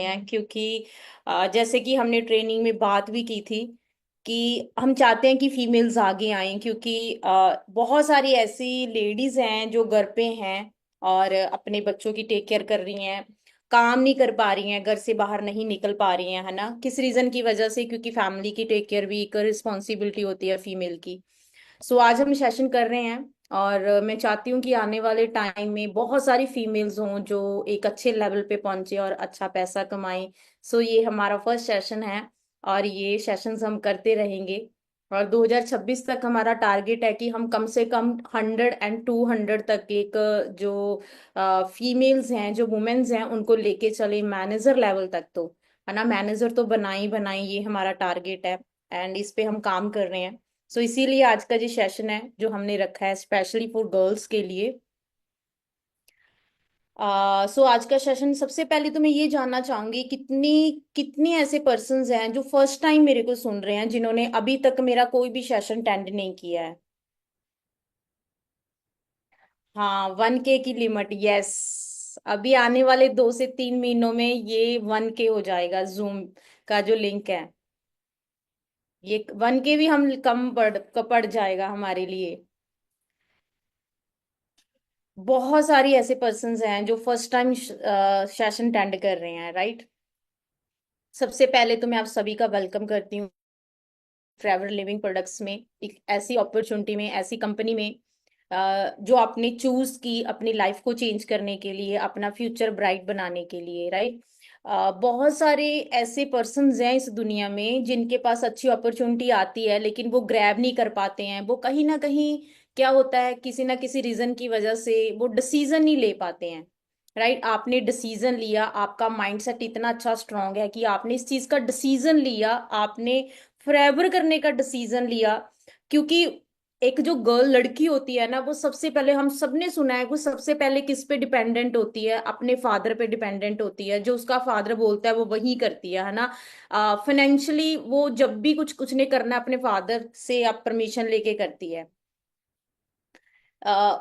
हैं, क्योंकि जैसे कि हमने ट्रेनिंग में बात भी की थी कि हम चाहते हैं कि फीमेल्स आगे आएं, क्योंकि बहुत सारी ऐसी लेडीज हैं जो घर पे हैं और अपने बच्चों की टेक केयर कर रही हैं, काम नहीं कर पा रही हैं, घर से बाहर नहीं निकल पा रही हैं, है ना, किस रीजन की वजह से, क्योंकि फैमिली की टेक केयर भी एक रिस्पॉन्सिबिलिटी होती है फीमेल की। सो आज हम सेशन कर रहे हैं और मैं चाहती हूँ कि आने वाले टाइम में बहुत सारी फीमेल्स हों जो एक अच्छे लेवल पे पहुंचे और अच्छा पैसा कमाएं। सो ये हमारा फर्स्ट सेशन है और ये सेशंस हम करते रहेंगे। और 2026 तक हमारा टारगेट है कि हम कम से कम 100 और 200 तक एक जो फीमेल्स हैं, जो वुमेन्स हैं, उनको लेके चले मैनेजर लेवल तक। तो है ना, मैनेजर तो बनाई बनाई, ये हमारा टारगेट है एंड इस पे हम काम कर रहे हैं। सो इसीलिए आज का जो सेशन है जो हमने रखा है स्पेशली फॉर गर्ल्स के लिए। सो आज का सेशन, सबसे पहले तो मैं ये जानना चाहूंगी कितनी कितनी ऐसे पर्सन्स हैं जो फर्स्ट टाइम मेरे को सुन रहे हैं, जिन्होंने अभी तक मेरा कोई भी सेशन अटेंड नहीं किया है। हाँ, 1K की लिमिट, यस। अभी आने वाले 2 से 3 महीनों में ये 1K हो जाएगा, जूम का जो लिंक है। ये 1K भी हम कम पड़ जाएगा हमारे लिए। बहुत सारी ऐसे पर्सन्स हैं जो फर्स्ट टाइम सेशन अटेंड कर रहे हैं, राइट। सबसे पहले तो मैं आप सभी का वेलकम करती हूँ फॉरएवर लिविंग प्रोडक्ट्स में, एक ऐसी अपॉर्चुनिटी में, ऐसी कंपनी में जो आपने चूज की अपनी लाइफ को चेंज करने के लिए, अपना फ्यूचर ब्राइट बनाने के लिए, राइट। बहुत सारे ऐसे पर्सन्स हैं इस दुनिया में जिनके पास अच्छी अपॉर्चुनिटी आती है लेकिन वो ग्रैब नहीं कर पाते हैं। वो कहीं ना कहीं क्या होता है, किसी ना किसी रीजन की वजह से वो डिसीजन नहीं ले पाते हैं, राइट। आपने डिसीजन लिया, आपका माइंडसेट इतना अच्छा स्ट्रांग है कि आपने इस चीज का डिसीजन लिया, आपने फॉरएवर करने का डिसीजन लिया। क्योंकि एक जो गर्ल लड़की होती है ना, वो सबसे पहले, हम सबने सुना है, वो सबसे पहले किस पे डिपेंडेंट होती है, अपने फादर पे डिपेंडेंट होती है। जो उसका फादर बोलता है वो वही करती है ना। फाइनेंशियली वो जब भी कुछ कुछ नहीं करना, अपने फादर से आप परमिशन लेके करती है। आ,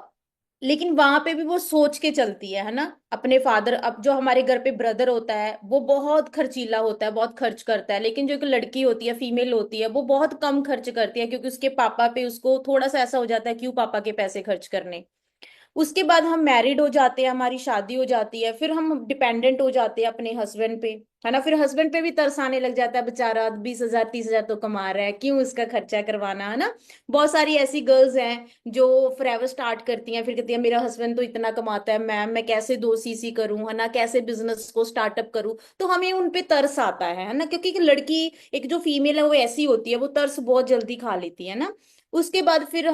लेकिन वहां पे भी वो सोच के चलती है ना। अपने फादर, अब जो हमारे घर पे ब्रदर होता है वो बहुत खर्चीला होता है, बहुत खर्च करता है, लेकिन जो एक लड़की होती है, फीमेल होती है, वो बहुत कम खर्च करती है, क्योंकि उसके पापा पे उसको थोड़ा सा ऐसा हो जाता है क्यों पापा के पैसे खर्च करने। उसके बाद हम मैरिड हो जाते हैं, हमारी शादी हो जाती है, फिर हम डिपेंडेंट हो जाते हैं अपने हस्बैंड पे, है ना। फिर हस्बैंड पे भी तरस आने लग जाता है, बेचारा 20,000 30,000 तो कमा रहा है, क्यों इसका खर्चा करवाना, है ना। बहुत सारी ऐसी गर्ल्स हैं जो फॉरएवर स्टार्ट करती हैं, फिर कहती है मेरा हस्बैंड तो इतना कमाता है, मैं कैसे 2 CC करूं, है ना, कैसे बिजनेस को स्टार्टअप करूं। तो हमें उन पे तरस आता है ना, क्योंकि एक लड़की, एक जो फीमेल है वो ऐसी होती है, वो तरस बहुत जल्दी खा लेती है ना। उसके बाद फिर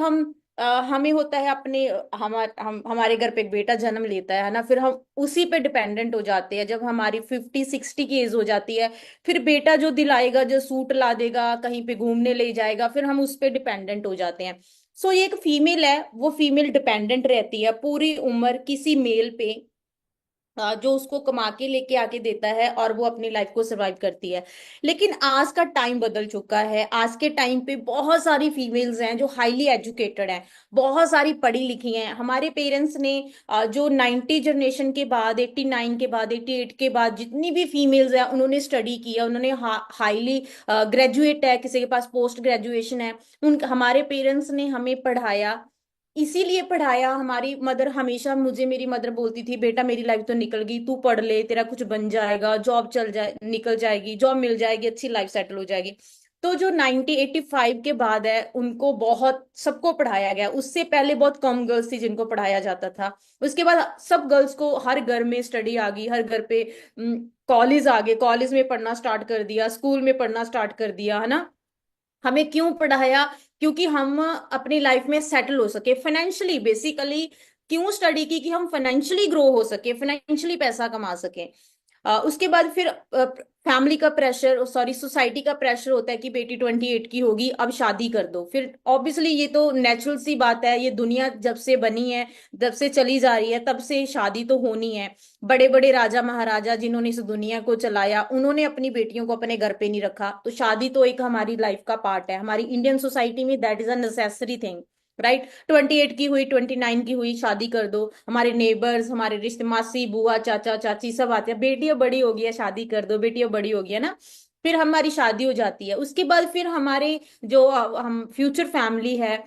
हमें होता है अपने, हमारे घर पे एक बेटा जन्म लेता है ना, फिर हम उसी पे डिपेंडेंट हो जाते हैं। जब हमारी 50 60 की एज हो जाती है, फिर बेटा जो दिलाएगा, जो सूट ला देगा, कहीं पे घूमने ले जाएगा, फिर हम उस पे डिपेंडेंट हो जाते हैं। सो ये एक फीमेल है, वो फीमेल डिपेंडेंट रहती है पूरी उम्र किसी मेल पे, जो उसको कमा के लेके आके देता है और वो अपनी लाइफ को सरवाइव करती है। लेकिन आज का टाइम बदल चुका है। आज के टाइम पे बहुत सारी फीमेल्स हैं जो हाईली एजुकेटेड हैं, बहुत सारी पढ़ी लिखी हैं। हमारे पेरेंट्स ने जो 90 जनरेशन के बाद, 89 के बाद, 88 के बाद जितनी भी फीमेल्स हैं, उन्होंने स्टडी किया, उन्होंने हाईली ग्रेजुएट है, किसी के पास पोस्ट ग्रेजुएशन है। उन हमारे पेरेंट्स ने हमें पढ़ाया, इसीलिए पढ़ाया। हमारी मदर हमेशा, मुझे मेरी मदर बोलती थी, बेटा मेरी लाइफ तो निकल गई, तू पढ़ ले, तेरा कुछ बन जाएगा, जॉब चल जाए, निकल जाएगी, जॉब मिल जाएगी, अच्छी लाइफ सेटल हो जाएगी। तो जो 1985 के बाद है, उनको बहुत, सबको पढ़ाया गया। उससे पहले बहुत कम गर्ल्स थी जिनको पढ़ाया जाता था। उसके बाद सब गर्ल्स को, हर घर में स्टडी आ गई, हर घर पे कॉलेज आ गए, कॉलेज में पढ़ना स्टार्ट कर दिया, स्कूल में पढ़ना स्टार्ट कर दिया, है ना। हमें क्यों पढ़ाया? क्योंकि हम अपनी लाइफ में सेटल हो सके फाइनेंशियली, बेसिकली। क्यों स्टडी की? कि हम फाइनेंशियली ग्रो हो सके, फाइनेंशियली पैसा कमा सके। उसके बाद फिर फैमिली का प्रेशर, सॉरी, सोसाइटी का प्रेशर होता है कि बेटी 28 की होगी, अब शादी कर दो। फिर ऑब्वियसली ये तो नेचुरल सी बात है, ये दुनिया जब से बनी है, जब से चली जा रही है, तब से शादी तो होनी है। बड़े बड़े राजा महाराजा जिन्होंने इस दुनिया को चलाया, उन्होंने अपनी बेटियों को अपने घर पे नहीं रखा। तो शादी तो एक हमारी लाइफ का पार्ट है, हमारी इंडियन सोसाइटी में that is a necessary thing, right, 28 की हुई, 29 की हुई, शादी कर दो। हमारे नेबर्स, हमारे रिश्ते, मासी बुआ चाचा चाची सब आते हैं, बेटियां बड़ी हो गई है शादी कर दो, बेटियां बड़ी हो गई है ना। फिर हमारी शादी हो जाती है, उसके बाद फिर हमारे जो हम फ्यूचर फैमिली है,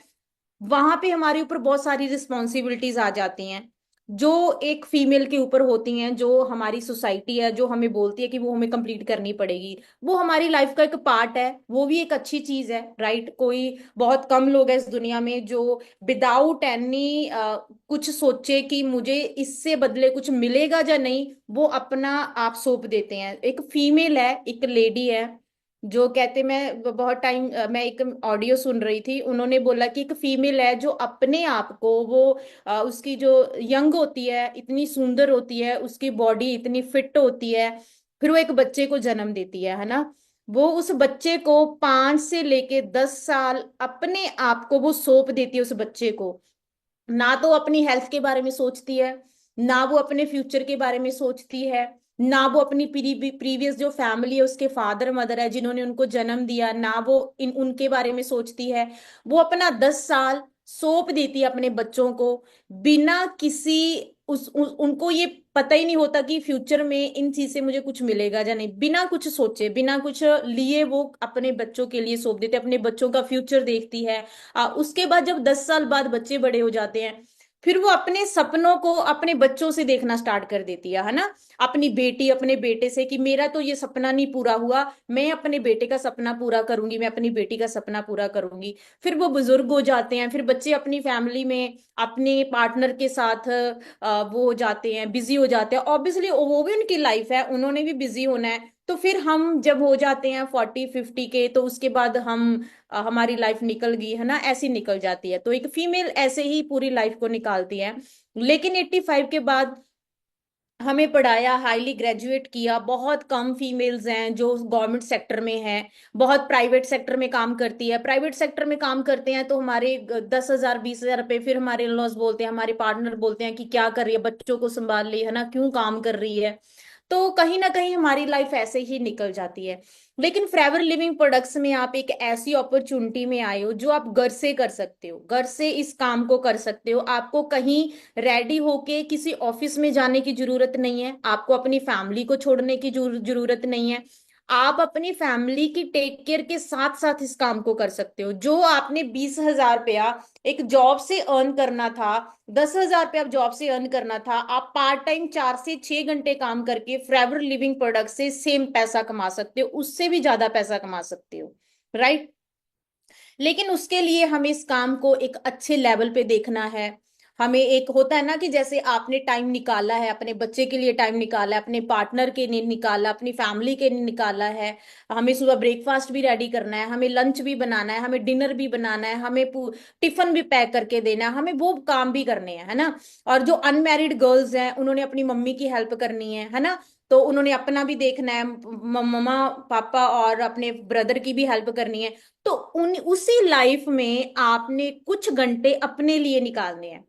वहां पे हमारे ऊपर बहुत सारी रिस्पॉन्सिबिलिटीज आ जाती हैं, जो एक फीमेल के ऊपर होती हैं, जो हमारी सोसाइटी है जो हमें बोलती है कि वो हमें कंप्लीट करनी पड़ेगी। वो हमारी लाइफ का एक पार्ट है, वो भी एक अच्छी चीज है, राइट। कोई बहुत कम लोग हैं इस दुनिया में जो विदाउट एनी कुछ सोचे कि मुझे इससे बदले कुछ मिलेगा या नहीं, वो अपना आप सौंप देते हैं। एक फीमेल है, एक लेडी है, जो कहते, मैं बहुत टाइम मैं एक ऑडियो सुन रही थी, उन्होंने बोला कि एक फीमेल है जो अपने आप को वो उसकी जो यंग होती है, इतनी सुंदर होती है, उसकी बॉडी इतनी फिट होती है, फिर वो एक बच्चे को जन्म देती है ना। वो उस बच्चे को 5 से लेके 10 साल अपने आप को वो सौंप देती है उस बच्चे को। ना तो अपनी हेल्थ के बारे में सोचती है, ना वो अपने फ्यूचर के बारे में सोचती है, ना वो अपनी प्रीवियस जो फैमिली है, उसके फादर मदर है जिन्होंने उनको जन्म दिया, ना वो इन उनके बारे में सोचती है। वो अपना 10 साल सौंप देती है अपने बच्चों को, बिना किसी उनको ये पता ही नहीं होता कि फ्यूचर में इन चीज से मुझे कुछ मिलेगा या नहीं। बिना कुछ सोचे, बिना कुछ लिए वो अपने बच्चों के लिए सौंप देते, अपने बच्चों का फ्यूचर देखती है। उसके बाद जब 10 साल बाद बच्चे बड़े हो जाते हैं, फिर वो अपने सपनों को अपने बच्चों से देखना स्टार्ट कर देती है ना। अपनी बेटी अपने बेटे से, कि मेरा तो ये सपना नहीं पूरा हुआ, मैं अपने बेटे का सपना पूरा करूंगी, मैं अपनी बेटी का सपना पूरा करूंगी। फिर वो बुजुर्ग हो जाते हैं, फिर बच्चे अपनी फैमिली में अपने पार्टनर के साथ वो हो जाते हैं, बिजी हो जाते हैं। ऑब्वियसली वो भी उनकी लाइफ है, उन्होंने भी बिजी होना है। तो फिर हम जब हो जाते हैं 40 50 के, तो उसके बाद हमारी लाइफ निकल गई है ना, ऐसी निकल जाती है। तो एक फीमेल ऐसे ही पूरी लाइफ को निकालती है। लेकिन 85 के बाद हमें पढ़ाया, हाईली ग्रेजुएट किया, बहुत कम फीमेल्स हैं जो गवर्नमेंट सेक्टर में हैं, बहुत प्राइवेट सेक्टर में काम करती है। प्राइवेट सेक्टर में काम करते हैं तो हमारे 10,000 20,000 रुपए, फिर हमारे लॉस बोलते हैं, हमारे पार्टनर बोलते हैं कि क्या कर रही है, बच्चों को संभाल रही है ना, क्यों काम कर रही है। तो कहीं ना कहीं हमारी लाइफ ऐसे ही निकल जाती है। लेकिन फॉरएवर लिविंग प्रोडक्ट्स में आप एक ऐसी अपॉर्चुनिटी में आए हो जो आप घर से कर सकते हो, घर से इस काम को कर सकते हो। आपको कहीं रेडी होके किसी ऑफिस में जाने की जरूरत नहीं है, आपको अपनी फैमिली को छोड़ने की जरूरत नहीं है। आप अपनी फैमिली की टेक केयर के साथ साथ इस काम को कर सकते हो। जो आपने 20,000 रुपया एक जॉब से अर्न करना था, 10,000 रुपया जॉब से अर्न करना था, आप पार्ट टाइम 4 से 6 घंटे काम करके फॉरएवर लिविंग प्रोडक्ट से सेम पैसा कमा सकते हो, उससे भी ज्यादा पैसा कमा सकते हो, राइट। लेकिन उसके लिए हमें इस काम को एक अच्छे लेवल पे देखना है। हमें एक होता है ना कि जैसे आपने टाइम निकाला है, अपने बच्चे के लिए टाइम निकाला है, अपने पार्टनर के लिए निकाला, अपनी फैमिली के लिए निकाला है। हमें सुबह ब्रेकफास्ट भी रेडी करना है, हमें लंच भी बनाना है, हमें डिनर भी बनाना है, हमें टिफिन भी पैक करके देना है, हमें वो काम भी करने हैं, है ना। और जो अनमैरिड गर्ल्स हैं, उन्होंने अपनी मम्मी की हेल्प करनी है ना। तो उन्होंने अपना भी देखना है, मम्मा पापा और अपने ब्रदर की भी हेल्प करनी है। तो उन उसी लाइफ में आपने कुछ घंटे अपने लिए निकालने हैं,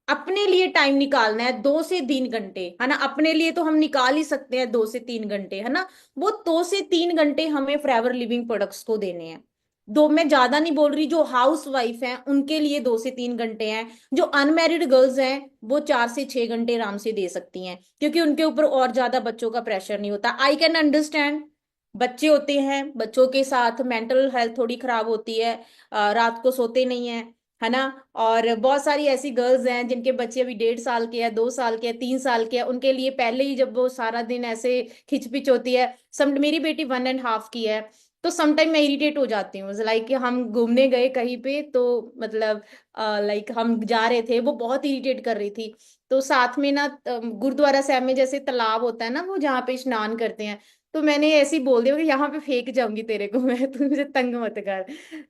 अपने लिए टाइम निकालना है, 2 से 3 घंटे, है ना। अपने लिए तो हम निकाल ही सकते हैं 2 से 3 घंटे, है ना। वो 2 से 3 घंटे हमें फॉरएवर लिविंग प्रोडक्ट्स को देने हैं। दो, मैं ज्यादा नहीं बोल रही, जो हाउस वाइफ हैं उनके लिए 2 से 3 घंटे हैं, जो अनमैरिड गर्ल्स हैं वो 4 से 6 घंटे आराम से दे सकती हैं, क्योंकि उनके ऊपर और ज्यादा बच्चों का प्रेशर नहीं होता। आई कैन अंडरस्टैंड, बच्चे होते हैं, बच्चों के साथ मेंटल हेल्थ थोड़ी खराब होती है, रात को सोते नहीं है, है ना। और बहुत सारी ऐसी गर्ल्स हैं जिनके बच्चे अभी 1.5 साल के हैं, 2 साल के हैं, 3 साल के हैं, उनके लिए पहले ही जब वो सारा दिन ऐसे खिचपिच होती है। सम मेरी बेटी 1.5 की है, तो समटाइम मैं इरिटेट हो जाती हूँ। लाइक हम घूमने गए कहीं पे, तो मतलब लाइक हम जा रहे थे, वो बहुत इरिटेट कर रही थी। तो साथ में ना गुरुद्वारा साहब में जैसे तालाब होता है ना, वो जहाँ पे स्नान करते हैं, तो मैंने ऐसे ही बोल दिया कि यहाँ पे फेंक जाऊंगी तेरे को मैं, तू मुझे तंग मत कर।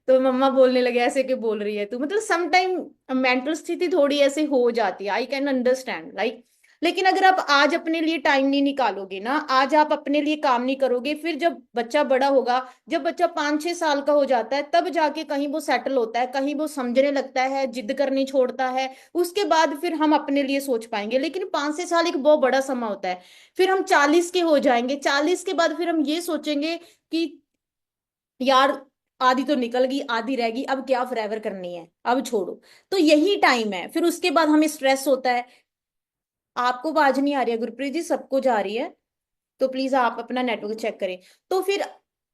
तो मम्मा बोलने लगे ऐसे क्यों बोल रही है तू, मतलब सम टाइम मेंटल स्थिति थोड़ी ऐसे हो जाती है, आई कैन अंडरस्टैंड, लाइक। लेकिन अगर आप आज अपने लिए टाइम नहीं निकालोगे ना, आज आप अपने लिए काम नहीं करोगे, फिर जब बच्चा बड़ा होगा, जब बच्चा 5 6 साल का हो जाता है, तब जाके कहीं वो सेटल होता है, कहीं वो समझने लगता है, जिद करनी छोड़ता है, उसके बाद फिर हम अपने लिए सोच पाएंगे। लेकिन 5 6 साल एक बहुत बड़ा समय होता है। फिर हम 40 के हो जाएंगे, 40 के बाद फिर हम ये सोचेंगे कि यार आधी तो निकल गई, आधी रह गई, अब क्या फॉरएवर करनी है, अब छोड़ो। तो यही टाइम है, फिर उसके बाद हमें स्ट्रेस होता है। आपको आवाज नहीं आ रही है गुरप्रीत जी? सबको जा रही है? तो प्लीज आप अपना नेटवर्क चेक करें। तो फिर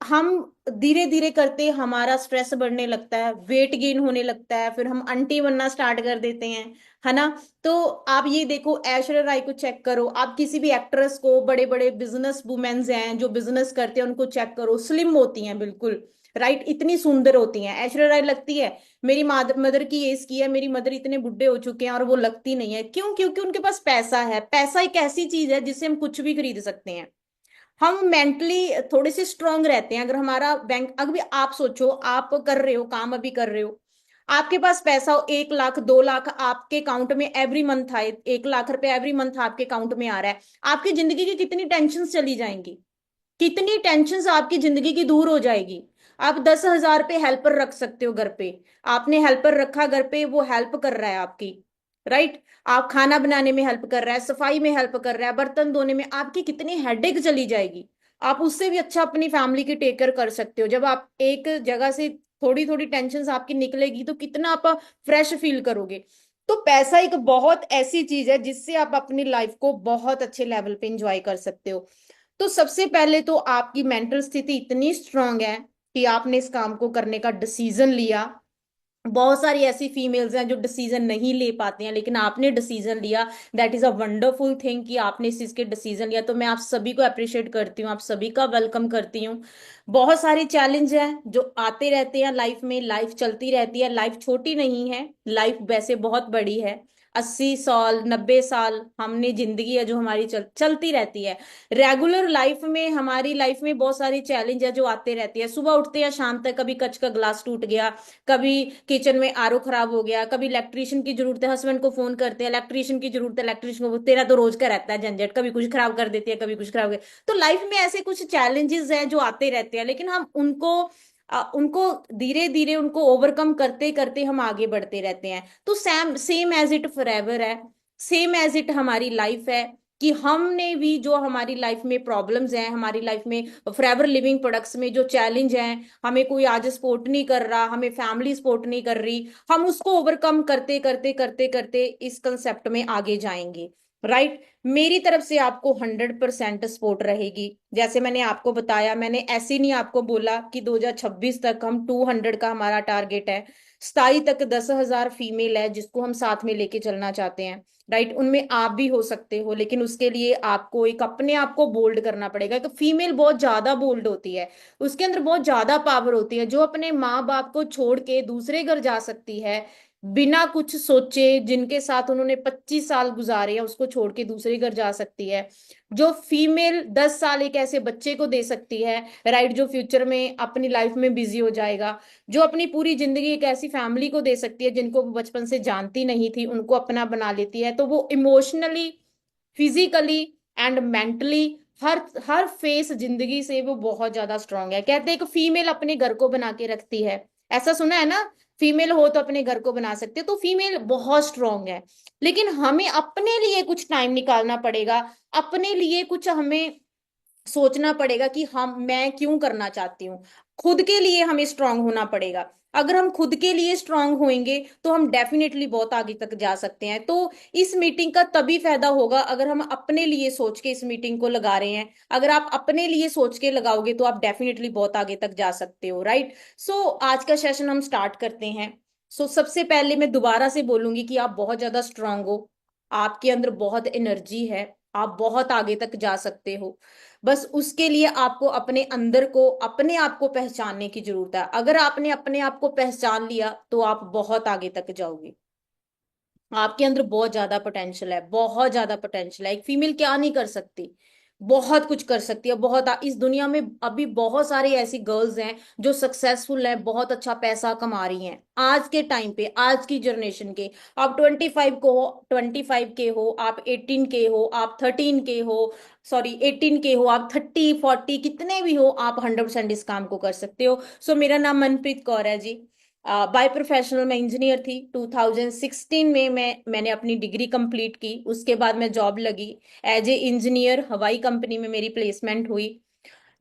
हम धीरे धीरे करते हमारा स्ट्रेस बढ़ने लगता है, वेट गेन होने लगता है, फिर हम आंटी बनना स्टार्ट कर देते हैं, है ना। तो आप ये देखो, ऐश्वर्या राय को चेक करो, आप किसी भी एक्ट्रेस को, बड़े बड़े बिजनेस वुमेन्स हैं जो बिजनेस करते हैं, उनको चेक करो, स्लिम होती हैं बिल्कुल, राइट, इतनी सुंदर होती हैं। ऐश्वर्या राय लगती है मेरी मदर की एज की है, मेरी मदर इतने बुढ़े हो चुके हैं और वो लगती नहीं है। क्यों? क्योंकि उनके पास पैसा है। पैसा एक ऐसी चीज है जिससे हम कुछ भी खरीद सकते हैं। हम मेंटली थोड़े से स्ट्रांग रहते हैं। अगर हमारा बैंक, अभी आप सोचो, आप कर रहे हो काम, अभी कर रहे हो, आपके पास पैसा हो 1 लाख 2 लाख आपके अकाउंट में एवरी मंथ आए, 1 लाख रुपए एवरी मंथ आपके अकाउंट में आ रहा है, आपकी जिंदगी की कितनी टेंशन चली जाएंगी, कितनी टेंशन आपकी जिंदगी की दूर हो जाएगी। आप 10,000 पे हेल्पर रख सकते हो घर पे। आपने हेल्पर रखा घर पे, वो हेल्प कर रहा है आपकी, राइट। आप खाना बनाने में हेल्प कर रहा है, सफाई में हेल्प कर रहा है, बर्तन धोने में, आपकी कितनी हेडेक चली जाएगी। आप उससे भी अच्छा अपनी फैमिली की टेक केयर कर सकते हो। जब आप एक जगह से थोड़ी थोड़ी टेंशन आपकी निकलेगी तो कितना आप फ्रेश फील करोगे। तो पैसा एक बहुत ऐसी चीज है जिससे आप अपनी लाइफ को बहुत अच्छे लेवल पे इंजॉय कर सकते हो। तो सबसे पहले तो आपकी मेंटल स्थिति इतनी स्ट्रांग है कि आपने इस काम को करने का डिसीजन लिया। बहुत सारी ऐसी फीमेल्स हैं जो डिसीजन नहीं ले पाती हैं, लेकिन आपने डिसीजन लिया। That is a wonderful thing कि आपने इस चीज के डिसीजन लिया। तो मैं आप सभी को अप्रिशिएट करती हूँ, आप सभी का वेलकम करती हूँ। बहुत सारे चैलेंज हैं जो आते रहते हैं लाइफ में, लाइफ चलती रहती है, लाइफ छोटी नहीं है, लाइफ वैसे बहुत बड़ी है। 80 साल 90 साल हमने जिंदगी है जो हमारी चलती रहती है। रेगुलर लाइफ में, हमारी लाइफ में बहुत सारी चैलेंज है जो आते रहती है। सुबह उठते हैं शाम तक, कभी कच का ग्लास टूट गया, कभी किचन में आरओ खराब हो गया, कभी इलेक्ट्रिशियन की जरूरत है, हस्बैंड को फोन करते हैं इलेक्ट्रिशियन की जरूरत है, इलेक्ट्रिशियन को, तेरा तो रोज का रहता है झंझट, कभी कुछ खराब कर देती है, कभी कुछ खराब कर। तो लाइफ में ऐसे कुछ चैलेंजेस हैं जो आते रहते हैं, लेकिन हम उनको धीरे धीरे उनको ओवरकम करते करते हम आगे बढ़ते रहते हैं। तो same same as it forever है, सेम एज इट हमारी लाइफ है, कि हमने भी जो हमारी लाइफ में प्रॉब्लम्स हैं, हमारी लाइफ में फॉरएवर लिविंग प्रोडक्ट्स में जो चैलेंज हैं, हमें कोई आज सपोर्ट नहीं कर रहा, हमें फैमिली सपोर्ट नहीं कर रही, हम उसको ओवरकम करते करते करते करते इस कंसेप्ट में आगे जाएंगे, राइट। मेरी तरफ से आपको 100% सपोर्ट रहेगी। जैसे मैंने आपको बताया, मैंने ऐसे नहीं आपको बोला कि 2026 तक हम 200 का हमारा टारगेट है, 27 तक 10,000 फीमेल है जिसको हम साथ में लेके चलना चाहते हैं, राइट। उनमें आप भी हो सकते हो, लेकिन उसके लिए आपको एक अपने आप को बोल्ड करना पड़ेगा। तो फीमेल बहुत ज्यादा बोल्ड होती है, उसके अंदर बहुत ज्यादा पावर होती है, जो अपने माँ बाप को छोड़ के दूसरे घर जा सकती है बिना कुछ सोचे, जिनके साथ उन्होंने 25 साल गुजारे हैं उसको छोड़ के दूसरे घर जा सकती है। जो फीमेल 10 साल एक ऐसे बच्चे को दे सकती है, राइट, जो फ्यूचर में अपनी लाइफ में बिजी हो जाएगा। जो अपनी पूरी जिंदगी एक ऐसी फैमिली को दे सकती है जिनको वो बचपन से जानती नहीं थी, उनको अपना बना लेती है। तो वो emotionally, physically and mentally, her her face जिंदगी से वो बहुत ज्यादा स्ट्रांग है। कहते हैं कि फीमेल अपने घर को बना के रखती है, ऐसा सुना है ना। फीमेल हो तो अपने घर को बना सकते हो, तो फीमेल बहुत स्ट्रांग है। लेकिन हमें अपने लिए कुछ टाइम निकालना पड़ेगा, अपने लिए कुछ हमें सोचना पड़ेगा कि हम, मैं क्यों करना चाहती हूँ। खुद के लिए हमें स्ट्रांग होना पड़ेगा। अगर हम खुद के लिए स्ट्रांग होंगे तो हम डेफिनेटली बहुत आगे तक जा सकते हैं। तो इस मीटिंग का तभी फायदा होगा अगर हम अपने लिए सोच के इस मीटिंग को लगा रहे हैं। अगर आप अपने लिए सोच के लगाओगे तो आप डेफिनेटली बहुत आगे तक जा सकते हो, राइट। सो आज का सेशन हम स्टार्ट करते हैं। सबसे पहले मैं दोबारा से बोलूंगी कि आप बहुत ज्यादा स्ट्रांग हो, आपके अंदर बहुत एनर्जी है, आप बहुत आगे तक जा सकते हो। बस उसके लिए आपको अपने अंदर को, अपने आप को पहचानने की जरूरत है। अगर आपने अपने आप को पहचान लिया तो आप बहुत आगे तक जाओगे। आपके अंदर बहुत ज्यादा पोटेंशियल है, बहुत ज्यादा पोटेंशियल है। एक फीमेल क्या नहीं कर सकती, बहुत कुछ कर सकती है। बहुत इस दुनिया में अभी बहुत सारी ऐसी गर्ल्स हैं जो सक्सेसफुल हैं, बहुत अच्छा पैसा कमा रही हैं आज के टाइम पे, आज की जनरेशन के। आप 25 को हो, 25 के हो, आप 18 के हो, आप 13 के हो, सॉरी 18 के हो, आप 30 40 कितने भी हो, आप 100% इस काम को कर सकते हो। मेरा नाम मनप्रीत कौर है जी। बाय प्रोफेशनल मैं इंजीनियर थी। 2016 में मैंने अपनी डिग्री कंप्लीट की, उसके बाद मैं जॉब लगी एज ए इंजीनियर, हवाई कंपनी में मेरी प्लेसमेंट हुई।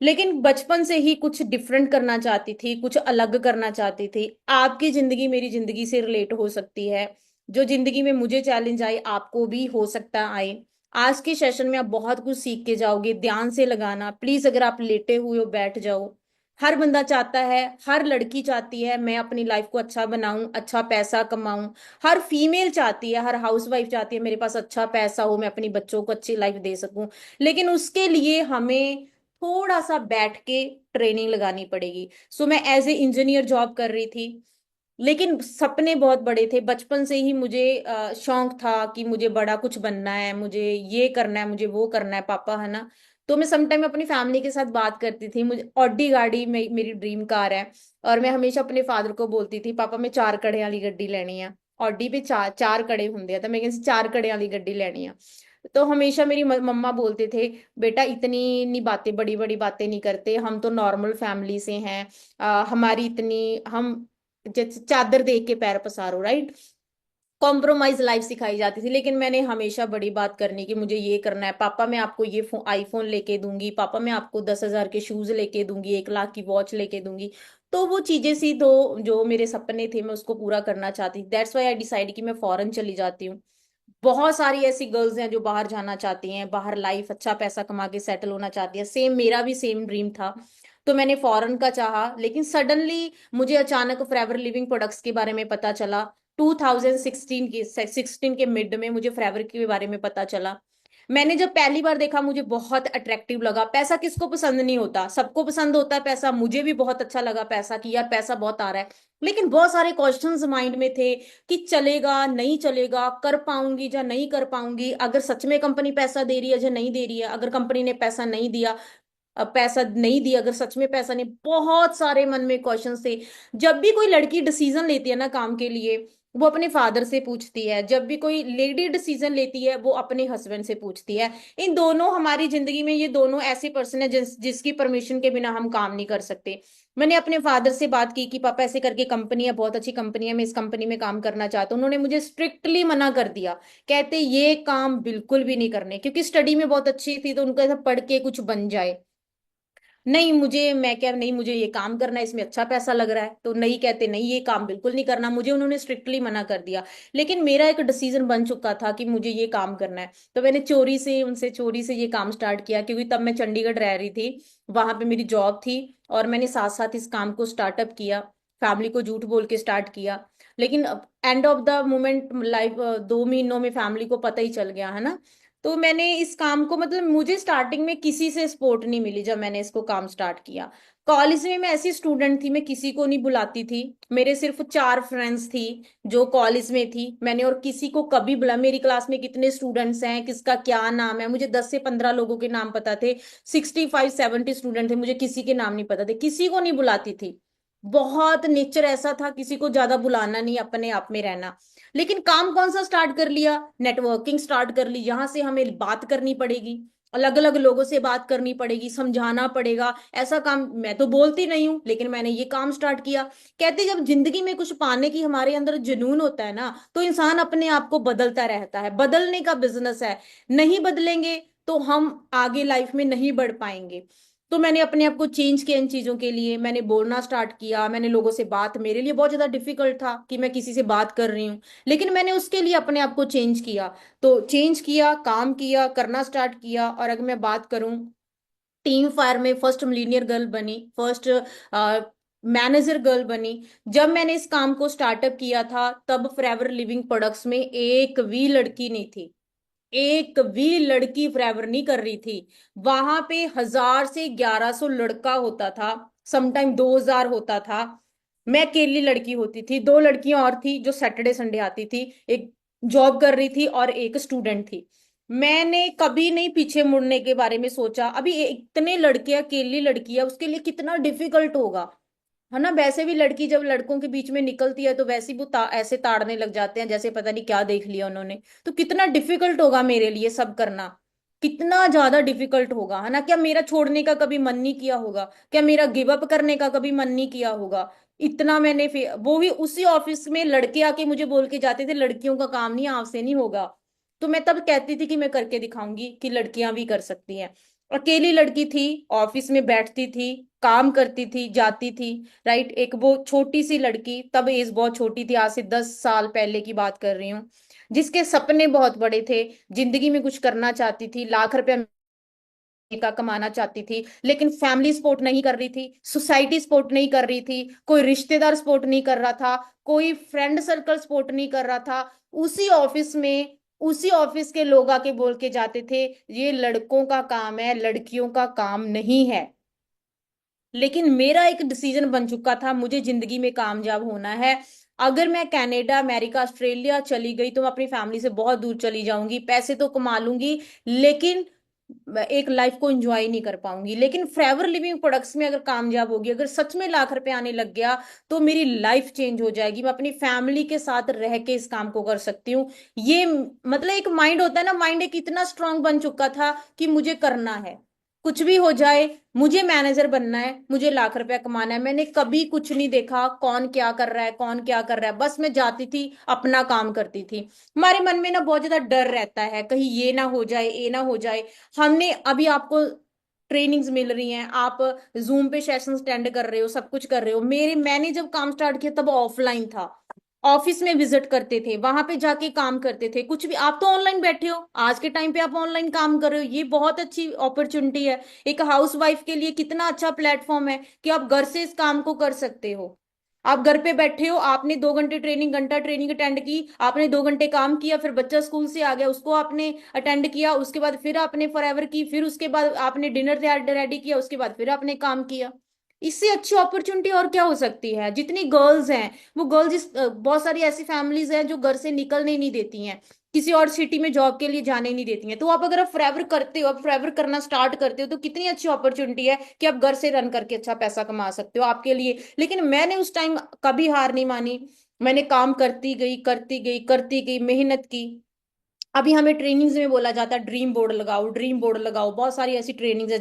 लेकिन बचपन से ही कुछ डिफरेंट करना चाहती थी, कुछ अलग करना चाहती थी। आपकी जिंदगी मेरी जिंदगी से रिलेट हो सकती है। जो जिंदगी में मुझे चैलेंज आई आपको भी हो सकता है आए। आज के सेशन में आप बहुत कुछ सीख के जाओगे, ध्यान से लगाना प्लीज। अगर आप लेटे हुए हो बैठ जाओ। हर बंदा चाहता है, हर लड़की चाहती है मैं अपनी लाइफ को अच्छा बनाऊं, अच्छा पैसा कमाऊं। हर फीमेल चाहती है, हर हाउसवाइफ चाहती है मेरे पास अच्छा पैसा हो, मैं अपनी बच्चों को अच्छी लाइफ दे सकूं। लेकिन उसके लिए हमें थोड़ा सा बैठ के ट्रेनिंग लगानी पड़ेगी। सो मैं एज ए इंजीनियर जॉब कर रही थी, लेकिन सपने बहुत बड़े थे। बचपन से ही मुझे शौक था कि मुझे बड़ा कुछ बनना है, मुझे ये करना है, मुझे वो करना है पापा, है ना। तो मैं समटाइम अपनी फैमिली के साथ बात करती थी, मुझे ऑडी गाड़ी में मेरी ड्रीम कार है। और मैं हमेशा अपने फादर को बोलती थी पापा मैं 4 कड़े वाली गड्डी लेनी है। ऑडी पे चार चार कड़े होंगे आ, तो मैं कहती 4 कड़े वाली गड्डी लेनी है। तो हमेशा मेरी मम्मा बोलते थे बेटा इतनी नहीं बातें, बड़ी बड़ी बातें नहीं करते, हम तो नॉर्मल फैमिली से हैं। हमारी इतनी हम जैसे चादर देख के पैर पसारो, राइट। कॉम्प्रोमाइज लाइफ सिखाई जाती थी। लेकिन मैंने हमेशा बड़ी बात करनी कि मुझे ये करना है पापा, मैं आपको ये आईफोन लेके दूंगी, पापा मैं आपको 10,000 के शूज लेके दूंगी, 1 लाख की वॉच लेके दूंगी। तो वो चीजें सी तो जो मेरे सपने थे मैं उसको पूरा करना चाहती थी। दैट्स वाई आई डिसाइड कि मैं फॉरेन चली जाती हूँ। बहुत सारी ऐसी गर्ल्स हैं जो बाहर जाना चाहती हैं, बाहर लाइफ अच्छा पैसा कमा के सेटल होना चाहती है। सेम मेरा भी सेम ड्रीम था। तो मैंने फॉरेन का चाहा, लेकिन सडनली मुझे अचानक फॉरएवर लिविंग प्रोडक्ट्स के बारे में पता चला। 2016 के मिड में मुझे फॉरएवर के बारे में पता चला। मैंने जब पहली बार देखा मुझे बहुत अट्रैक्टिव लगा। पैसा किसको पसंद नहीं होता, सबको पसंद होता है पैसा। मुझे भी बहुत अच्छा लगा पैसा, कि यार पैसा बहुत आ रहा है। लेकिन बहुत सारे क्वेश्चंस माइंड में थे कि चलेगा नहीं चलेगा, कर पाऊंगी या नहीं कर पाऊंगी, अगर सच में कंपनी पैसा दे रही है या नहीं दे रही है, अगर कंपनी ने पैसा नहीं दिया, पैसा नहीं दिया, अगर सच में पैसा नहीं। बहुत सारे मन में क्वेश्चन थे। जब भी कोई लड़की डिसीजन लेती है ना काम के लिए, वो अपने फादर से पूछती है। जब भी कोई लेडी डिसीजन लेती है वो अपने हस्बैंड से पूछती है। इन दोनों हमारी जिंदगी में ये दोनों ऐसे पर्सन है जिसकी परमिशन के बिना हम काम नहीं कर सकते। मैंने अपने फादर से बात की कि पापा ऐसे करके कंपनी है, बहुत अच्छी कंपनी है, मैं इस कंपनी में काम करना चाहता हूँ। उन्होंने मुझे स्ट्रिक्टली मना कर दिया। कहते ये काम बिल्कुल भी नहीं करने, क्योंकि स्टडी में बहुत अच्छी थी तो उनको ऐसा पढ़ के कुछ बन जाए। नहीं मुझे, मैं क्या, नहीं मुझे ये काम करना है, इसमें अच्छा पैसा लग रहा है। तो नहीं, कहते नहीं ये काम बिल्कुल नहीं करना, मुझे उन्होंने स्ट्रिक्टली मना कर दिया। लेकिन मेरा एक डिसीजन बन चुका था कि मुझे ये काम करना है। तो मैंने चोरी से ये काम स्टार्ट किया, क्योंकि तब मैं चंडीगढ़ रह रही थी, वहां पे मेरी जॉब थी। और मैंने साथ साथ इस काम को स्टार्टअप किया, फैमिली को झूठ बोल के स्टार्ट किया। लेकिन end of the moment life 2 महीनों में फैमिली को पता ही चल गया, है ना। तो मैंने इस काम को, मतलब मुझे स्टार्टिंग में किसी से सपोर्ट नहीं मिली जब मैंने इसको काम स्टार्ट किया। कॉलेज में मैं ऐसी स्टूडेंट थी, मैं किसी को नहीं बुलाती थी। मेरे सिर्फ 4 फ्रेंड्स थी जो कॉलेज में थी। मैंने और किसी को कभी बुला, मेरी क्लास में कितने स्टूडेंट्स हैं, किसका क्या नाम है, मुझे 10 से 15 लोगों के नाम पता थे। 65 70 स्टूडेंट थे, मुझे किसी के नाम नहीं पता थे, किसी को नहीं बुलाती थी। बहुत नेचर ऐसा था, किसी को ज्यादा बुलाना नहीं, अपने आप में रहना। लेकिन काम कौन सा स्टार्ट कर लिया, नेटवर्किंग स्टार्ट कर ली। यहां से हमें बात करनी पड़ेगी, अलग अलग लोगों से बात करनी पड़ेगी, समझाना पड़ेगा। ऐसा काम मैं तो बोलती नहीं हूं, लेकिन मैंने ये काम स्टार्ट किया। कहते जब जिंदगी में कुछ पाने की हमारे अंदर जुनून होता है ना, तो इंसान अपने आप को बदलता रहता है, बदलने का बिजनेस है। नहीं बदलेंगे तो हम आगे लाइफ में नहीं बढ़ पाएंगे। तो मैंने अपने आप को चेंज किया इन चीजों के लिए। मैंने बोलना स्टार्ट किया, मैंने लोगों से बात, मेरे लिए बहुत ज्यादा डिफिकल्ट था कि मैं किसी से बात कर रही हूँ, लेकिन मैंने उसके लिए अपने आप को चेंज किया। तो चेंज किया, काम किया, करना स्टार्ट किया। और अगर मैं बात करूं, टीम फायर में फर्स्ट मिलीनियर गर्ल बनी, फर्स्ट मैनेजर गर्ल बनी। जब मैंने इस काम को स्टार्टअप किया था तब फॉरएवर लिविंग प्रोडक्ट्स में एक भी लड़की नहीं थी। एक भी लड़की फॉरएवर नहीं कर रही थी। वहां पे 1000 से 1100 लड़का होता था, समटाइम 2000 होता था। मैं अकेली लड़की होती थी, 2 लड़कियां और थी जो सैटरडे संडे आती थी। एक जॉब कर रही थी और एक स्टूडेंट थी। मैंने कभी नहीं पीछे मुड़ने के बारे में सोचा। अभी इतने लड़के, अकेली लड़की है, उसके लिए कितना डिफिकल्ट होगा, है ना। वैसे भी लड़की जब लड़कों के बीच में निकलती है तो वैसे ही वो ऐसे ताड़ने लग जाते हैं जैसे पता नहीं क्या देख लिया उन्होंने। तो कितना डिफिकल्ट होगा मेरे लिए सब करना, कितना ज्यादा डिफिकल्ट होगा, है ना। क्या मेरा छोड़ने का कभी मन नहीं किया होगा, क्या मेरा गिव अप करने का कभी मन नहीं किया होगा। इतना मैंने वो भी उसी ऑफिस में लड़के आके मुझे बोल के जाते थे लड़कियों का काम नहीं, आपसे नहीं होगा। तो मैं तब कहती थी कि मैं करके दिखाऊंगी कि लड़कियां भी कर सकती हैं। अकेली लड़की थी, ऑफिस में बैठती थी, काम करती थी, जाती थी। राइट, एक वो छोटी सी लड़की, तब एज बहुत छोटी थी, आज से 10 साल पहले की बात कर रही हूँ, जिसके सपने बहुत बड़े थे, जिंदगी में कुछ करना चाहती थी, लाख रुपया का कमाना चाहती थी, लेकिन फैमिली सपोर्ट नहीं कर रही थी, सोसाइटी सपोर्ट नहीं कर रही थी, कोई रिश्तेदार सपोर्ट नहीं कर रहा था, कोई फ्रेंड सर्कल सपोर्ट नहीं कर रहा था। उसी ऑफिस में, उसी ऑफिस के लोग आके बोल के जाते थे, ये लड़कों का काम है, लड़कियों का काम नहीं है। लेकिन मेरा एक डिसीजन बन चुका था, मुझे जिंदगी में कामयाब होना है। अगर मैं कनाडा, अमेरिका, ऑस्ट्रेलिया चली गई तो मैं अपनी फैमिली से बहुत दूर चली जाऊंगी, पैसे तो कमा लूंगी, लेकिन एक लाइफ को एंजॉय नहीं कर पाऊंगी। लेकिन फेवर लिविंग प्रोडक्ट्स में अगर कामयाब होगी, अगर सच में लाख रुपए आने लग गया, तो मेरी लाइफ चेंज हो जाएगी, मैं अपनी फैमिली के साथ रह के इस काम को कर सकती हूँ। ये मतलब एक माइंड होता है ना, माइंड एक इतना स्ट्रांग बन चुका था कि मुझे करना है, कुछ भी हो जाए, मुझे मैनेजर बनना है, मुझे लाख रुपया कमाना है। मैंने कभी कुछ नहीं देखा कौन क्या कर रहा है, कौन क्या कर रहा है, बस मैं जाती थी, अपना काम करती थी। हमारे मन में ना बहुत ज्यादा डर रहता है, कहीं ये ना हो जाए, ये ना हो जाए। हमने अभी आपको ट्रेनिंग्स मिल रही हैं, आप जूम पे सेशन अटेंड कर रहे हो, सब कुछ कर रहे हो। मैंने जब काम स्टार्ट किया तब ऑफलाइन था, ऑफिस में विजिट करते थे, वहां पे जाके काम करते थे। कुछ भी, आप तो ऑनलाइन बैठे हो, आज के टाइम पे आप ऑनलाइन काम कर रहे हो, ये बहुत अच्छी अपॉर्चुनिटी है। एक हाउस वाइफ के लिए कितना अच्छा प्लेटफॉर्म है कि आप घर से इस काम को कर सकते हो। आप घर पे बैठे हो, आपने 2 घंटे ट्रेनिंग, घंटा ट्रेनिंग अटेंड की, आपने 2 घंटे काम किया, फिर बच्चा स्कूल से आ गया, उसको आपने अटेंड किया, उसके बाद फिर आपने फॉरएवर की, फिर उसके बाद आपने डिनर रेडी किया, उसके बाद फिर आपने काम किया। इससे अच्छी अपॉर्चुनिटी और क्या हो सकती है? जितनी गर्ल्स हैं, वो गर्ल्स बहुत सारी ऐसी फैमिलीज हैं जो घर से निकलने ही नहीं देती हैं, किसी और सिटी में जॉब के लिए जाने ही नहीं देती हैं। तो आप अगर फॉरएवर करते हो, आप फॉरएवर करना स्टार्ट करते हो, तो कितनी अच्छी अपॉर्चुनिटी है कि आप घर से रन करके अच्छा पैसा कमा सकते हो आपके लिए। लेकिन मैंने उस टाइम कभी हार नहीं मानी, मैंने काम करती गई, करती गई, करती गई, मेहनत की। अभी हमें ट्रेनिंग्स में बोला जाता है ड्रीम बोर्ड लगाओ, ड्रीम बोर्ड लगाओ, बहुत सारी ऐसी ट्रेनिंग्स है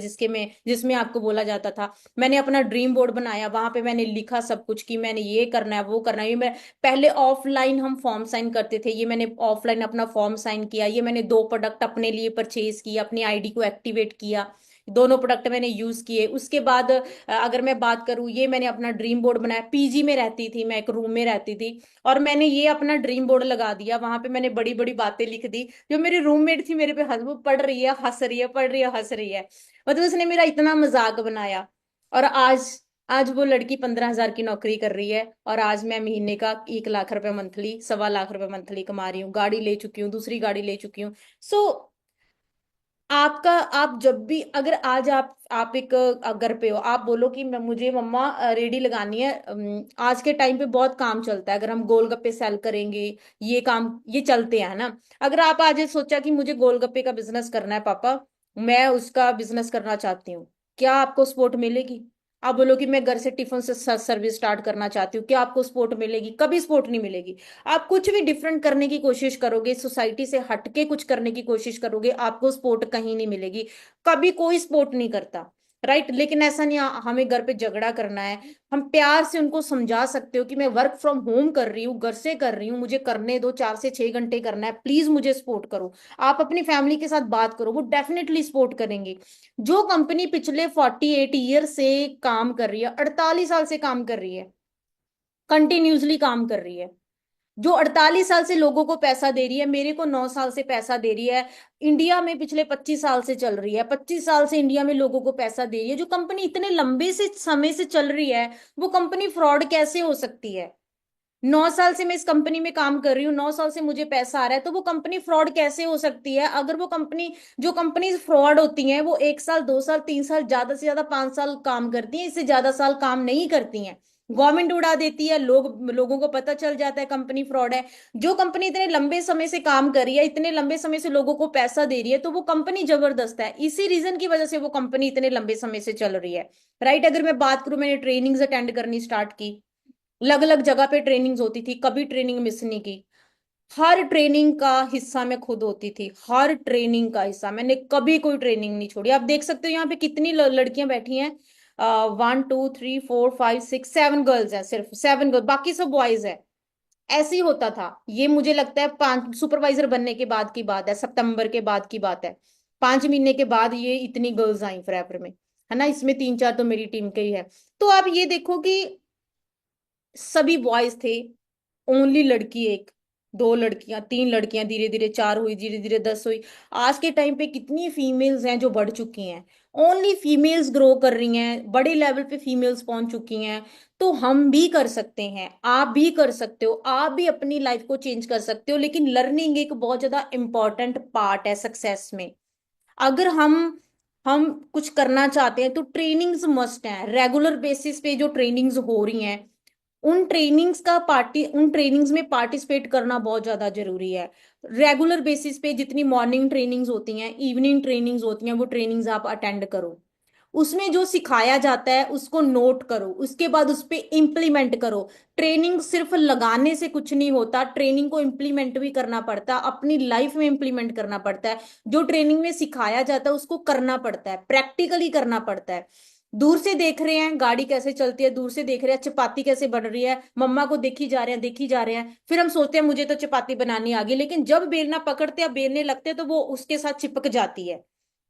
जिसमें आपको बोला जाता था। मैंने अपना ड्रीम बोर्ड बनाया, वहां पे मैंने लिखा सब कुछ कि मैंने ये करना है, वो करना है। ये मैं पहले ऑफलाइन हम फॉर्म साइन करते थे, ये मैंने ऑफलाइन अपना फॉर्म साइन किया। ये मैंने 2 प्रोडक्ट अपने लिए परचेज किया, अपनी आईडी को एक्टिवेट किया, दोनों प्रोडक्ट मैंने यूज किए। उसके बाद अगर मैं बात करूँ, ये मैंने अपना ड्रीम बोर्ड बनाया। पीजी में रहती थी मैं, एक रूम में रहती थी, और मैंने ये अपना ड्रीम बोर्ड लगा दिया, वहां पे मैंने बड़ी बड़ी बातें लिख दी। जो मेरी रूममेट थी मेरे पे हंस, वो पढ़ रही है, हंस रही है, पढ़ रही है, हंस रही है। मतलब उसने मेरा इतना मजाक बनाया। और आज आज वो लड़की 15,000 की नौकरी कर रही है, और आज मैं महीने का 1 लाख रुपए मंथली, 1.25 लाख रुपए मंथली कमा रही हूँ, गाड़ी ले चुकी हूँ, दूसरी गाड़ी ले चुकी हूँ। सो आपका, आप जब भी, अगर आज आप एक घर पे हो, आप बोलो कि मुझे मम्मा रेडी लगानी है, आज के टाइम पे बहुत काम चलता है, अगर हम गोलगप्पे सेल करेंगे, ये काम ये चलते हैं ना। अगर आप आज ये सोचा कि मुझे गोलगप्पे का बिजनेस करना है पापा, मैं उसका बिजनेस करना चाहती हूँ, क्या आपको सपोर्ट मिलेगी? आप बोलो कि मैं घर से टिफिन से सर्विस स्टार्ट करना चाहती हूँ, क्या आपको सपोर्ट मिलेगी? कभी सपोर्ट नहीं मिलेगी। आप कुछ भी डिफरेंट करने की कोशिश करोगे, सोसाइटी से हटके कुछ करने की कोशिश करोगे, आपको सपोर्ट कहीं नहीं मिलेगी, कभी कोई सपोर्ट नहीं करता। राइट, लेकिन ऐसा नहीं हमें घर पे झगड़ा करना है। हम प्यार से उनको समझा सकते हो कि मैं वर्क फ्रॉम होम कर रही हूँ, घर से कर रही हूँ, मुझे करने दो, 4 से 6 घंटे करना है, प्लीज मुझे सपोर्ट करो। आप अपनी फैमिली के साथ बात करो, वो डेफिनेटली सपोर्ट करेंगे। जो कंपनी पिछले 48 ईयर से काम कर रही है, 48 साल से काम कर रही है, कंटिन्यूसली काम कर रही है, जो 48 साल से लोगों को पैसा दे रही है, मेरे को 9 साल से पैसा दे रही है, इंडिया में पिछले 25 साल से चल रही है, 25 साल से इंडिया में लोगों को पैसा दे रही है, जो कंपनी इतने लंबे से समय से चल रही है, वो कंपनी फ्रॉड कैसे हो सकती है? 9 साल से मैं इस कंपनी में काम कर रही हूँ, 9 साल से मुझे पैसा आ रहा है, तो वो कंपनी फ्रॉड कैसे हो सकती है? अगर वो कंपनी, जो कंपनी फ्रॉड होती हैं, वो 1 साल, 2 साल, 3 साल, ज्यादा से ज्यादा 5 साल काम करती हैं, इससे ज्यादा साल काम नहीं करती हैं। गवर्नमेंट उड़ा देती है, लोगों को पता चल जाता है कंपनी फ्रॉड है। जो कंपनी इतने लंबे समय से काम कर रही है, इतने लंबे समय से लोगों को पैसा दे रही है, तो वो कंपनी जबरदस्त है, इसी रीजन की वजह से वो कंपनी इतने लंबे समय से चल रही है। राइट, अगर मैं बात करूं, मैंने ट्रेनिंग्स अटेंड करनी स्टार्ट की, अलग अलग जगह पे ट्रेनिंग्स होती थी, कभी ट्रेनिंग मिस नहीं की। हर ट्रेनिंग का हिस्सा मैं खुद होती थी, हर ट्रेनिंग का हिस्सा, मैंने कभी कोई ट्रेनिंग नहीं छोड़ी। आप देख सकते हो यहाँ पे कितनी लड़कियां बैठी हैं, 1 2 3 4 5 6 7 गर्ल्स हैं, सिर्फ 7 गर्ल, बाकी सब बॉयज है। ऐसे ही होता था। ये मुझे लगता है 5 सुपरवाइजर बनने के बाद की बात है, सितंबर के बाद की बात है। 5 महीने के बाद ये इतनी गर्ल्स आई फॉरएवर में, है ना, इसमें 3 4 तो मेरी टीम के ही है। तो आप ये देखो कि सभी बॉयज थे, ओनली लड़की एक, 2 लड़कियां, 3 लड़कियां, धीरे धीरे 4 हुई, धीरे धीरे 10 हुई। आज के टाइम पे कितनी फीमेल्स हैं जो बढ़ चुकी हैं, ओनली फीमेल्स ग्रो कर रही हैं, बड़े लेवल पे फीमेल्स पहुंच चुकी हैं। तो हम भी कर सकते हैं, आप भी कर सकते हो, आप भी अपनी लाइफ को चेंज कर सकते हो। लेकिन लर्निंग एक बहुत ज्यादा इंपॉर्टेंट पार्ट है सक्सेस में। अगर हम कुछ करना चाहते हैं तो ट्रेनिंग्स मस्ट है, रेगुलर बेसिस पे जो ट्रेनिंग्स हो रही हैं, उन ट्रेनिंग्स में पार्टिसिपेट करना बहुत ज्यादा जरूरी है। रेगुलर बेसिस पे जितनी मॉर्निंग ट्रेनिंग्स होती हैं, इवनिंग ट्रेनिंग्स होती हैं, वो ट्रेनिंग्स आप अटेंड करो। उसमें जो सिखाया जाता है उसको नोट करो, उसके बाद उस पे इम्प्लीमेंट करो। ट्रेनिंग सिर्फ लगाने से कुछ नहीं होता, ट्रेनिंग को इम्प्लीमेंट भी करना पड़ता है, अपनी लाइफ में इम्प्लीमेंट करना पड़ता है। जो ट्रेनिंग में सिखाया जाता है उसको करना पड़ता है, प्रैक्टिकली करना पड़ता है। दूर से देख रहे हैं गाड़ी कैसे चलती है, दूर से देख रहे हैं चपाती कैसे बन रही है, मम्मा को देखी जा रहे हैं, देखी जा रहे हैं, फिर हम सोचते हैं मुझे तो चपाती बनानी आ गई, लेकिन जब बेलना पकड़ते हैं, बेलने लगते हैं, तो वो उसके साथ चिपक जाती है।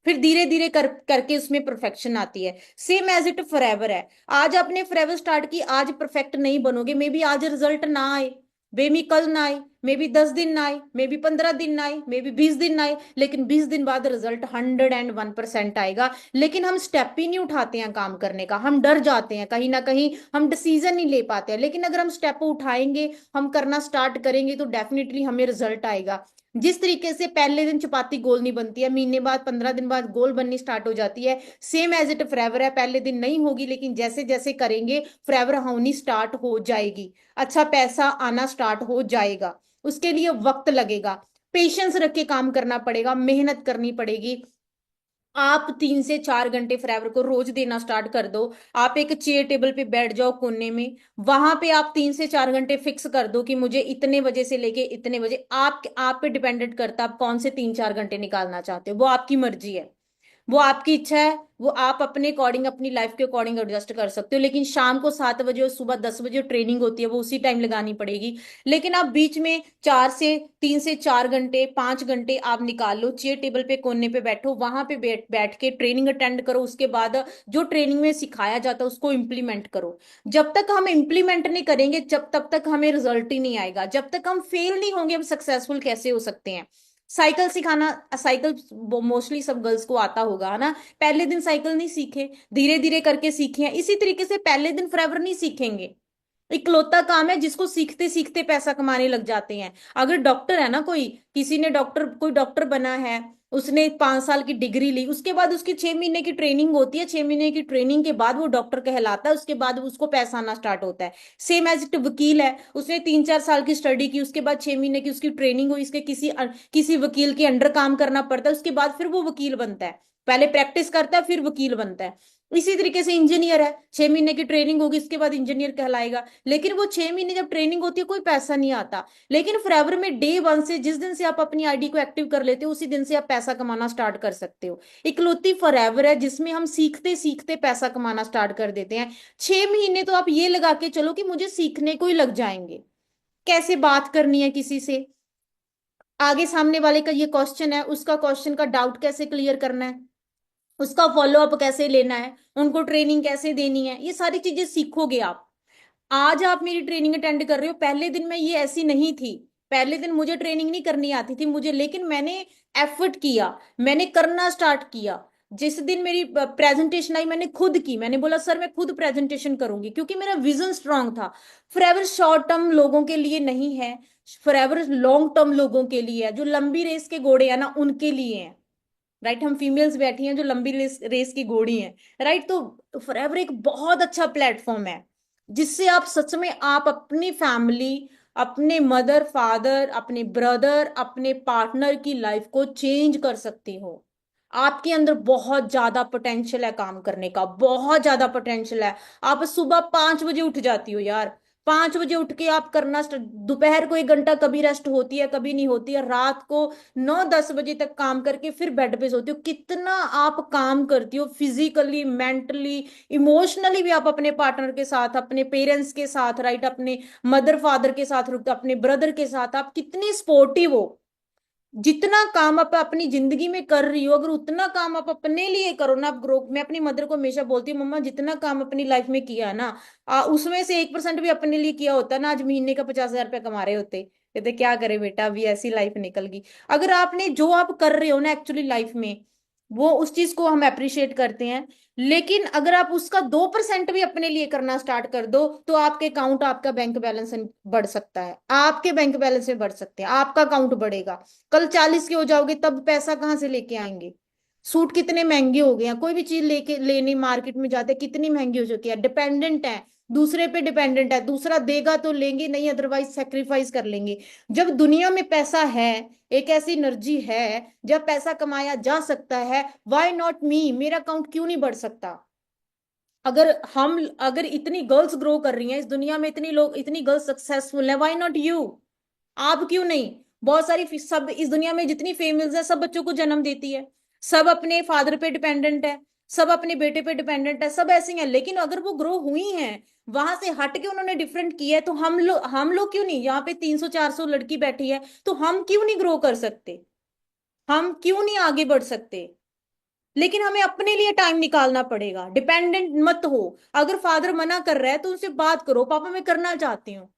फिर धीरे धीरे करके उसमें परफेक्शन आती है। सेम एज इट फॉरएवर है। आज आपने फॉरएवर स्टार्ट की, आज परफेक्ट नहीं बनोगे, मे बी आज रिजल्ट ना आए, मे बी कल ना आए, मे बी 10 दिन ना आए, मे बी 15 दिन ना आए, मे बी 20 दिन ना आए, लेकिन 20 दिन बाद रिजल्ट 101% आएगा। लेकिन हम स्टेप ही नहीं उठाते हैं काम करने का, हम डर जाते हैं, कहीं ना कहीं हम डिसीजन नहीं ले पाते हैं। लेकिन अगर हम स्टेप उठाएंगे, हम करना स्टार्ट करेंगे, तो डेफिनेटली हमें रिजल्ट आएगा। जिस तरीके से पहले दिन चपाती गोल नहीं बनती है, महीने बाद 15 दिन बाद गोल बननी स्टार्ट हो जाती है, सेम एज इट फॉरएवर है। पहले दिन नहीं होगी, लेकिन जैसे जैसे करेंगे फॉरएवर होनी स्टार्ट हो जाएगी, अच्छा पैसा आना स्टार्ट हो जाएगा। उसके लिए वक्त लगेगा, पेशेंस रख के काम करना पड़ेगा, मेहनत करनी पड़ेगी। आप 3 से 4 घंटे फॉरएवर को रोज देना स्टार्ट कर दो। आप एक चेयर टेबल पे बैठ जाओ कोने में, वहां पे आप 3 से 4 घंटे फिक्स कर दो कि मुझे इतने बजे से लेके इतने बजे, आप पे डिपेंडेंट करता है आप कौन से 3 4 घंटे निकालना चाहते हो, वो आपकी मर्जी है, वो आपकी इच्छा है, वो आप अपने अकॉर्डिंग, अपनी लाइफ के अकॉर्डिंग एडजस्ट कर सकते हो। लेकिन शाम को 7 बजे और सुबह 10 बजे ट्रेनिंग होती है, वो उसी टाइम लगानी पड़ेगी। लेकिन आप बीच में 3 से 4 घंटे 5 घंटे आप निकाल लो, चेयर टेबल पे कोने पे बैठो, वहां पे बैठ बैठ के ट्रेनिंग अटेंड करो। उसके बाद जो ट्रेनिंग में सिखाया जाता है उसको इम्प्लीमेंट करो। जब तक हम इम्प्लीमेंट नहीं करेंगे, जब तब तक हमें रिजल्ट ही नहीं आएगा। जब तक हम फेल नहीं होंगे, हम सक्सेसफुल कैसे हो सकते हैं। साइकिल सिखाना, साइकिल मोस्टली सब गर्ल्स को आता होगा, है ना। पहले दिन साइकिल नहीं सीखे, धीरे धीरे करके सीखे हैं। इसी तरीके से पहले दिन फॉरएवर नहीं सीखेंगे। इकलौता काम है जिसको सीखते सीखते पैसा कमाने लग जाते हैं। अगर डॉक्टर है ना, कोई किसी ने डॉक्टर, कोई डॉक्टर बना है, उसने 5 साल की डिग्री ली, उसके बाद उसकी 6 महीने की ट्रेनिंग होती है, 6 महीने की ट्रेनिंग के बाद वो डॉक्टर कहलाता है, उसके बाद उसको पैसा आना स्टार्ट होता है। सेम एज इट वकील है, उसने 3 4 साल की स्टडी की, उसके बाद 6 महीने की उसकी ट्रेनिंग हुई, इसके किसी वकील के अंडर काम करना पड़ता है, उसके बाद फिर वो वकील बनता है। पहले प्रैक्टिस करता है फिर वकील बनता है। इसी तरीके से इंजीनियर है, 6 महीने की ट्रेनिंग होगी, इसके बाद इंजीनियर कहलाएगा। लेकिन वो 6 महीने जब ट्रेनिंग होती है कोई पैसा नहीं आता। लेकिन फॉरएवर में डे 1 से, जिस दिन से आप अपनी आईडी को एक्टिव कर लेते हो, उसी दिन से आप पैसा कमाना स्टार्ट कर सकते हो। इकलौती फॉरएवर है जिसमें हम सीखते सीखते पैसा कमाना स्टार्ट कर देते हैं। 6 महीने तो आप ये लगा के चलो कि मुझे सीखने को ही लग जाएंगे। कैसे बात करनी है किसी से, आगे सामने वाले का ये क्वेश्चन है, उसका क्वेश्चन का डाउट कैसे क्लियर करना है, उसका फॉलो अप कैसे लेना है, उनको ट्रेनिंग कैसे देनी है, ये सारी चीजें सीखोगे आप। आज आप मेरी ट्रेनिंग अटेंड कर रहे हो, पहले दिन मैं ये ऐसी नहीं थी, पहले दिन मुझे ट्रेनिंग नहीं करनी आती थी मुझे, लेकिन मैंने एफर्ट किया, मैंने करना स्टार्ट किया। जिस दिन मेरी प्रेजेंटेशन आई, मैंने खुद की, मैंने बोला सर मैं खुद प्रेजेंटेशन करूंगी, क्योंकि मेरा विजन स्ट्रांग था। फॉरएवर शॉर्ट टर्म लोगों के लिए नहीं है, फॉरएवर लॉन्ग टर्म लोगों के लिए है, जो लंबी रेस के घोड़े हैं ना उनके लिए है। राइट, हम फीमेल्स बैठी हैं जो लंबी रेस की घोड़ी हैं। राइट, तो फॉरएवर एक बहुत अच्छा प्लेटफॉर्म है, जिससे आप सच में आप अपनी फैमिली, अपने मदर फादर, अपने ब्रदर, अपने पार्टनर की लाइफ को चेंज कर सकती हो। आपके अंदर बहुत ज्यादा पोटेंशियल है काम करने का, बहुत ज्यादा पोटेंशियल है। आप सुबह 5 बजे उठ जाती हो यार, 5 बजे उठ के आप करना दोपहर को 1 घंटा कभी रेस्ट होती है कभी नहीं होती है, रात को 9 10 बजे तक काम करके फिर बेड पे सोती हो। कितना आप काम करती हो फिजिकली, मेंटली, इमोशनली भी। आप अपने पार्टनर के साथ, अपने पेरेंट्स के साथ, राइट, अपने मदर फादर के साथ रुकते, अपने ब्रदर के साथ आप कितनी सपोर्टिव हो। जितना काम आप अपनी जिंदगी में कर रही हो, अगर उतना काम आप अपने लिए करो ना, आप ग्रो, मैं अपनी मदर को हमेशा बोलती हूँ, मम्मा जितना काम अपनी लाइफ में किया है ना, उसमें से 1% भी अपने लिए किया होता ना, आज महीने का 50,000 रुपया कमा रहे होते। कहते क्या करे बेटा, अभी ऐसी लाइफ निकल गई। अगर आपने जो आप कर रहे हो ना एक्चुअली लाइफ में, वो उस चीज को हम अप्रिशिएट करते हैं। लेकिन अगर आप उसका 2% भी अपने लिए करना स्टार्ट कर दो, तो आपके अकाउंट, आपका बैंक बैलेंस बढ़ सकता है, आपके बैंक बैलेंस में बढ़ सकते हैं, आपका अकाउंट बढ़ेगा। कल 40 के हो जाओगे तब पैसा कहाँ से लेके आएंगे? सूट कितने महंगे हो गए हैं, कोई भी चीज लेके लेनी मार्केट में जाते कितनी महंगी हो चुकी है, डिपेंडेंट है, दूसरे पे डिपेंडेंट है, दूसरा देगा तो लेंगे, नहीं अदरवाइज सेक्रीफाइस कर लेंगे। जब दुनिया में पैसा है, एक ऐसी एनर्जी है, जब पैसा कमाया जा सकता है, व्हाई नॉट मी, मेरा अकाउंट क्यों नहीं बढ़ सकता? अगर हम, अगर इतनी गर्ल्स ग्रो कर रही हैं इस दुनिया में, इतनी लोग, इतनी गर्ल्स सक्सेसफुल है, व्हाई नॉट यू? आप क्यों नहीं? बहुत सारी सब इस दुनिया में जितनी फीमेल्स है, सब बच्चों को जन्म देती है, सब अपने फादर पे डिपेंडेंट है, सब अपने बेटे पे डिपेंडेंट है, सब ऐसी हैं। लेकिन अगर वो ग्रो हुई हैं, वहां से हट के उन्होंने डिफरेंट किया है, तो हम लोग क्यों नहीं? यहाँ पे 300 400 लड़की बैठी है, तो हम क्यों नहीं ग्रो कर सकते? हम क्यों नहीं आगे बढ़ सकते? लेकिन हमें अपने लिए टाइम निकालना पड़ेगा, डिपेंडेंट मत हो। अगर फादर मना कर रहा है तो उनसे बात करो, पापा मैं करना चाहती हूँ।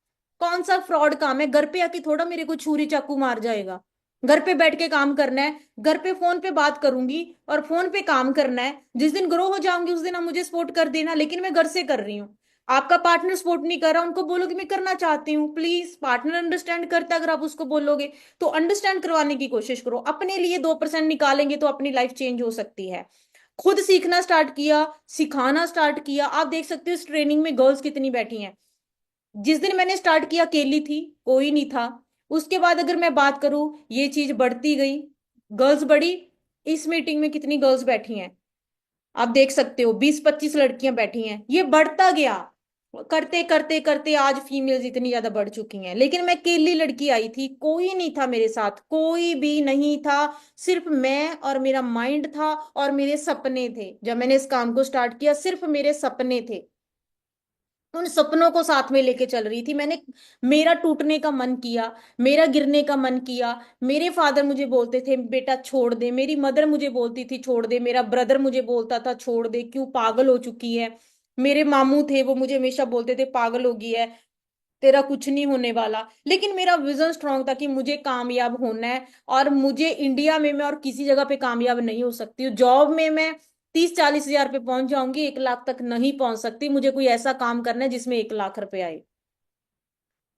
कौन सा फ्रॉड काम है? घर पे आके थोड़ा मेरे को छुरी चाकू मार जाएगा। घर पे बैठ के काम करना है, घर पे फोन पे बात करूंगी और फोन पे काम करना है। जिस दिन ग्रो हो जाऊंगी उस दिन आप मुझे सपोर्ट कर देना, लेकिन मैं घर से कर रही हूँ। आपका पार्टनर सपोर्ट नहीं कर रहा, उनको बोलो कि मैं करना चाहती हूँ, प्लीज। पार्टनर अंडरस्टैंड करता है अगर आप उसको बोलोगे, तो अंडरस्टैंड करवाने की कोशिश करो। अपने लिए 2% निकालेंगे तो अपनी लाइफ चेंज हो सकती है। खुद सीखना स्टार्ट किया, सिखाना स्टार्ट किया, आप देख सकते हो इस ट्रेनिंग में गर्ल्स कितनी बैठी हैं। जिस दिन मैंने स्टार्ट किया अकेली थी, कोई नहीं था। उसके बाद अगर मैं बात करूं, ये चीज बढ़ती गई, गर्ल्स बढ़ी। इस मीटिंग में कितनी गर्ल्स बैठी हैं? आप देख सकते हो 20 25 लड़कियां बैठी हैं, ये बढ़ता गया। करते करते करते आज फीमेल्स इतनी ज्यादा बढ़ चुकी हैं। लेकिन मैं अकेली लड़की आई थी, कोई नहीं था मेरे साथ, कोई भी नहीं था। सिर्फ मैं और मेरा माइंड था और मेरे सपने थे। जब मैंने इस काम को स्टार्ट किया, सिर्फ मेरे सपने थे, उन सपनों को साथ में लेके चल रही थी मैंने। मेरा टूटने का मन किया, मेरा गिरने का मन किया। मेरे फादर मुझे बोलते थे बेटा छोड़ दे, मेरी मदर मुझे बोलती थी छोड़ दे, मेरा ब्रदर मुझे बोलता था छोड़ दे, क्यों पागल हो चुकी है। मेरे मामू थे, वो मुझे हमेशा बोलते थे पागल हो गई है, तेरा कुछ नहीं होने वाला। लेकिन मेरा विजन स्ट्रांग था कि मुझे कामयाब होना है, और मुझे इंडिया में मैं और किसी जगह पे कामयाब नहीं हो सकती हूँ। जॉब में मैं 30 40 हजार पे पहुंच जाऊंगी, 1 लाख तक नहीं पहुंच सकती। मुझे कोई ऐसा काम करना है जिसमें 1 लाख रुपए आए।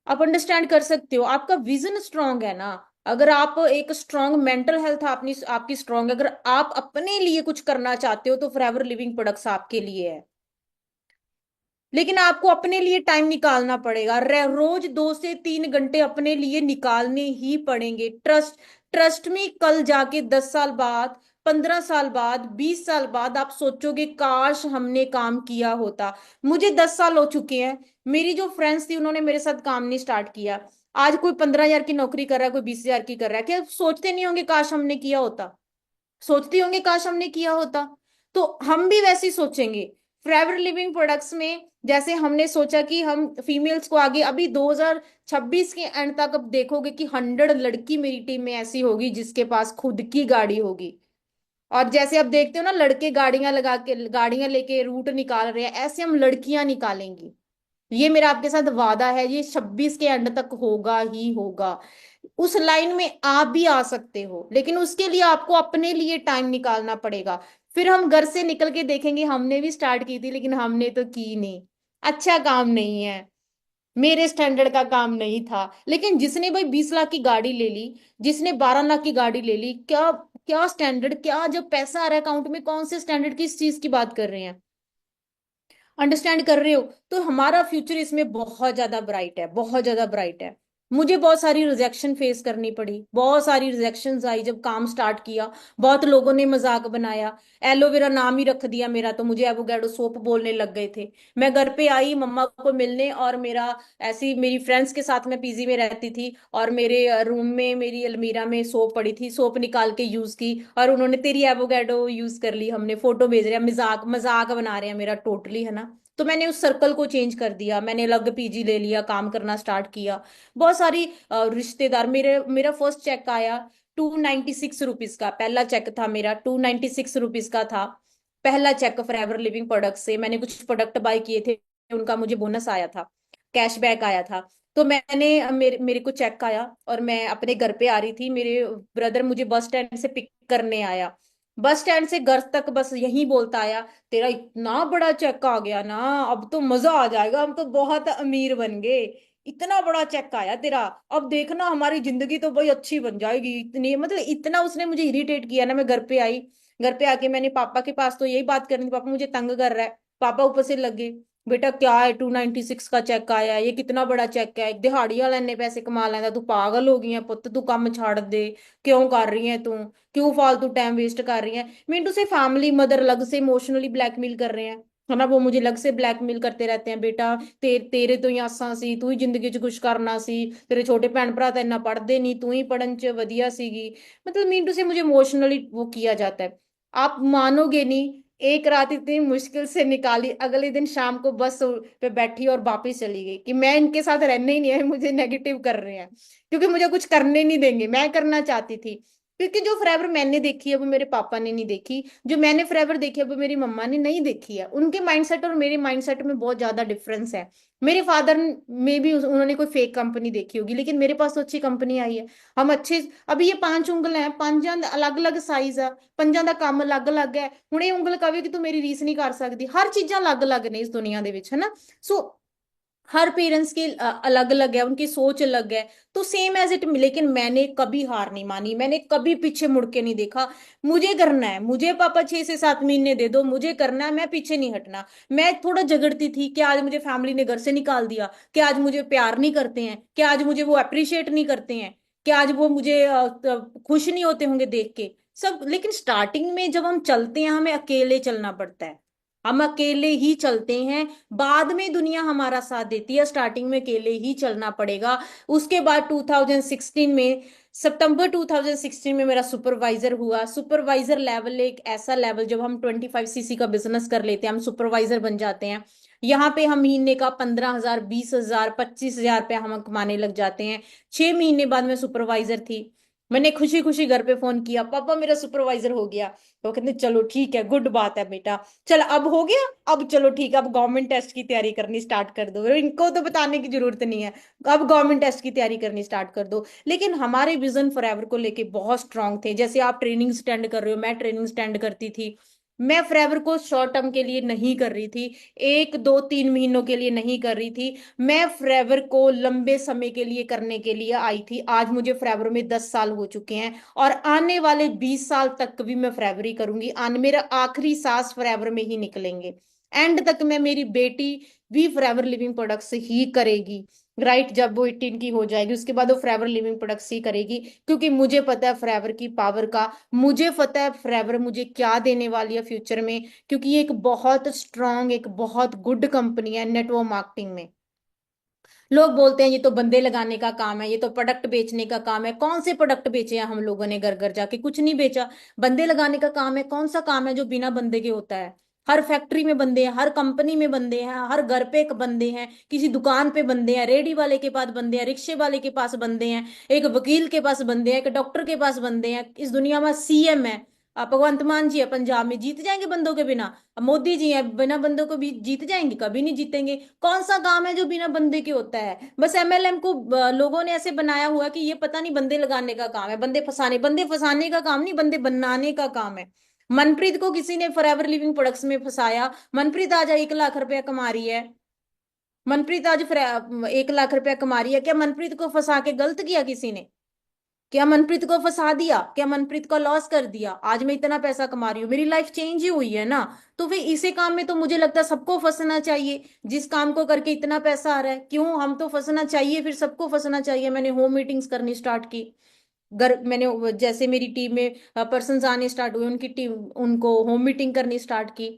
आप अंडरस्टैंड कर सकते हो, आपका विजन स्ट्रांग है ना। अगर आप एक स्ट्रांग मेंटल हेल्थ अपनी आपकी स्ट्रांग, अगर आप अपने लिए कुछ करना चाहते हो, तो फॉरएवर लिविंग प्रोडक्ट्स आपके लिए है। लेकिन आपको अपने लिए टाइम निकालना पड़ेगा, रोज 2 से 3 घंटे अपने लिए निकालने ही पड़ेंगे। ट्रस्ट, ट्रस्ट में, कल जाके 10 साल बाद, 15 साल बाद, 20 साल बाद आप सोचोगे काश हमने काम किया होता। मुझे 10 साल हो चुके हैं, मेरी जो फ्रेंड्स थी उन्होंने मेरे साथ काम नहीं स्टार्ट किया। आज कोई 15 हजार की नौकरी कर रहा है, कोई 20 हजार की कर रहा है, क्या सोचते नहीं होंगे काश हमने किया होता? सोचती होंगे काश हमने किया होता। तो हम भी वैसे ही सोचेंगे। फॉरएवर लिविंग प्रोडक्ट्स में जैसे हमने सोचा कि हम फीमेल्स को आगे, अभी 2026 के एंड तक अब देखोगे कि 100 लड़की मेरी टीम में ऐसी होगी जिसके पास खुद की गाड़ी होगी। और जैसे अब देखते हो ना, लड़के गाड़ियां लगा के, गाड़ियां लेके रूट निकाल रहे हैं, ऐसे हम लड़कियां निकालेंगी। ये मेरा आपके साथ वादा है, ये 26 के एंड तक होगा ही होगा। उस लाइन में आप भी आ सकते हो, लेकिन उसके लिए आपको अपने लिए टाइम निकालना पड़ेगा। फिर हम घर से निकल के देखेंगे हमने भी स्टार्ट की थी, लेकिन हमने तो की नहीं। अच्छा काम नहीं है, मेरे स्टैंडर्ड का काम नहीं था। लेकिन जिसने भाई 20 लाख की गाड़ी ले ली, जिसने 12 लाख की गाड़ी ले ली, क्या क्या स्टैंडर्ड, क्या जब पैसा आ रहा है अकाउंट में, कौन से स्टैंडर्ड की इस चीज की बात कर रहे हैं? अंडरस्टैंड कर रहे हो? तो हमारा फ्यूचर इसमें बहुत ज्यादा ब्राइट है, बहुत ज्यादा ब्राइट है। मुझे बहुत सारी रिजेक्शन फेस करनी पड़ी, बहुत सारी रिजेक्शंस आई जब काम स्टार्ट किया। बहुत लोगों ने मजाक बनाया, एलोवेरा नाम ही रख दिया मेरा, तो मुझे एवोगैडो सोप बोलने लग गए थे। मैं घर पे आई मम्मा को मिलने, और मेरा ऐसी, मेरी फ्रेंड्स के साथ मैं पीजी में रहती थी, और मेरे रूम में मेरी अलमीरा में सोप पड़ी थी, सोप निकाल के यूज की, और उन्होंने तेरी एवोगैडो यूज कर ली, हमने फोटो भेज रहे हैं, मजाक मजाक बना रहे हैं मेरा टोटली, है ना। तो मैंने उस सर्कल को चेंज कर दिया, मैंने अलग पीजी ले लिया, काम करना स्टार्ट किया। बहुत सारी रिश्तेदार, मेरे मेरा फर्स्ट चेक आया, ₹296 का पहला चेक था मेरा, ₹296 का था पहला चेक फॉरएवर लिविंग प्रोडक्ट से। मैंने कुछ प्रोडक्ट बाय किए थे, उनका मुझे बोनस आया था, कैशबैक आया था। तो मैंने मेरे मेरे को चेक आया और मैं अपने घर पे आ रही थी, मेरे ब्रदर मुझे बस स्टैंड से पिक करने आया। बस स्टैंड से घर तक बस यही बोलता आया, तेरा इतना बड़ा चेक आ गया ना, अब तो मजा आ जाएगा, हम तो बहुत अमीर बन गए, इतना बड़ा चेक आया तेरा, अब देखना हमारी जिंदगी तो भाई अच्छी बन जाएगी। इतनी मतलब इतना उसने मुझे इरिटेट किया ना। मैं घर पे आई, घर पे आके मैंने पापा के पास तो यही बात करनी थी, पापा मुझे तंग कर रहा है। पापा ऊपर से लगे, बेटा क्या है, ₹296 का चेक आया है, ये कितना बड़ा चेक है, एक दिहाड़ी वाला ने पैसे कमा लेना, तू पागल हो गई है पुੱਤ, तू काम छाड़ दे, क्यों कर रही है तू, क्यों फालतू टाइम वेस्ट कर रही है। मिंटू से फैमिली मदर अलग से इमोशनली ब्लैकमेल कर रहे हैं, है ना, वो मुझे अलग से ब्लैकमेल करते रहते हैं, बेटा तेरे तो ही आसा सी, तू ही जिंदगी च कुछ करना सी, तेरे छोटे भैन भरा तो इन्ना पढ़ते नहीं, तू ही पढ़न च वधिया सीगी। मतलब मिंटू से मुझे इमोशनली वो किया जाता है। आप मानोगे नहीं, एक रात इतनी मुश्किल से निकाली, अगले दिन शाम को बस पे बैठी और वापिस चली गई कि मैं इनके साथ रहने ही नहीं है, मुझे नेगेटिव कर रहे हैं, क्योंकि मुझे कुछ करने नहीं देंगे। मैं करना चाहती थी, क्योंकि जो फॉरएवर मैंने देखी है वो मेरे पापा ने नहीं देखी, जो मैंने फॉरएवर देखी है वो मेरी मम्मा ने नहीं देखी है। उनके माइंडसेट और मेरे माइंडसेट में बहुत ज्यादा डिफरेंस है। मेरे फादर में भी उन्होंने कोई फेक कंपनी देखी होगी, लेकिन मेरे पास तो अच्छी कंपनी आई है। हम अच्छे, अभी ये 5 ਉਂਗਲਾਂ है, पांचों अलग अलग साइज है, ਪੰਜਾਂ ਦਾ ਕੰਮ ਅਲੱਗ-ਅਲੱਗ ਹੈ। ਹੁਣ ਇਹ ਉਂਗਲ ਕਵੇ ਕਿ ਤੂੰ ਮੇਰੀ ਰੀਸ ਨਹੀਂ ਕਰ ਸਕਦੀ, ਹਰ ਚੀਜ਼ਾਂ ਅਲੱਗ-ਅਲੱਗ ਨੇ ਇਸ ਦੁਨੀया ਦੇ ਵਿੱਚ, है ना। सो हर पेरेंट्स के अलग अलग है, उनकी सोच अलग है, तो सेम एज इट। लेकिन मैंने कभी हार नहीं मानी, मैंने कभी पीछे मुड़ के नहीं देखा। मुझे करना है, मुझे पापा 6 से 7 महीने दे दो, मुझे करना है, मैं पीछे नहीं हटना। मैं थोड़ा झगड़ती थी कि आज मुझे फैमिली ने घर से निकाल दिया, कि आज मुझे प्यार नहीं करते हैं, कि आज मुझे वो अप्रिशिएट नहीं करते हैं, कि आज वो मुझे खुश नहीं होते होंगे देख के सब। लेकिन स्टार्टिंग में जब हम चलते हैं, हमें अकेले चलना पड़ता है, हम अकेले ही चलते हैं। बाद में दुनिया हमारा साथ देती है, स्टार्टिंग में अकेले ही चलना पड़ेगा। उसके बाद 2016 में, सितंबर 2016 में मेरा सुपरवाइजर हुआ। सुपरवाइजर लेवल एक ऐसा लेवल, जब हम 25cc का बिजनेस कर लेते हैं, हम सुपरवाइजर बन जाते हैं। यहाँ पे हम महीने का 15,000, 20,000, 25,000 रुपया हम कमाने लग जाते हैं। 6 महीने बाद मैं सुपरवाइजर थी। मैंने खुशी खुशी घर पे फोन किया, पापा मेरा सुपरवाइजर हो गया। वो कहते चलो ठीक है, गुड बात है बेटा, चल अब हो गया, अब चलो ठीक है, अब गवर्नमेंट टेस्ट की तैयारी करनी स्टार्ट कर दो। इनको तो बताने की जरूरत नहीं है, अब गवर्नमेंट टेस्ट की तैयारी करनी स्टार्ट कर दो। लेकिन हमारे विजन फॉरएवर को लेके बहुत स्ट्रांग थे। जैसे आप ट्रेनिंग स्टैंड कर रहे हो, मैं ट्रेनिंग स्टैंड करती थी। मैं फॉरएवर को शॉर्ट टर्म के लिए नहीं कर रही थी, 1 2 3 महीनों के लिए नहीं कर रही थी। मैं फॉरएवर को लंबे समय के लिए करने के लिए आई थी। आज मुझे फॉरएवर में 10 साल हो चुके हैं, और आने वाले 20 साल तक भी मैं फॉरएवर ही करूंगी। मेरा आखिरी सांस फॉरएवर में ही निकलेंगे, एंड तक मैं, मेरी बेटी भी फॉरएवर लिविंग प्रोडक्ट्स ही करेगी। राइट, जब वो 18 की हो जाएगी उसके बाद वो फॉरएवर लिविंग प्रोडक्ट्स ही करेगी, क्योंकि मुझे पता है फॉरएवर की पावर का, मुझे पता है फॉरएवर मुझे क्या देने वाली है फ्यूचर में। क्योंकि ये एक बहुत स्ट्रांग, एक बहुत गुड कंपनी है नेटवर्क मार्केटिंग में। लोग बोलते हैं ये तो बंदे लगाने का काम है, ये तो प्रोडक्ट बेचने का काम है। कौन से प्रोडक्ट बेचे हैं हम लोगों ने घर घर जाके? कुछ नहीं बेचा। बंदे लगाने का काम है। कौन सा काम है जो बिना बंदे के होता है? हर फैक्ट्री में बंदे हैं, हर कंपनी में बंदे हैं, हर घर पे एक बंदे हैं, किसी दुकान पे बंदे हैं, रेडी वाले के पास बंदे हैं, रिक्शे वाले के पास बंदे हैं, एक वकील के पास बंदे हैं, एक डॉक्टर के पास बंदे हैं। इस दुनिया में सीएम है, भगवंत मान जी है पंजाब में, जीत जाएंगे बंदों के बिना? अब मोदी जी हैं, बिना बंदों को भी जीत जाएंगे? कभी नहीं जीतेंगे। कौन सा काम है जो बिना बंदे के होता है? बस एमएलएम को लोगों ने ऐसे बनाया हुआ कि ये पता नहीं बंदे लगाने का काम है, बंदे फंसाने का काम नहीं, बंदे बनाने का काम है। मनप्रीत को किसी ने फॉरएवर लिविंग प्रोडक्ट्स में फंसाया। मनप्रीत आज 1 लाख रुपया कमा रही है। मनप्रीत आज 1 लाख रुपया कमा रही है। क्या मनप्रीत को फंसा के गलत किया किसी ने? क्या मनप्रीत को फंसा दिया? क्या मनप्रीत को लॉस कर दिया? आज मैं इतना पैसा कमा रही हूँ, मेरी लाइफ चेंज ही हुई है ना। तो फिर इसी काम में तो मुझे लगता है सबको फंसना चाहिए। जिस काम को करके इतना पैसा आ रहा है, क्यों हम तो फंसना चाहिए, फिर सबको फंसना चाहिए। मैंने होम मीटिंग्स करनी स्टार्ट की। मैंने जैसे मेरी टीम में पर्सन आने स्टार्ट हुए, उनकी टीम, उनको होम मीटिंग करनी स्टार्ट की।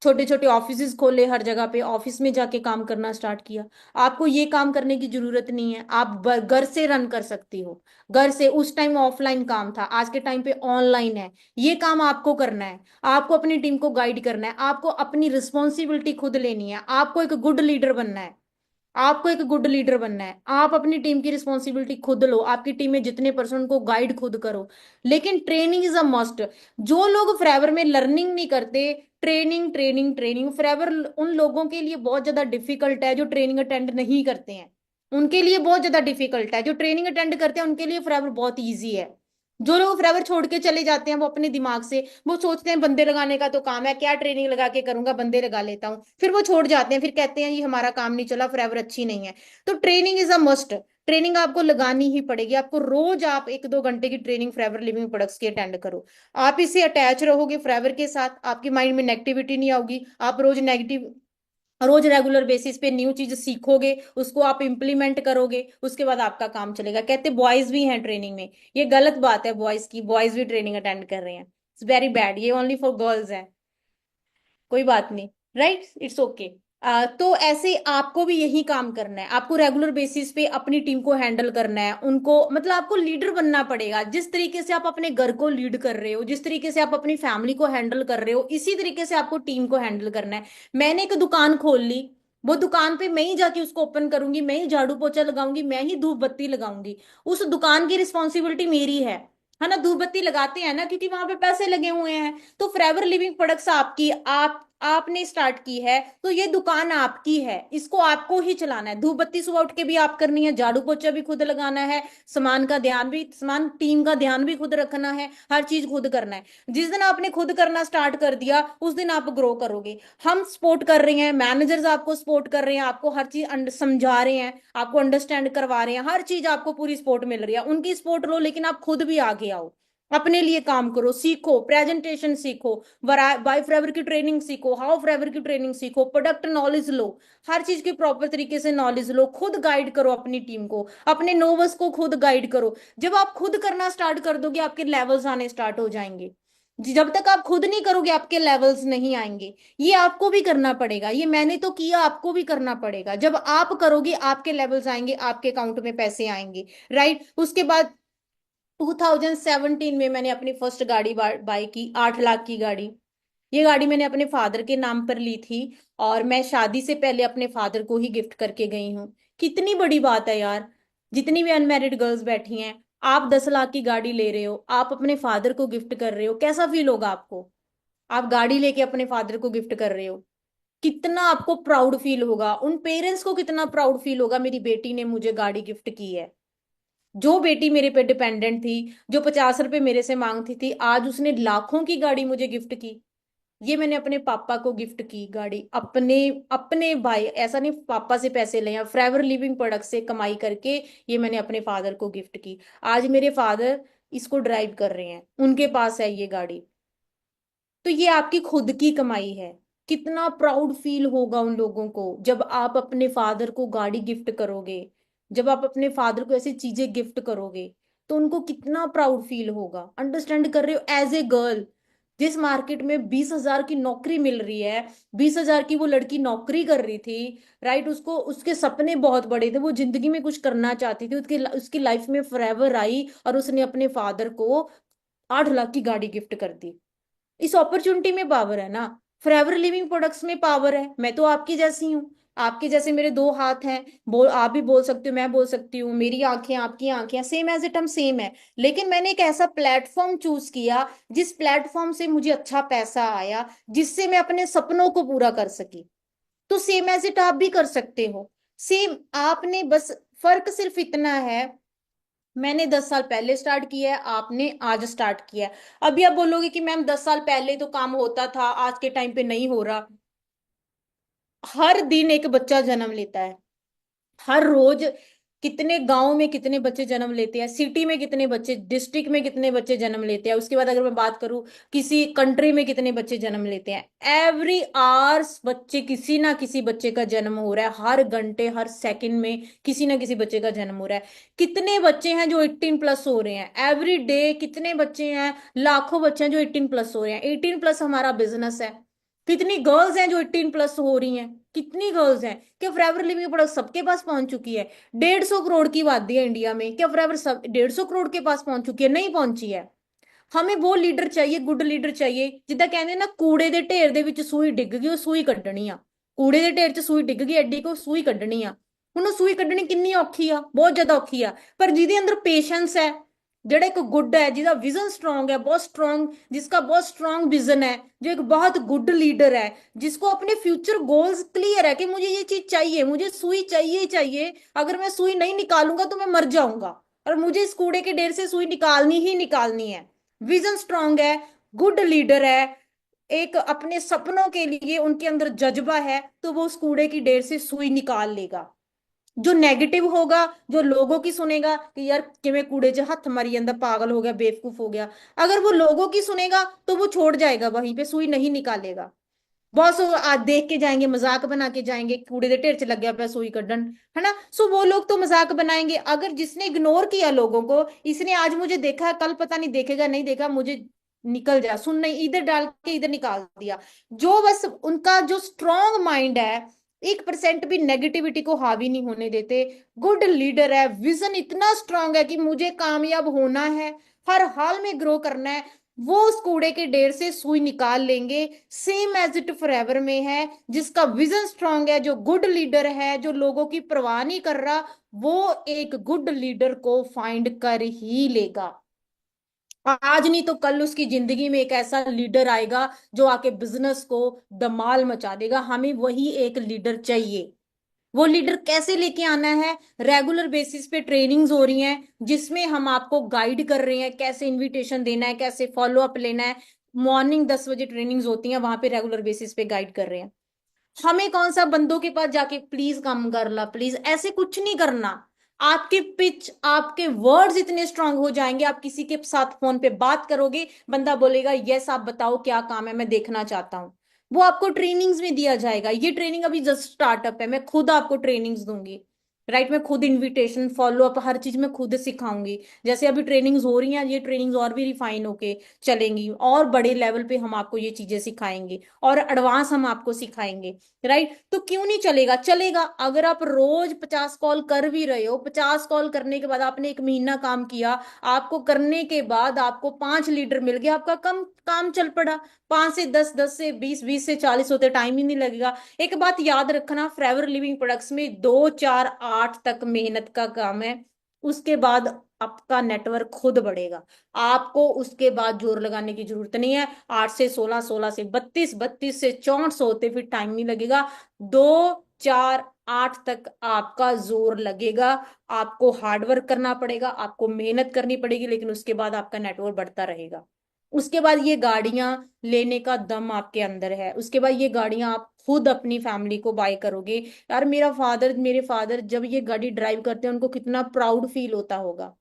छोटे छोटे ऑफिस खोले, हर जगह पे ऑफिस में जाके काम करना स्टार्ट किया। आपको ये काम करने की जरूरत नहीं है, आप घर से रन कर सकती हो। घर से, उस टाइम ऑफलाइन काम था, आज के टाइम पे ऑनलाइन है। ये काम आपको करना है। आपको अपनी टीम को गाइड करना है, आपको अपनी रिस्पॉन्सिबिलिटी खुद लेनी है, आपको एक गुड लीडर बनना है। आपको एक गुड लीडर बनना है, आप अपनी टीम की रिस्पॉन्सिबिलिटी खुद लो, आपकी टीम में जितने पर्सन को गाइड खुद करो। लेकिन ट्रेनिंग इज अ मस्ट। जो लोग फॉरएवर में लर्निंग नहीं करते, ट्रेनिंग ट्रेनिंग ट्रेनिंग फॉरएवर उन लोगों के लिए बहुत ज्यादा डिफिकल्ट है जो ट्रेनिंग अटेंड नहीं करते हैं। उनके लिए बहुत ज्यादा डिफिकल्ट है, जो ट्रेनिंग अटेंड करते हैं उनके लिए फॉरएवर बहुत ईजी है। जो लोग फॉरएवर छोड़ के चले जाते हैं वो अपने दिमाग से, वो सोचते हैं बंदे लगाने का तो काम है, क्या ट्रेनिंग लगा के करूंगा, बंदे लगा लेता हूँ, फिर वो छोड़ जाते हैं, फिर कहते हैं ये हमारा काम नहीं चला, फॉरएवर अच्छी नहीं है। तो training is a must. Training आपको लगानी ही पड़ेगी, आपको रोज आप 1-2 घंटे की ट्रेनिंग फॉरएवर लिविंग प्रोडक्ट्स की अटेंड करो। आप इससे अटैच रहोगे फॉरएवर के साथ, आपके माइंड में नेगेटिविटी नहीं आएगी, आप रोज रेगुलर बेसिस पे न्यू चीज सीखोगे, उसको आप इंप्लीमेंट करोगे, उसके बाद आपका काम चलेगा। कहते बॉयज भी हैं ट्रेनिंग में, ये गलत बात है बॉयज की, बॉयज भी ट्रेनिंग अटेंड कर रहे हैं, इट्स वेरी बैड, ये ओनली फॉर गर्ल्स है। कोई बात नहीं, राइट, इट्स ओके। तो ऐसे आपको भी यही काम करना है, आपको रेगुलर बेसिस पे अपनी टीम को हैंडल करना है, उनको मतलब आपको लीडर बनना पड़ेगा। जिस तरीके से आप अपने घर को लीड कर रहे हो, जिस तरीके से आप अपनी फैमिली को हैंडल कर रहे हो, इसी तरीके से आपको टीम को हैंडल करना है। मैंने एक दुकान खोल ली, वो दुकान पे मैं ही जाके उसको ओपन करूंगी, मैं ही झाड़ू पोछा लगाऊंगी, मैं ही धूप बत्ती लगाऊंगी, उस दुकान की रिस्पॉन्सिबिलिटी मेरी है ना। धूप बत्ती लगाते हैं ना क्योंकि वहां पे पैसे लगे हुए हैं। तो फॉरएवर लिविंग प्रोडक्ट्स आपकी, आपने स्टार्ट की है, तो ये दुकान आपकी है, इसको आपको ही चलाना है। धूप बत्ती सुबह उठ के भी आप करनी है, झाड़ू पोछा भी खुद लगाना है, सामान टीम का ध्यान भी खुद रखना है, हर चीज खुद करना है। जिस दिन आपने खुद करना स्टार्ट कर दिया उस दिन आप ग्रो करोगे। हम सपोर्ट कर रहे हैं, मैनेजर्स आपको सपोर्ट कर रहे हैं, आपको हर चीज समझा रहे हैं, आपको अंडरस्टैंड करवा रहे हैं, हर चीज आपको पूरी सपोर्ट मिल रही है, उनकी सपोर्ट लो, लेकिन आप खुद भी आगे आओ, अपने लिए काम करो, सीखो, प्रेजेंटेशन सीखो, बाय फॉरएवर की ट्रेनिंग सीखो, हाउ फॉरएवर की ट्रेनिंग सीखो, प्रोडक्ट नॉलेज लो, हर चीज की प्रॉपर तरीके से नॉलेज लो, खुद गाइड करो अपनी टीम को, अपने नोवस को खुद गाइड करो। जब आप खुद करना स्टार्ट कर दोगे आपके लेवल्स आने स्टार्ट हो जाएंगे। जब तक आप खुद नहीं करोगे आपके लेवल्स नहीं आएंगे। ये आपको भी करना पड़ेगा, ये मैंने तो किया, आपको भी करना पड़ेगा। जब आप करोगे आपके लेवल्स आएंगे, आपके अकाउंट में पैसे आएंगे, राइट। उसके बाद 2017 में मैंने अपनी फर्स्ट गाड़ी बाय की, 8 लाख की गाड़ी। ये गाड़ी मैंने अपने फादर के नाम पर ली थी, और मैं शादी से पहले अपने फादर को ही गिफ्ट करके गई हूँ। कितनी बड़ी बात है यार। जितनी भी अनमैरिड गर्ल्स बैठी हैं, आप 10 लाख की गाड़ी ले रहे हो, आप अपने फादर को गिफ्ट कर रहे हो, कैसा फील होगा आपको? आप गाड़ी लेके अपने फादर को गिफ्ट कर रहे हो, कितना आपको प्राउड फील होगा, उन पेरेंट्स को कितना प्राउड फील होगा, मेरी बेटी ने मुझे गाड़ी गिफ्ट की है। जो बेटी मेरे पे डिपेंडेंट थी, जो 50 रुपए मेरे से मांगती थी, आज उसने लाखों की गाड़ी मुझे गिफ्ट की। ये मैंने अपने पापा को गिफ्ट की गाड़ी, अपने अपने भाई, ऐसा नहीं पापा से पैसे लिए, फॉरएवर लिविंग प्रोडक्ट से कमाई करके ये मैंने अपने फादर को गिफ्ट की। आज मेरे फादर इसको ड्राइव कर रहे हैं, उनके पास है ये गाड़ी। तो ये आपकी खुद की कमाई है। कितना प्राउड फील होगा उन लोगों को जब आप अपने फादर को गाड़ी गिफ्ट करोगे, जब आप अपने फादर को ऐसी चीजें गिफ्ट करोगे, तो उनको कितना प्राउड फील होगा। अंडरस्टैंड कर रहे हो? एज ए गर्ल, जिस मार्केट में 20,000 की नौकरी मिल रही है, 20,000 की वो लड़की नौकरी कर रही थी, राइट, उसको उसके सपने बहुत बड़े थे, वो जिंदगी में कुछ करना चाहती थी, उसकी उसकी लाइफ में फॉरएवर आई और उसने अपने फादर को 8 लाख की गाड़ी गिफ्ट कर दी। इस अपॉर्चुनिटी में पावर है ना। फॉरएवर लिविंग प्रोडक्ट्स में पावर है। मैं तो आपकी जैसी हूँ, आपके जैसे मेरे 2 हाथ हैं, आप भी बोल सकते हो, मैं बोल सकती हूँ, मेरी आंखें आपकी आंखें सेम एज इट, हम सेम है। लेकिन मैंने एक ऐसा प्लेटफॉर्म चूज किया जिस प्लेटफॉर्म से मुझे अच्छा पैसा आया, जिससे मैं अपने सपनों को पूरा कर सकी। तो सेम एज इट आप भी कर सकते हो। सेम आपने बस, फर्क सिर्फ इतना है, मैंने 10 साल पहले स्टार्ट किया है, आपने आज स्टार्ट किया है। अभी आप बोलोगे कि मैम 10 साल पहले तो काम होता था, आज के टाइम पे नहीं हो रहा। हर दिन एक बच्चा जन्म लेता है, हर रोज। कितने गांव में कितने बच्चे जन्म लेते हैं, सिटी में कितने बच्चे, डिस्ट्रिक्ट में कितने बच्चे जन्म लेते हैं, उसके बाद अगर मैं बात करूं किसी कंट्री में कितने बच्चे जन्म लेते हैं, एवरी आवर्स बच्चे, किसी ना किसी बच्चे का जन्म हो रहा है, हर घंटे हर सेकंड में किसी ना किसी बच्चे का जन्म हो रहा है। कितने बच्चे हैं जो 18+ हो रहे हैं एवरी डे, कितने बच्चे हैं, लाखों बच्चे हैं जो 18+ हो रहे हैं। 18+ हमारा बिजनेस है। कितनी गर्ल्स हैं जो 18+ हो रही हैं, कितनी गर्ल्स हैं? क्या फॉरएवर लिविंग प्रोडक्ट सबके पास पहुंच चुकी है? 150 करोड़ की आबादी है इंडिया में, क्या फॉरएवर सब 150 करोड़ के पास पहुंच चुकी है? नहीं पहुंची है। हमें वो लीडर चाहिए, गुड लीडर चाहिए, जिद्दां कहंदे ना, कूड़े दे ढेर दे विच सूई डिग गई, ਉਹ ਸੂਈ ਕੱਢਣੀ ਆ। कूड़े दे ढेर च सूई डिग गई, एडी को सूई ਕੱਢਣੀ ਆ। ਉਹਨੂੰ ਸੂਈ ਕੱਢਣੀ ਕਿੰਨੀ ਔਖੀ ਆ, ਬਹੁਤ ਜ਼ਿਆਦਾ ਔਖੀ ਆ। ਪਰ ਜਿਹਦੇ ਅੰਦਰ ਪੇਸ਼ੈंस है, ਜਿਹੜਾ ਇੱਕ ਗੁੱਡ ਹੈ, ਜਿਹਦਾ विजन स्ट्रांग है, बहुत स्ट्रांग, जिसका बहुत स्ट्रांग विजन है, जो एक बहुत गुड लीडर है, जिसको अपने फ्यूचर गोल्स क्लियर है कि मुझे ये चीज चाहिए, मुझे सुई चाहिए ही चाहिए, अगर मैं सुई नहीं निकालूंगा तो मैं मर जाऊंगा, और मुझे इस कूड़े के ढेर से सुई निकालनी ही निकालनी है। विजन स्ट्रांग है, गुड लीडर है, एक अपने सपनों के लिए उनके अंदर जज्बा है, तो वो उस कूड़े की ढेर से सुई निकाल लेगा। जो नेगेटिव होगा, जो लोगों की सुनेगा कि यार किਵੇਂ कूड़े च हथ मारी ਜਾਂਦਾ, पागल हो गया, बेवकूफ हो गया, अगर वो लोगों की सुनेगा तो वो छोड़ जाएगा वहीं पे, सुई नहीं निकालेगा। बहुत सो आज देख के जाएंगे, मजाक बना के जाएंगे, कूड़े के ढेर च लग गया सुई कड्ढन, है ना। सो वो लोग तो मजाक बनाएंगे। अगर जिसने इग्नोर किया लोगों को, इसने आज मुझे देखा है, कल पता नहीं देखेगा नहीं देखा, मुझे निकल जा, सुन नहीं, इधर डाल के इधर निकाल दिया। जो बस उनका जो स्ट्रॉन्ग माइंड है, 1% भी नेगेटिविटी को हावी नहीं होने देते, गुड लीडर है, विजन इतना स्ट्रांग है कि मुझे कामयाब होना है, हर हाल में ग्रो करना है, वो उस कूड़े के ढेर से सुई निकाल लेंगे। सेम एज इट फॉरएवर में है, जिसका विजन स्ट्रांग है, जो गुड लीडर है, जो लोगों की परवाह नहीं कर रहा, वो एक गुड लीडर को फाइंड कर ही लेगा। आज नहीं तो कल उसकी जिंदगी में एक ऐसा लीडर आएगा जो आके बिजनेस को धमाल मचा देगा। हमें वही एक लीडर चाहिए। वो लीडर कैसे लेके आना है? रेगुलर बेसिस पे ट्रेनिंग्स हो रही हैं, जिसमें हम आपको गाइड कर रहे हैं कैसे इनविटेशन देना है, कैसे फॉलो अप लेना है। मॉर्निंग 10 बजे ट्रेनिंग्स होती हैं, वहां पे रेगुलर बेसिस पे गाइड कर रहे हैं। हमें कौन सा बंदों के पास जाके प्लीज कम कर ला प्लीज, ऐसे कुछ नहीं करना। आपके पिच, आपके वर्ड्स इतने स्ट्रांग हो जाएंगे, आप किसी के साथ फोन पे बात करोगे, बंदा बोलेगा यस आप बताओ क्या काम है, मैं देखना चाहता हूँ। वो आपको ट्रेनिंग्स में दिया जाएगा। ये ट्रेनिंग अभी जस्ट स्टार्टअप है, मैं खुद आपको ट्रेनिंग्स दूंगी। राइट, मैं खुद इनविटेशन फॉलो अप हर चीज मैं खुद सिखाऊंगी। जैसे अभी ट्रेनिंग्स हो रही हैं, ये ट्रेनिंग्स और भी रिफाइन होके चलेंगी, और बड़े लेवल पे हम आपको ये चीजें सिखाएंगे, और एडवांस हम आपको सिखाएंगे। राइट, तो क्यों नहीं चलेगा? चलेगा। अगर आप रोज 50 कॉल कर भी रहे हो, 50 कॉल करने के बाद आपने एक महीना काम किया, आपको करने के बाद आपको 5 लीटर मिल गया, आपका कम काम चल पड़ा। 5 से 10, 10 से 20, 20 से 40 होते टाइम ही नहीं लगेगा। एक बात याद रखना, फॉरएवर लिविंग प्रोडक्ट्स में 2, 4, 8 तक मेहनत का काम है। उसके बाद आपका नेटवर्क खुद बढ़ेगा। आपको उसके बाद जोर लगाने की जरूरत नहीं है। 8 से 16, 16 से 32, 32 से 64 होते फिर टाइम नहीं लगेगा। 2, 4, 8 तक आपका जोर लगेगा। आपको हार्डवर्क करना पड़ेगा, आपको मेहनत करनी पड़ेगी, लेकिन उसके बाद आपका नेटवर्क बढ़ता रहेगा। उसके बाद ये गाड़ियां लेने का दम आपके अंदर है, उसके बाद ये गाड़ियां आप खुद अपनी फैमिली को बाय करोगे। यार मेरे फादर जब ये गाड़ी ड्राइव करते हैं, उनको कितना प्राउड फील होता होगा,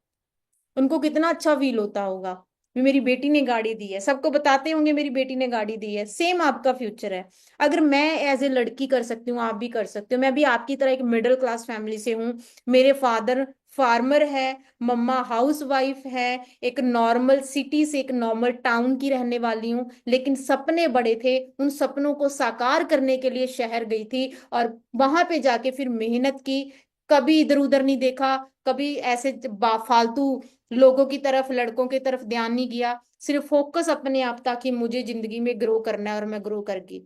उनको कितना अच्छा फील होता होगा भी मेरी बेटी ने गाड़ी दी है। सबको बताते होंगे मेरी बेटी ने गाड़ी दी है। सेम आपका फ्यूचर है। अगर मैं एज ए लड़की कर सकती हूँ, आप भी कर सकते हो। मैं भी आपकी तरह एक मिडिल क्लास फैमिली से हूँ। मेरे फादर फार्मर है, मम्मा हाउस वाइफ है, एक नॉर्मल सिटी से एक नॉर्मल टाउन की रहने वाली हूँ, लेकिन सपने बड़े थे। उन सपनों को साकार करने के लिए शहर गई थी, और वहां पे जाके फिर मेहनत की। कभी इधर उधर नहीं देखा, कभी ऐसे फालतू लोगों की तरफ, लड़कों की तरफ ध्यान नहीं किया। सिर्फ फोकस अपने आप था कि मुझे जिंदगी में ग्रो करना है, और मैं ग्रो कर गई।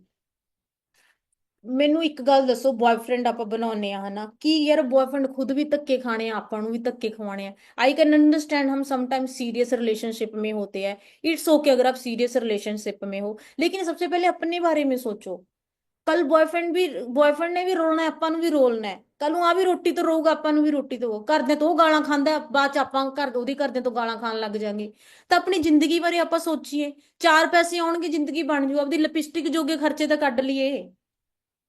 ਮੈਨੂੰ ਇੱਕ ਗੱਲ ਦੱਸੋ, ਬॉयफ्रेंड ਆਪਾਂ बनाने ਆ हना कि यार बॉयफ्रेंड खुद भी धक्के खाने हैं, ਆਪਾਂ ਨੂੰ भी धक्के खवाने हैं। आई कैन अंडरस्टैंड हम समटाइम सीरियस रिलेशनशिप में होते हैं। इट्स ओके अगर आप सीरियस रिलेशनशिप में हो, लेकिन सबसे पहले अपने बारे में सोचो। ਕੱਲ ਬॉयफ्रेंड ਨੇ ਵੀ ਰੋਣਾ ਹੈ, ਆਪਾਂ ਨੂੰ ਵੀ ਰੋਲਣਾ ਹੈ। ਕੱਲ ਨੂੰ ਆ ਵੀ ਰੋਟੀ ਤੋਂ ਰਹੂਗਾ, ਆਪਾਂ ਨੂੰ ਵੀ ਰੋਟੀ ਤੋਂ। ਘਰਦਿਆਂ ਤੋਂ ਉਹ ਗਾਲਾਂ ਖਾਂਦਾ ਹੈ, ਬਾਅਦ ਚ ਆਪਾਂ ਉਹਦੀ ਘਰਦਿਆਂ ਤੋਂ ਗਾਲਾਂ ਖਾਣ ਲੱਗ ਜਾਾਂਗੇ। ਤਾਂ ਆਪਣੀ ਜ਼ਿੰਦਗੀ ਬਾਰੇ ਆਪਾਂ ਸੋਚੀਏ। 4 ਪੈਸੇ ਆਉਣਗੇ, ਜ਼ਿੰਦਗੀ ਬਣ ਜੂ। ਆਪਦੀ ਲਿਪਸਟਿਕ ਜੋਗੇ ਖਰਚੇ ਤਾਂ ਕੱਢ ਲਈਏ,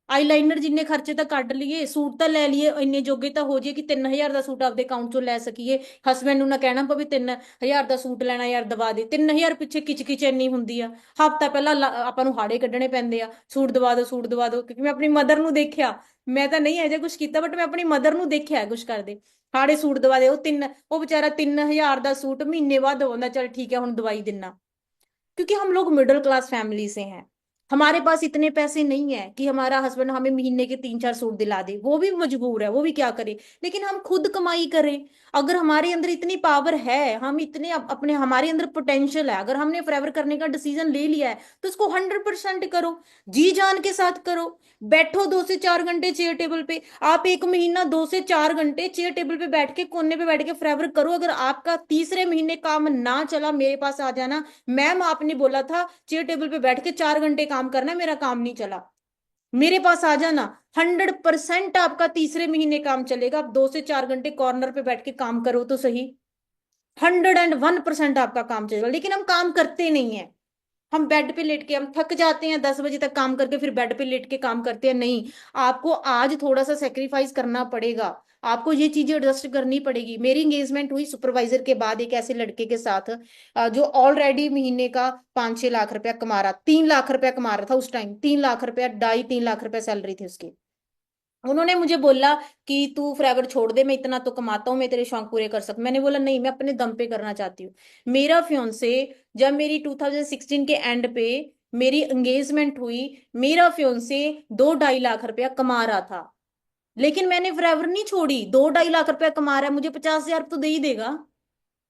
ਆਈਲਾਈਨਰ ਜਿੰਨੇ ਖਰਚੇ ਤਾਂ ਕੱਢ ਲਈਏ, ਸੂਟ ਤਾਂ ਲੈ ਲਈਏ, ਇੰਨੇ ਜੋਗੇ ਤਾਂ ਹੋ ਜਾਈਏ ਕਿ 3000 ਦਾ ਸੂਟ ਆਪਦੇ ਅਕਾਊਂਟ ਚੋਂ ਲੈ ਸਕੀਏ। ਹਸਬੈਂਡ ਨੂੰ ਨਾ ਕਹਿਣਾ ਪਵੇ 3000 ਦਾ ਸੂਟ ਲੈਣਾ ਯਾਰ ਦਵਾ ਦੇ। 3000 ਪਿੱਛੇ ਕਿਚ ਕਿਚ ਇੰਨੀ ਹੁੰਦੀ ਆ। ਹਫਤਾ ਪਹਿਲਾਂ ਆਪਾਂ ਨੂੰ ਹਾੜੇ ਕੱਢਣੇ ਪੈਂਦੇ ਆ, ਸੂਟ ਦਵਾ ਦਿਓ, ਸੂਟ ਦਵਾ ਦਿਓ। ਕਿਉਂਕਿ ਮੈਂ ਆਪਣੀ ਮਦਰ ਨੂੰ ਦੇਖਿਆ, ਮੈਂ ਤਾਂ ਨਹੀਂ ਅਜੇ ਕੁਝ ਕੀਤਾ, ਬਟ ਮੈਂ ਆਪਣੀ ਮਦਰ ਨੂੰ ਦੇਖਿਆ ਕੁਝ ਕਰਦੇ। ਹਾੜੇ ਸੂਟ ਦਵਾ ਦੇ, ਉਹ ਵਿਚਾਰਾ 3000 ਦਾ ਸੂਟ ਮਹੀਨੇ ਬਾਅਦ ਦਵਾਉਂਦਾ, ਚਲ ਠੀਕ ਹੈ ਹੁਣ ਦਵਾਈ ਦਿੰਨਾ। क्योंकि हम लोग मिडिल क्लास फैमिली से हैं। हमारे पास इतने पैसे नहीं है कि हमारा हस्बैंड हमें महीने के 3-4 सूट दिला दे, वो भी मजबूर है, वो भी क्या करे। लेकिन हम खुद कमाई करें। अगर हमारे अंदर इतनी पावर है, हम इतने अपने हमारे अंदर पोटेंशियल है, अगर हमने फॉरएवर करने का डिसीजन ले लिया है तो उसको 100% करो। जी जान के साथ करो। बैठो 2 से 4 घंटे चेयर टेबल पे। आप एक महीना 2 से 4 घंटे चेयर टेबल पे बैठ के, कोने पे बैठ के फॉरएवर करो। अगर आपका तीसरे महीने काम ना चला, मेरे पास आ जाना। मैम आपने बोला था चेयर टेबल पे बैठ के 4 घंटे काम करना है, मेरा काम नहीं चला, मेरे पास आ जाना। 100% आपका तीसरे महीने काम चलेगा। आप 2 से 4 घंटे कॉर्नर पे बैठ के काम करो तो सही। 101% आपका काम चलेगा। लेकिन हम काम करते नहीं है। हम बेड पे लेट के, हम थक जाते हैं 10 बजे तक काम करके, फिर बेड पे लेट के काम करते हैं। नहीं, आपको आज थोड़ा सा सेक्रीफाइस करना पड़ेगा। आपको ये चीजें एडजस्ट करनी पड़ेगी। मेरी एंगेजमेंट हुई सुपरवाइजर के बाद एक ऐसे लड़के के साथ, जो ऑलरेडी महीने का 5-6 लाख रुपया कमा रहा, 3 लाख रुपया कमा रहा था उस टाइम। 3 लाख रुपया, 2.5-3 लाख रुपया सैलरी थी उसकी। उन्होंने मुझे बोला कि तू फॉरएवर छोड़ दे, मैं इतना तो कमाता हूँ, मैं तेरे शौक पूरे कर सकता। मैंने बोला नहीं, मैं अपने दम पे करना चाहती हूँ। मेरा फियोंसे, जब मेरी 2016 के एंड पे मेरी एंगेजमेंट हुई, मेरा फियोंसे 2-2.5 लाख रुपया कमा रहा था। लेकिन मैंने फॉरएवर नहीं छोड़ी। 2-2.5 लाख रुपया कमा रहा है, मुझे 50,000 तो दे ही देगा।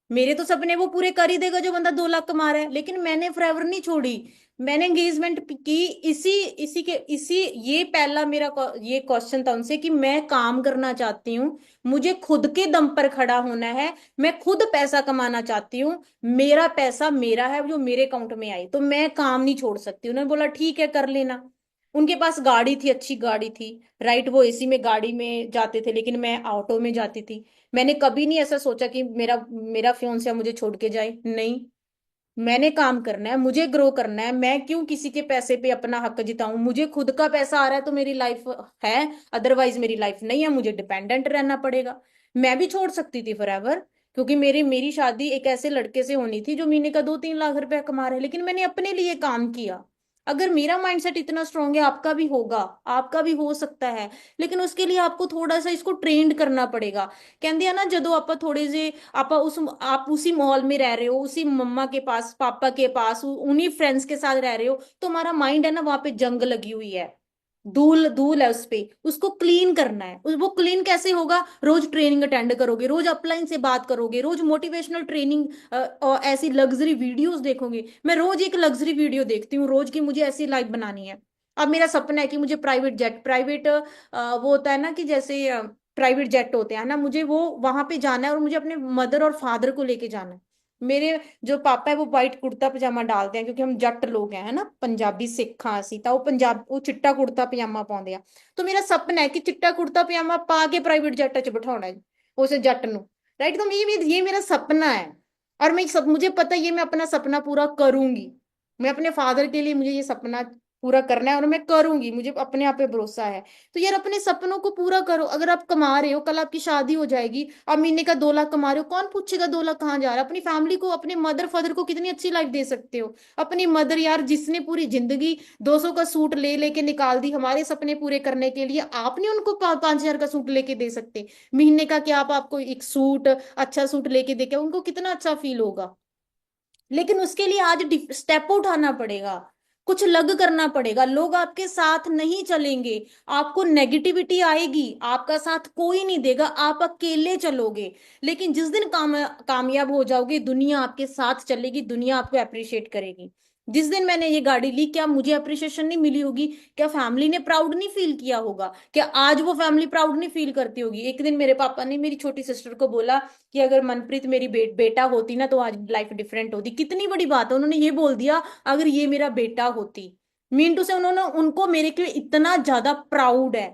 मेरे तो सपने वो पूरे कर ही देगा जो बंदा 2 लाख कमा रहा है। लेकिन मैंने फॉरएवर नहीं छोड़ी। मैंने एंगेजमेंट की। इसी इसी के इसी ये पहला मेरा ये क्वेश्चन था उनसे कि मैं काम करना चाहती हूँ, मुझे खुद के दम पर खड़ा होना है, मैं खुद पैसा कमाना चाहती हूँ, मेरा पैसा मेरा है जो मेरे अकाउंट में आए, तो मैं काम नहीं छोड़ सकती। उन्होंने बोला ठीक है कर लेना। उनके पास गाड़ी थी, अच्छी गाड़ी थी। राइट, वो एसी में गाड़ी में जाते थे, लेकिन मैं ऑटो में जाती थी। मैंने कभी नहीं ऐसा सोचा कि मेरा मेरा फियांसे मुझे छोड़ के जाए, नहीं। मैंने काम करना है, मुझे ग्रो करना है। मैं क्यों किसी के पैसे पे अपना हक जिताऊं? मुझे खुद का पैसा आ रहा है तो मेरी लाइफ है, अदरवाइज मेरी लाइफ नहीं है, मुझे डिपेंडेंट रहना पड़ेगा। मैं भी छोड़ सकती थी फॉरएवर, क्योंकि मेरी शादी एक ऐसे लड़के से होनी थी जो महीने का 2-3 लाख रुपया कमा रहा है। लेकिन मैंने अपने लिए काम किया। अगर मेरा माइंडसेट इतना स्ट्रांग है, आपका भी होगा, आपका भी हो सकता है। लेकिन उसके लिए आपको थोड़ा सा इसको ट्रेंड करना पड़ेगा। कहते हैं ना, ਜਦੋਂ ਆਪਾਂ थोड़े से आप उसी माहौल में रह रहे हो, उसी मम्मा के पास, पापा के पास, उन्हीं फ्रेंड्स के साथ रह रहे हो, तो हमारा माइंड है ना, वहां पे जंग लगी हुई है। धूल धूल है उस पे, उसको क्लीन करना है। वो क्लीन कैसे होगा? रोज ट्रेनिंग अटेंड करोगे, रोज अपलाइन से बात करोगे, रोज मोटिवेशनल ट्रेनिंग और ऐसी लग्जरी वीडियोस देखोगे। मैं रोज एक लग्जरी वीडियो देखती हूँ रोज की, मुझे ऐसी लाइफ बनानी है। अब मेरा सपना है कि मुझे प्राइवेट जेट, प्राइवेट वो होता है ना कि जैसे प्राइवेट जेट होते हैं ना, मुझे वो वहां पे जाना है, और मुझे अपने मदर और फादर को लेके जाना है। मेरे जो पापा है वो वाइट कुर्ता पजामा डालते हैं, क्योंकि हम जट लोग हैं, है ना, पंजाबी सिख हाँ ਅਸੀਂ ਤਾਂ ਉਹ ਚਿੱਟਾ ਕੁੜਤਾ ਪਜਾਮਾ ਪਾਉਂਦੇ ਆ। तो मेरा सपना है कि चिट्टा कुर्ता पजामा पा के प्राइवेट जेट च बिठाना है उस जट नु। राइट, तो ये मेरा सपना है। और मैं सब, मुझे पता है ये मैं अपना सपना पूरा करूंगी। मैं अपने फादर के लिए, मुझे ये सपना पूरा करना है और मैं करूंगी, मुझे अपने आप पे भरोसा है। तो यार अपने सपनों को पूरा करो। अगर आप कमा रहे हो, कल आपकी शादी हो जाएगी, आप महीने का 2 लाख कमा रहे हो, कौन पूछेगा 2 लाख कहाँ जा रहा है? अपनी फैमिली को, अपने मदर फादर को कितनी अच्छी लाइफ दे सकते हो। अपनी मदर यार, जिसने पूरी जिंदगी 200 का सूट ले लेके निकाल दी हमारे सपने पूरे करने के लिए, आपने उनको 5,000 का सूट लेके दे सकते? महीने का क्या आप आपको एक सूट, अच्छा सूट लेके देके उनको कितना अच्छा फील होगा। लेकिन उसके लिए आज स्टेप उठाना पड़ेगा, कुछ लग करना पड़ेगा। लोग आपके साथ नहीं चलेंगे, आपको नेगेटिविटी आएगी, आपका साथ कोई नहीं देगा, आप अकेले चलोगे। लेकिन जिस दिन कामयाब हो जाओगे, दुनिया आपके साथ चलेगी, दुनिया आपको अप्रिशिएट करेगी। जिस दिन मैंने ये गाड़ी ली, क्या मुझे अप्रिशिएशन नहीं मिली होगी? क्या फैमिली ने प्राउड नहीं फील किया होगा? क्या आज वो फैमिली प्राउड नहीं फील करती होगी? एक दिन मेरे पापा ने मेरी छोटी सिस्टर को बोला कि अगर मनप्रीत मेरी बेटा होती ना तो आज लाइफ डिफरेंट होती। कितनी बड़ी बात है, उन्होंने ये बोल दिया, अगर ये मेरा बेटा होती। मीन टू से उन्होंने, उनको मेरे के लिए इतना ज्यादा प्राउड है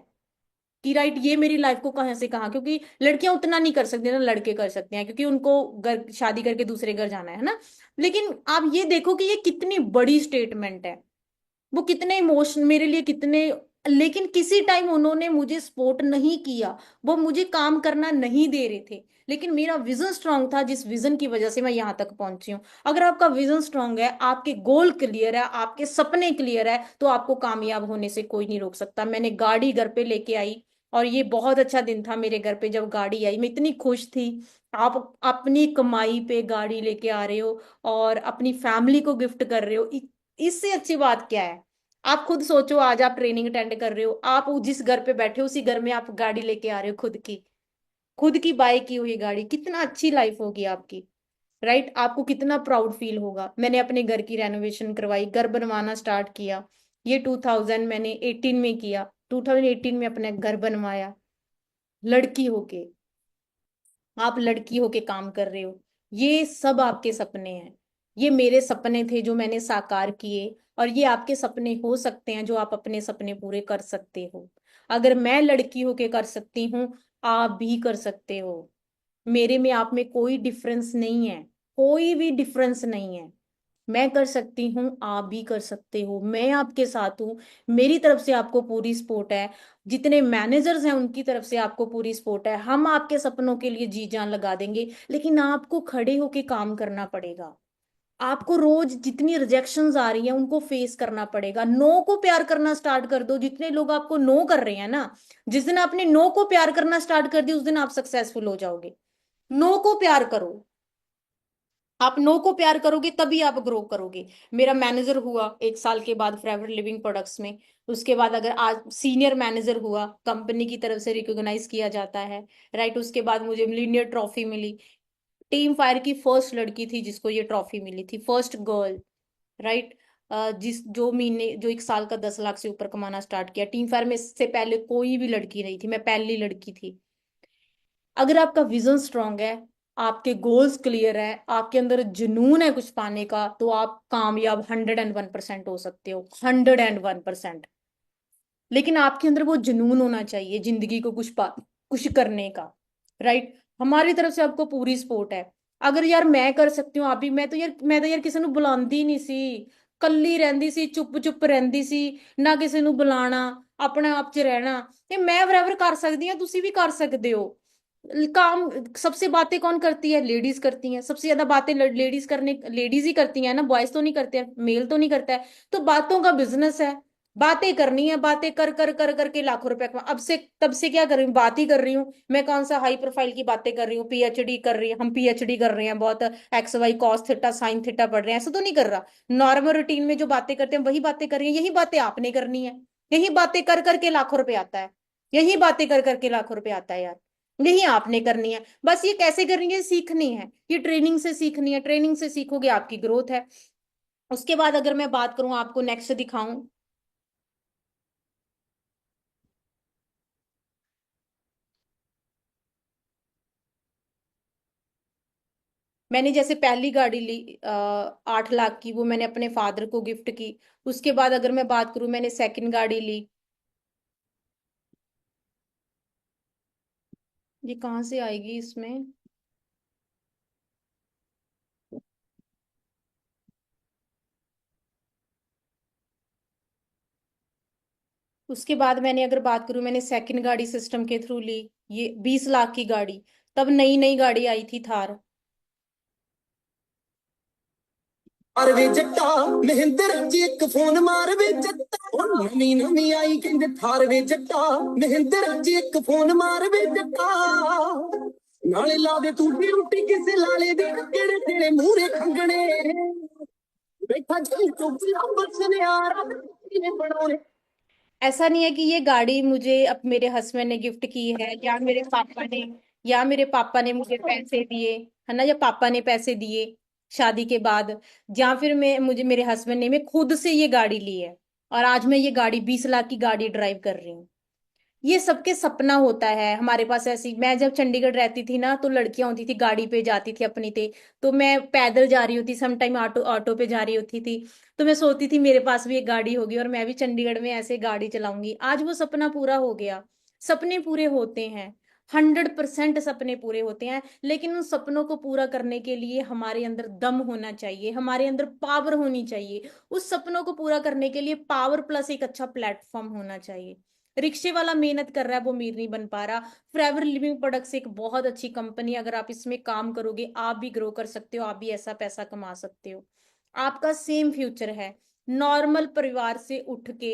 कि राइट, ये मेरी लाइफ को कहां से कहां, क्योंकि लड़कियां उतना नहीं कर सकती ना, लड़के कर सकते हैं, क्योंकि उनको घर शादी करके दूसरे घर जाना है ना। लेकिन आप ये देखो कि ये कितनी बड़ी स्टेटमेंट है, वो कितने इमोशन मेरे लिए कितने। लेकिन किसी टाइम उन्होंने मुझे सपोर्ट नहीं किया, वो मुझे काम करना नहीं दे रहे थे। लेकिन मेरा विजन स्ट्रांग था, जिस विजन की वजह से मैं यहाँ तक पहुंची हूँ। अगर आपका विजन स्ट्रांग है, आपके गोल क्लियर है, आपके सपने क्लियर है, तो आपको कामयाब होने से कोई नहीं रोक सकता। मैंने गाड़ी घर पे लेके आई, और ये बहुत अच्छा दिन था मेरे घर पे जब गाड़ी आई, मैं इतनी खुश थी। आप अपनी कमाई पे गाड़ी लेके आ रहे हो और अपनी फैमिली को गिफ्ट कर रहे हो, इससे अच्छी बात क्या है? आप खुद सोचो, आज आप ट्रेनिंग अटेंड कर रहे हो, आप जिस घर पे बैठे हो उसी घर में आप गाड़ी लेके आ रहे हो, खुद की बाई की हुई गाड़ी, कितना अच्छी लाइफ होगी आपकी। राइट, आपको कितना प्राउड फील होगा। मैंने अपने घर की रेनोवेशन करवाई, घर बनवाना स्टार्ट किया, ये 2000 मैंने 18 में किया, 2018 में अपना घर बनवाया, लड़की होके। आप लड़की होके काम कर रहे हो, ये सब आपके सपने हैं। ये मेरे सपने थे जो मैंने साकार किए, और ये आपके सपने हो सकते हैं जो आप अपने सपने पूरे कर सकते हो। अगर मैं लड़की होके कर सकती हूँ, आप भी कर सकते हो। मेरे में आप में कोई डिफरेंस नहीं है, कोई भी डिफरेंस नहीं है। मैं कर सकती हूँ, आप भी कर सकते हो, मैं आपके साथ हूँ। मेरी तरफ से आपको पूरी सपोर्ट है, जितने मैनेजर्स हैं उनकी तरफ से आपको पूरी सपोर्ट है। हम आपके सपनों के लिए जी जान लगा देंगे, लेकिन आपको खड़े होके काम करना पड़ेगा। आपको रोज जितनी रिजेक्शंस आ रही हैं उनको फेस करना पड़ेगा। नो को प्यार करना स्टार्ट कर दो। जितने लोग आपको नो कर रहे हैं ना, जिस दिन आपने नो को प्यार करना स्टार्ट कर दिया, उस दिन आप सक्सेसफुल हो जाओगे। नो को प्यार करो। आप नो को प्यार करोगे तभी आप ग्रो करोगे। मेरा मैनेजर हुआ 1 साल के बाद फॉरएवर लिविंग प्रोडक्ट्स में। उसके बाद अगर आज सीनियर मैनेजर हुआ, कंपनी की तरफ से रिकॉग्नाइज किया जाता है। राइट, उसके बाद मुझे मिलीनियर ट्रॉफी मिली। टीम फायर की फर्स्ट लड़की थी जिसको ये ट्रॉफी मिली थी, फर्स्ट गर्ल। राइट, जिस जो महीने जो 1 साल का 10 लाख से ऊपर कमाना स्टार्ट किया टीम फायर में, इससे पहले कोई भी लड़की नहीं थी, मैं पहली लड़की थी। अगर आपका विजन स्ट्रांग है, आपके गोल्स क्लियर है, आपके अंदर जुनून है कुछ पाने का, तो आप कामयाब 101% हो सकते हो, 101%। लेकिन आपके अंदर वो जुनून होना चाहिए जिंदगी को कुछ करने का। राइट, हमारी तरफ से आपको पूरी सपोर्ट है। अगर यार मैं कर सकती हूँ, आप भी। मैं तो यार किसी ਨੂੰ बुलांदी नहीं सी, ਕੱਲੀ ਰਹਿੰਦੀ ਸੀ, ਚੁੱਪ ਚੁੱਪ ਰਹਿੰਦੀ ਸੀ, ਨਾ ਕਿਸੇ ਨੂੰ ਬੁਲਾਣਾ, ਆਪਣੇ ਆਪ 'ਚ ਰਹਿਣਾ। ਤੇ ਮੈਂ ਬਰਾਬਰ कर सकती हैं, ਤੁਸੀਂ भी कर सकते हो। काम सबसे बातें कौन करती है? लेडीज करती हैं सबसे ज्यादा बातें। लेडीज ही करती हैं ना, बॉयज तो नहीं करते हैं, मेल तो नहीं करता है। तो बातों का बिजनेस है, बातें करनी है, बातें कर कर कर करके लाखों रुपए कमा। अब से तब से क्या कर रही हूँ, बात ही कर रही हूँ। मैं कौन सा हाई प्रोफाइल की बातें कर रही हूँ? पीएचडी कर रही है, हम पीएचडी कर रहे हैं, बहुत x y cos theta sine theta पढ़ रहे हैं, ऐसा तो नहीं कर रहा। नॉर्मल रूटीन में जो बातें करते हैं वही बातें कर रही है। यही बातें आपने करनी है। यही बातें कर करके लाखों रुपए आता है। यही बातें कर करके लाखों रुपए आता है यार। यही आपने करनी है। बस ये कैसे करनी है, सीखनी है। ये ट्रेनिंग से सीखनी है, ट्रेनिंग से सीखोगे आपकी ग्रोथ है। उसके बाद अगर मैं बात करूं, आपको नेक्स्ट दिखाऊं। मैंने जैसे पहली गाड़ी ली 8 लाख की, वो मैंने अपने फादर को गिफ्ट की। उसके बाद अगर मैं बात करूं, मैंने सेकंड गाड़ी ली। ये कहाँ से आएगी इसमें? उसके बाद मैंने अगर बात करूं, मैंने सेकंड गाड़ी सिस्टम के थ्रू ली, ये 20 लाख की गाड़ी। तब नई नई गाड़ी आई थी थार। ਮਾਰ ਵੇ ਜੱਟਾ ਮਹਿੰਦਰ ਜੀ ਇੱਕ ਫੋਨ ਮਾਰ ਵੇ ਜੱਟਾ ਉਹ ਨਵੀਂ ਨਵੀਂ ਆਈ ਕਹਿੰਦੇ ਥਾਰ ਵੇ ਜੱਟਾ ਮਹਿੰਦਰ ਜੀ ਇੱਕ ਫੋਨ ਮਾਰ ਵੇ ਜੱਟਾ ਨਾਲੇ ਲਾ ਦੇ ਤੂੰ ਡਿਊਟੀ ਕਿਸੇ ਲਾਲੇ ਦੇ ਕਿਹੜੇ ਤੇਰੇ ਮੂਹਰੇ ਖੰਗਣੇ ਬੈਠਾ ਜੀ ਚੁੱਪ ਅੰਬਰ ਸੁਨਿਆਰ ਕਿਵੇਂ ਬਣਾਉਣੇ। ऐसा नहीं है कि ये गाड़ी मुझे अब मेरे हस्बैंड ने गिफ्ट की है, या मेरे पापा ने मुझे पैसे दिए, है ना, या पापा ने पैसे दिए शादी के बाद, या फिर मैं मुझे मेरे हस्बैंड ने, मैं खुद से ये गाड़ी ली है। और आज मैं ये गाड़ी 20 लाख की गाड़ी ड्राइव कर रही हूँ। ये सबके सपना होता है। हमारे पास ऐसी, मैं जब चंडीगढ़ रहती थी ना, तो लड़कियां होती थी गाड़ी पे जाती थी अपनी ते। तो मैं पैदल जा रही होती, सम टाइम ऑटो ऑटो पे जा रही होती थी। तो मैं सोचती थी मेरे पास भी एक गाड़ी होगी और मैं भी चंडीगढ़ में ऐसे गाड़ी चलाऊंगी। आज वो सपना पूरा हो गया। सपने पूरे होते हैं, 100% सपने पूरे होते हैं, लेकिन उन सपनों को पूरा करने के लिए हमारे अंदर दम होना चाहिए, हमारे अंदर पावर होनी चाहिए। उस सपनों को पूरा करने के लिए पावर प्लस एक अच्छा प्लेटफॉर्म होना चाहिए। रिक्शे वाला मेहनत कर रहा है, वो अमीर नहीं बन पा रहा। फॉरएवर लिविंग प्रोडक्ट्स एक बहुत अच्छी कंपनी, अगर आप इसमें काम करोगे आप भी ग्रो कर सकते हो, आप भी ऐसा पैसा कमा सकते हो। आपका सेम फ्यूचर है। नॉर्मल परिवार से उठ के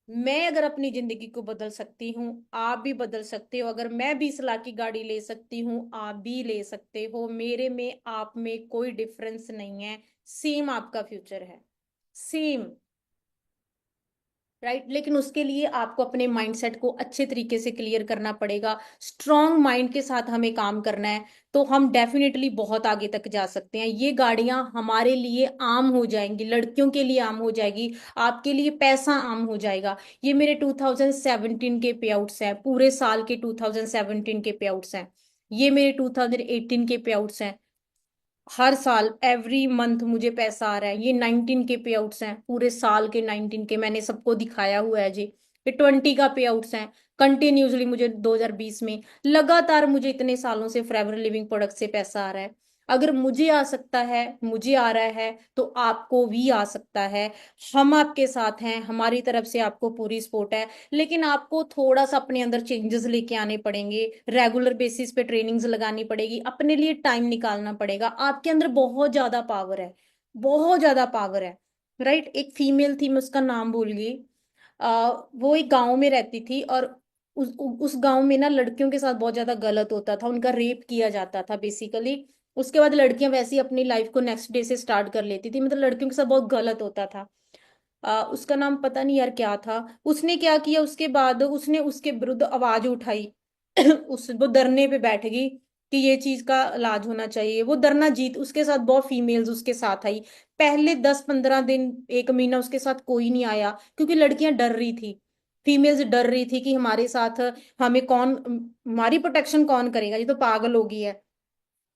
मैं अगर अपनी जिंदगी को बदल सकती हूँ, आप भी बदल सकते हो। अगर मैं 20 लाख की गाड़ी ले सकती हूँ, आप भी ले सकते हो। मेरे में आप में कोई डिफरेंस नहीं है। सेम आपका फ्यूचर है, सेम। राइट। लेकिन उसके लिए आपको अपने माइंडसेट को अच्छे तरीके से क्लियर करना पड़ेगा, स्ट्रांग माइंड के साथ हमें काम करना है, तो हम डेफिनेटली बहुत आगे तक जा सकते हैं। ये गाड़ियां हमारे लिए आम हो जाएंगी, लड़कियों के लिए आम हो जाएगी, आपके लिए पैसा आम हो जाएगा। ये मेरे 2017 के पे आउट्स हैं, पूरे साल के 2017 के पे आउट्स हैं। ये मेरे 2018 के पे आउट्स हैं। हर साल एवरी मंथ मुझे पैसा आ रहा है। ये 19 के पे आउट्स हैं, पूरे साल के 19 के मैंने सबको दिखाया हुआ है जी। ये 20 का पे आउट्स हैं। कंटिन्यूसली मुझे 2020 में लगातार मुझे इतने सालों से फॉरएवर लिविंग प्रोडक्ट से पैसा आ रहा है। अगर मुझे आ सकता है, मुझे आ रहा है, तो आपको भी आ सकता है। हम आपके साथ हैं, हमारी तरफ से आपको पूरी सपोर्ट है। लेकिन आपको थोड़ा सा अपने अंदर चेंजेस लेके आने पड़ेंगे, रेगुलर बेसिस पे ट्रेनिंग्स लगानी पड़ेगी, अपने लिए टाइम निकालना पड़ेगा। आपके अंदर बहुत ज्यादा पावर है, बहुत ज्यादा पावर है। राइट। एक फीमेल थी, मैं उसका नाम भूल गई। वो एक गांव में रहती थी, और उस गांव में ना लड़कियों के साथ बहुत ज्यादा गलत होता था, उनका रेप किया जाता था बेसिकली। उसके बाद लड़कियां वैसे ही अपनी लाइफ को नेक्स्ट डे से स्टार्ट कर लेती थी, मतलब लड़कियों के साथ बहुत गलत होता था। उसका नाम पता नहीं यार क्या था। उसने क्या किया, उसके बाद उसने उसके विरुद्ध आवाज उठाई। वो धरने पे बैठ गई कि ये चीज का इलाज होना चाहिए। वो धरना जीत, उसके साथ बहुत फीमेल्स उसके साथ आई। पहले 10-15 दिन, एक महीना उसके साथ कोई नहीं आया, क्योंकि लड़कियां डर रही थी, फीमेल्स डर रही थी कि हमारे साथ हमें कौन, हमारी प्रोटेक्शन कौन करेगा, ये तो पागल हो गई है।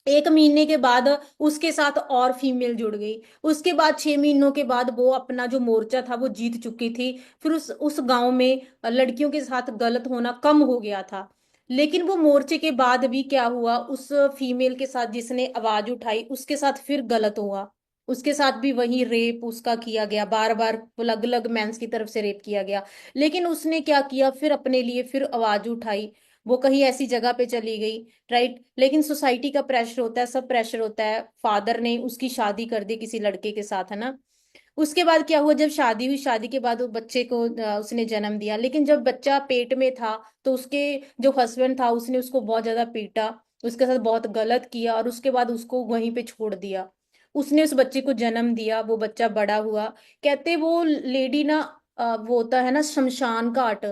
एक महीने के बाद उसके साथ और फीमेल जुड़ गई। उसके बाद 6 महीनों के बाद वो अपना जो मोर्चा था वो जीत चुकी थी। फिर उस गांव में लड़कियों के साथ गलत होना कम हो गया था। लेकिन वो मोर्चे के बाद भी क्या हुआ, उस फीमेल के साथ जिसने आवाज उठाई उसके साथ फिर गलत हुआ। उसके साथ भी वही रेप उसका किया गया, बार बार अलग अलग मेंस की तरफ से रेप किया गया। लेकिन उसने क्या किया, फिर अपने लिए फिर आवाज उठाई। वो कहीं ऐसी जगह पे चली गई। राइट। लेकिन सोसाइटी का प्रेशर होता है, सब प्रेशर होता है, फादर ने उसकी शादी कर दी किसी लड़के के साथ, है ना। उसके बाद क्या हुआ, जब शादी हुई, शादी के बाद वो बच्चे को उसने जन्म दिया। लेकिन जब बच्चा पेट में था, तो उसके जो हस्बैंड था उसने उसको बहुत ज्यादा पीटा, उसके साथ बहुत गलत किया, और उसके बाद उसको वहीं पे छोड़ दिया। उसने उस बच्चे को जन्म दिया, वो बच्चा बड़ा हुआ। कहते वो लेडी ना, वो होता है ना शमशान घाट,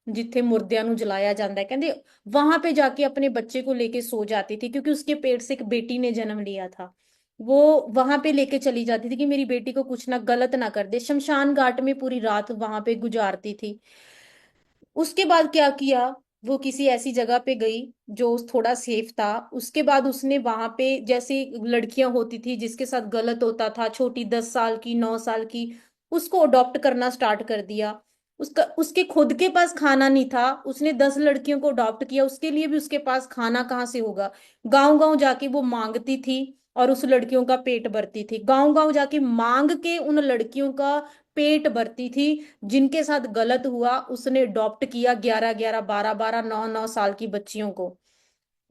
जिथे मुर्दियां ਨੂੰ जलाया जाता है, कहते वहां पे जाके अपने बच्चे को लेके सो जाती थी, क्योंकि उसके पेट से एक बेटी ने जन्म लिया था। वो वहां पे लेके चली जाती थी कि मेरी बेटी को कुछ ना गलत ना कर दे, शमशान घाट में पूरी रात वहां पे गुजारती थी। उसके बाद क्या किया, वो किसी ऐसी जगह पे गई जो थोड़ा सेफ था। उसके बाद उसने वहां पे, जैसे लड़कियां होती थी जिसके साथ गलत होता था, छोटी 10 साल की, 9 साल की, उसको अडॉप्ट करना स्टार्ट कर दिया। उसका, उसके खुद के पास खाना नहीं था, उसने 10 लड़कियों को अडॉप्ट किया, उसके लिए भी उसके पास खाना कहाँ से होगा। गांव गांव जाके वो मांगती थी, और उस लड़कियों का पेट भरती थी, गांव गांव जाके मांग के उन लड़कियों का पेट भरती थी। जिनके साथ गलत हुआ उसने अडॉप्ट किया, 11-11, 12-12, 9-9 साल की बच्चियों को।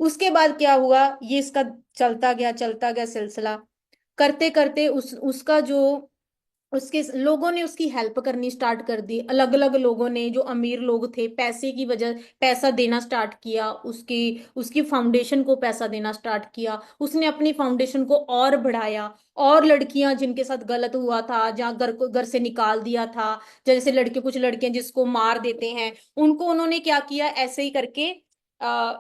उसके बाद क्या हुआ, ये इसका चलता गया सिलसिला। करते करते उसका जो, उसके लोगों ने उसकी हेल्प करनी स्टार्ट कर दी, अलग अलग लोगों ने, जो अमीर लोग थे, पैसे की वजह, पैसा देना स्टार्ट किया उसकी, उसकी फाउंडेशन को पैसा देना स्टार्ट किया। उसने अपनी फाउंडेशन को और बढ़ाया। और लड़कियां जिनके साथ गलत हुआ था, जहाँ घर को घर से निकाल दिया था, जैसे लड़के, कुछ लड़कियां जिसको मार देते हैं, उनको उन्होंने क्या किया, ऐसे ही करके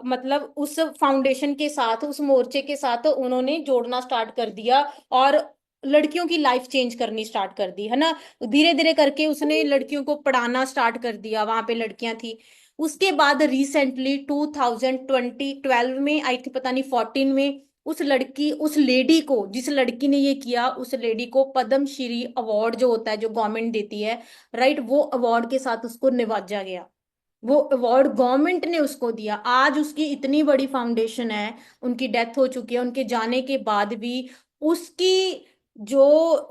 मतलब उस फाउंडेशन के साथ, उस मोर्चे के साथ उन्होंने जोड़ना स्टार्ट कर दिया। और लड़कियों की लाइफ चेंज करनी स्टार्ट कर दी, है ना। धीरे धीरे करके उसने लड़कियों को पढ़ाना स्टार्ट कर दिया, वहां पे लड़कियां थी। उसके बाद रिसेंटली 2012 में आई थी, पता नहीं 14 में, उस लड़की, उस लेडी को, जिस लड़की ने ये किया, उस लेडी को पद्म श्री अवार्ड जो होता है, जो गवर्नमेंट देती है, राइट, वो अवार्ड के साथ उसको नवाजा गया। वो अवार्ड गवर्नमेंट ने उसको दिया। आज उसकी इतनी बड़ी फाउंडेशन है, उनकी डेथ हो चुकी है, उनके जाने के बाद भी उसकी जो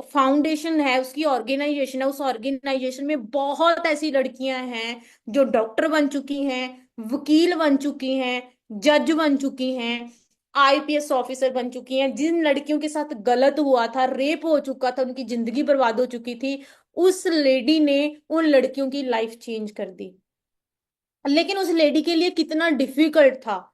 फाउंडेशन है, उसकी ऑर्गेनाइजेशन है, उस ऑर्गेनाइजेशन में बहुत ऐसी लड़कियां हैं जो डॉक्टर बन चुकी हैं, वकील बन चुकी हैं, जज बन चुकी हैं, आईपीएस ऑफिसर बन चुकी हैं। जिन लड़कियों के साथ गलत हुआ था, रेप हो चुका था, उनकी जिंदगी बर्बाद हो चुकी थी, उस लेडी ने उन लड़कियों की लाइफ चेंज कर दी। लेकिन उस लेडी के लिए कितना डिफिकल्ट था।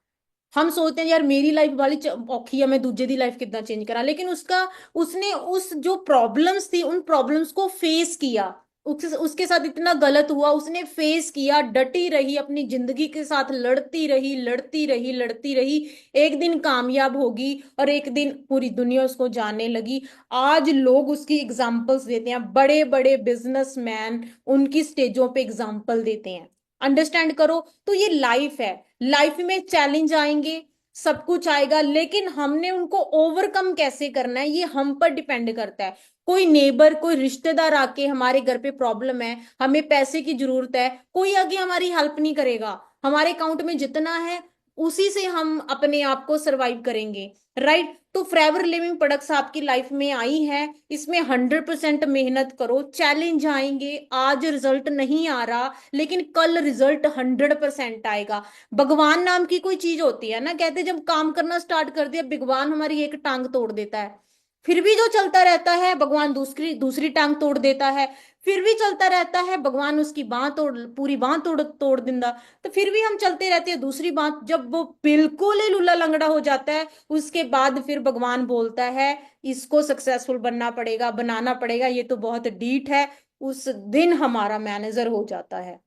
हम सोचते हैं यार मेरी लाइफ वाली औखी है, मैं दूजे दी लाइफ कितना चेंज करा, लेकिन उसका, उसने उस जो प्रॉब्लम्स थी, उन प्रॉब्लम्स को फेस किया। उसके साथ इतना गलत हुआ, उसने फेस किया, डटी रही, अपनी जिंदगी के साथ लड़ती रही, लड़ती रही, लड़ती रही। एक दिन कामयाब होगी और एक दिन पूरी दुनिया उसको जानने लगी। आज लोग उसकी एग्जाम्पल्स देते हैं, बड़े बड़े बिजनेसमैन उनकी स्टेजों पे एग्जाम्पल देते हैं। अंडरस्टैंड करो। तो ये लाइफ है, लाइफ में चैलेंज आएंगे, सब कुछ आएगा, लेकिन हमने उनको ओवरकम कैसे करना है ये हम पर डिपेंड करता है। कोई नेबर, कोई रिश्तेदार आके हमारे घर पे प्रॉब्लम है, हमें पैसे की जरूरत है, कोई आगे हमारी हेल्प नहीं करेगा। हमारे अकाउंट में जितना है उसी से हम अपने आप को सरवाइव करेंगे। राइट। तो फॉरएवर लिविंग प्रोडक्ट्स आपकी लाइफ में आई है, इसमें 100% मेहनत करो। चैलेंज आएंगे, आज रिजल्ट नहीं आ रहा लेकिन कल रिजल्ट 100% आएगा। भगवान नाम की कोई चीज होती है ना, कहते जब काम करना स्टार्ट कर दिया भगवान हमारी एक टांग तोड़ देता है, फिर भी जो चलता रहता है भगवान दूसरी दूसरी टांग तोड़ देता है। फिर भी चलता रहता है भगवान उसकी बांह तोड़, पूरी बांह तोड़ तोड़ दिंदा। तो फिर भी हम चलते रहते हैं, दूसरी बांह जब वो बिल्कुल ही लूला लंगड़ा हो जाता है उसके बाद फिर भगवान बोलता है इसको सक्सेसफुल बनना पड़ेगा, बनाना पड़ेगा, ये तो बहुत डीठ है। उस दिन हमारा मैनेजर हो जाता है।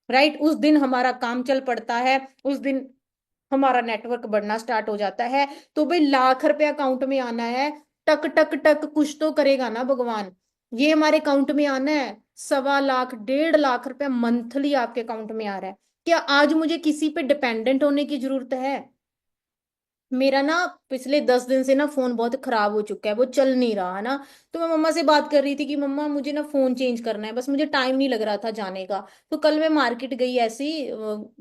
राइट। उस दिन हमारा काम चल पड़ता है, उस दिन हमारा नेटवर्क बढ़ना स्टार्ट हो जाता है। तो भाई लाख रुपए अकाउंट में आना है, टक टक टक कुछ तो करेगा ना भगवान। ये हमारे अकाउंट में आना है 1.25 लाख 1.5 लाख रुपए मंथली आपके अकाउंट में आ रहा है। क्या आज मुझे किसी पे डिपेंडेंट होने की जरूरत है? मेरा ना पिछले 10 दिन से ना फोन बहुत खराब हो चुका है, वो चल नहीं रहा है ना। तो मैं मम्मा से बात कर रही थी कि मम्मा मुझे ना फोन चेंज करना है, बस मुझे टाइम नहीं लग रहा था जाने का। तो कल मैं मार्केट गई ऐसी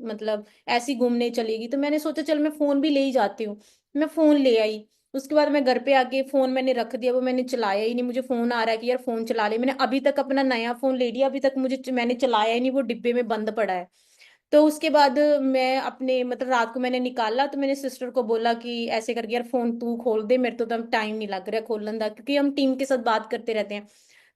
मतलब ऐसी घूमने चलेगी, तो मैंने सोचा चल मैं फोन भी ले ही जाती हूँ। मैं फोन ले आई। उसके बाद मैं घर पे आके फोन मैंने रख दिया, वो मैंने चलाया ही नहीं। मुझे फोन आ रहा है कि यार फोन चला ले, मैंने अभी तक अपना नया फोन ले लिया, अभी तक मुझे मैंने चलाया ही नहीं, वो डिब्बे में बंद पड़ा है। तो उसके बाद मैं अपने मतलब रात को मैंने निकाला, तो मैंने सिस्टर को बोला कि ऐसे करके यार फोन तू खोल दे, मेरे तो तब टाइम नहीं लग रहा है खोलने का, क्योंकि हम टीम के साथ बात करते रहते हैं।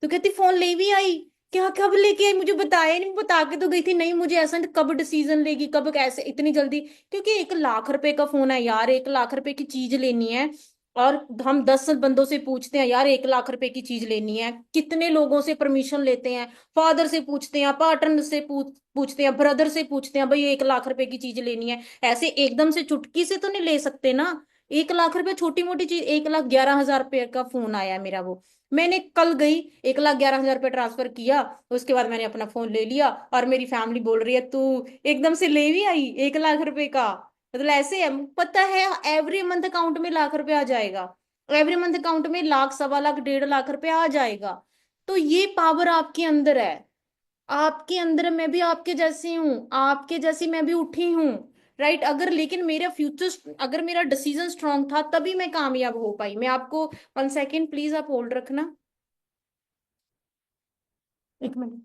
तो कहती फोन ले भी आई? क्या कब लेके आई, मुझे बताया नहीं, बता के तो गई थी नहीं मुझे ऐसा नहीं, कब डिसीजन लेगी, कब कैसे इतनी जल्दी? क्योंकि 1 लाख रुपए का फोन है यार, 1 लाख रुपए की चीज लेनी है। और हम 10 बंदों से पूछते हैं यार 1 लाख रुपए की चीज लेनी है, कितने लोगों से परमिशन लेते हैं, फादर से पूछते हैं, पार्टनर से पूछते हैं, ब्रदर से पूछते हैं, भाई 1 लाख रुपए की चीज लेनी है। ऐसे एकदम से चुटकी से तो नहीं ले सकते ना। 1 लाख रुपए छोटी मोटी चीज, 1,11,000 रुपए का फोन आया है मेरा वो। मैंने कल गई, 1,11,000 रुपये ट्रांसफर किया, उसके बाद मैंने अपना फोन ले लिया। और मेरी फैमिली बोल रही है तू एकदम से ले भी आई 1 लाख रुपए का? मतलब ऐसे है, पता है एवरी मंथ अकाउंट में लाख रुपए आ जाएगा, एवरी मंथ अकाउंट में लाख 1.25 लाख 1.5 लाख रुपए आ जाएगा। तो ये पावर आपके अंदर है, आपके अंदर। मैं भी आपके जैसी हूँ, आपके जैसी मैं भी उठी हूँ। राइट। अगर लेकिन मेरा फ्यूचर, अगर मेरा डिसीजन स्ट्रांग था तभी मैं कामयाब हो पाई। मैं आपको 1 सेकेंड प्लीज आप होल्ड रखना, 1 मिनट।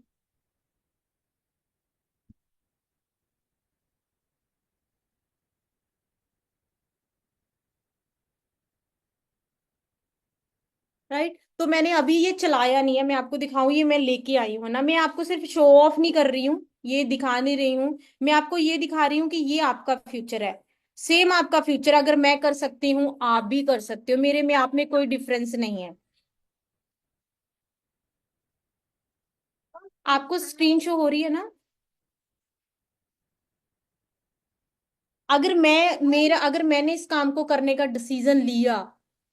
राइट। तो मैंने अभी ये चलाया नहीं है, मैं आपको दिखाऊं, ये मैं लेके आई हूँ ना, मैं आपको सिर्फ शो ऑफ नहीं कर रही हूँ, ये दिखा नहीं रही हूँ। मैं आपको ये दिखा रही हूँ कि ये आपका फ्यूचर है, सेम आपका फ्यूचर। अगर मैं कर सकती हूँ आप भी कर सकते हो, मेरे में आप में कोई डिफरेंस नहीं है। आपको स्क्रीन शो हो रही है ना? अगर मैंने इस काम को करने का डिसीजन लिया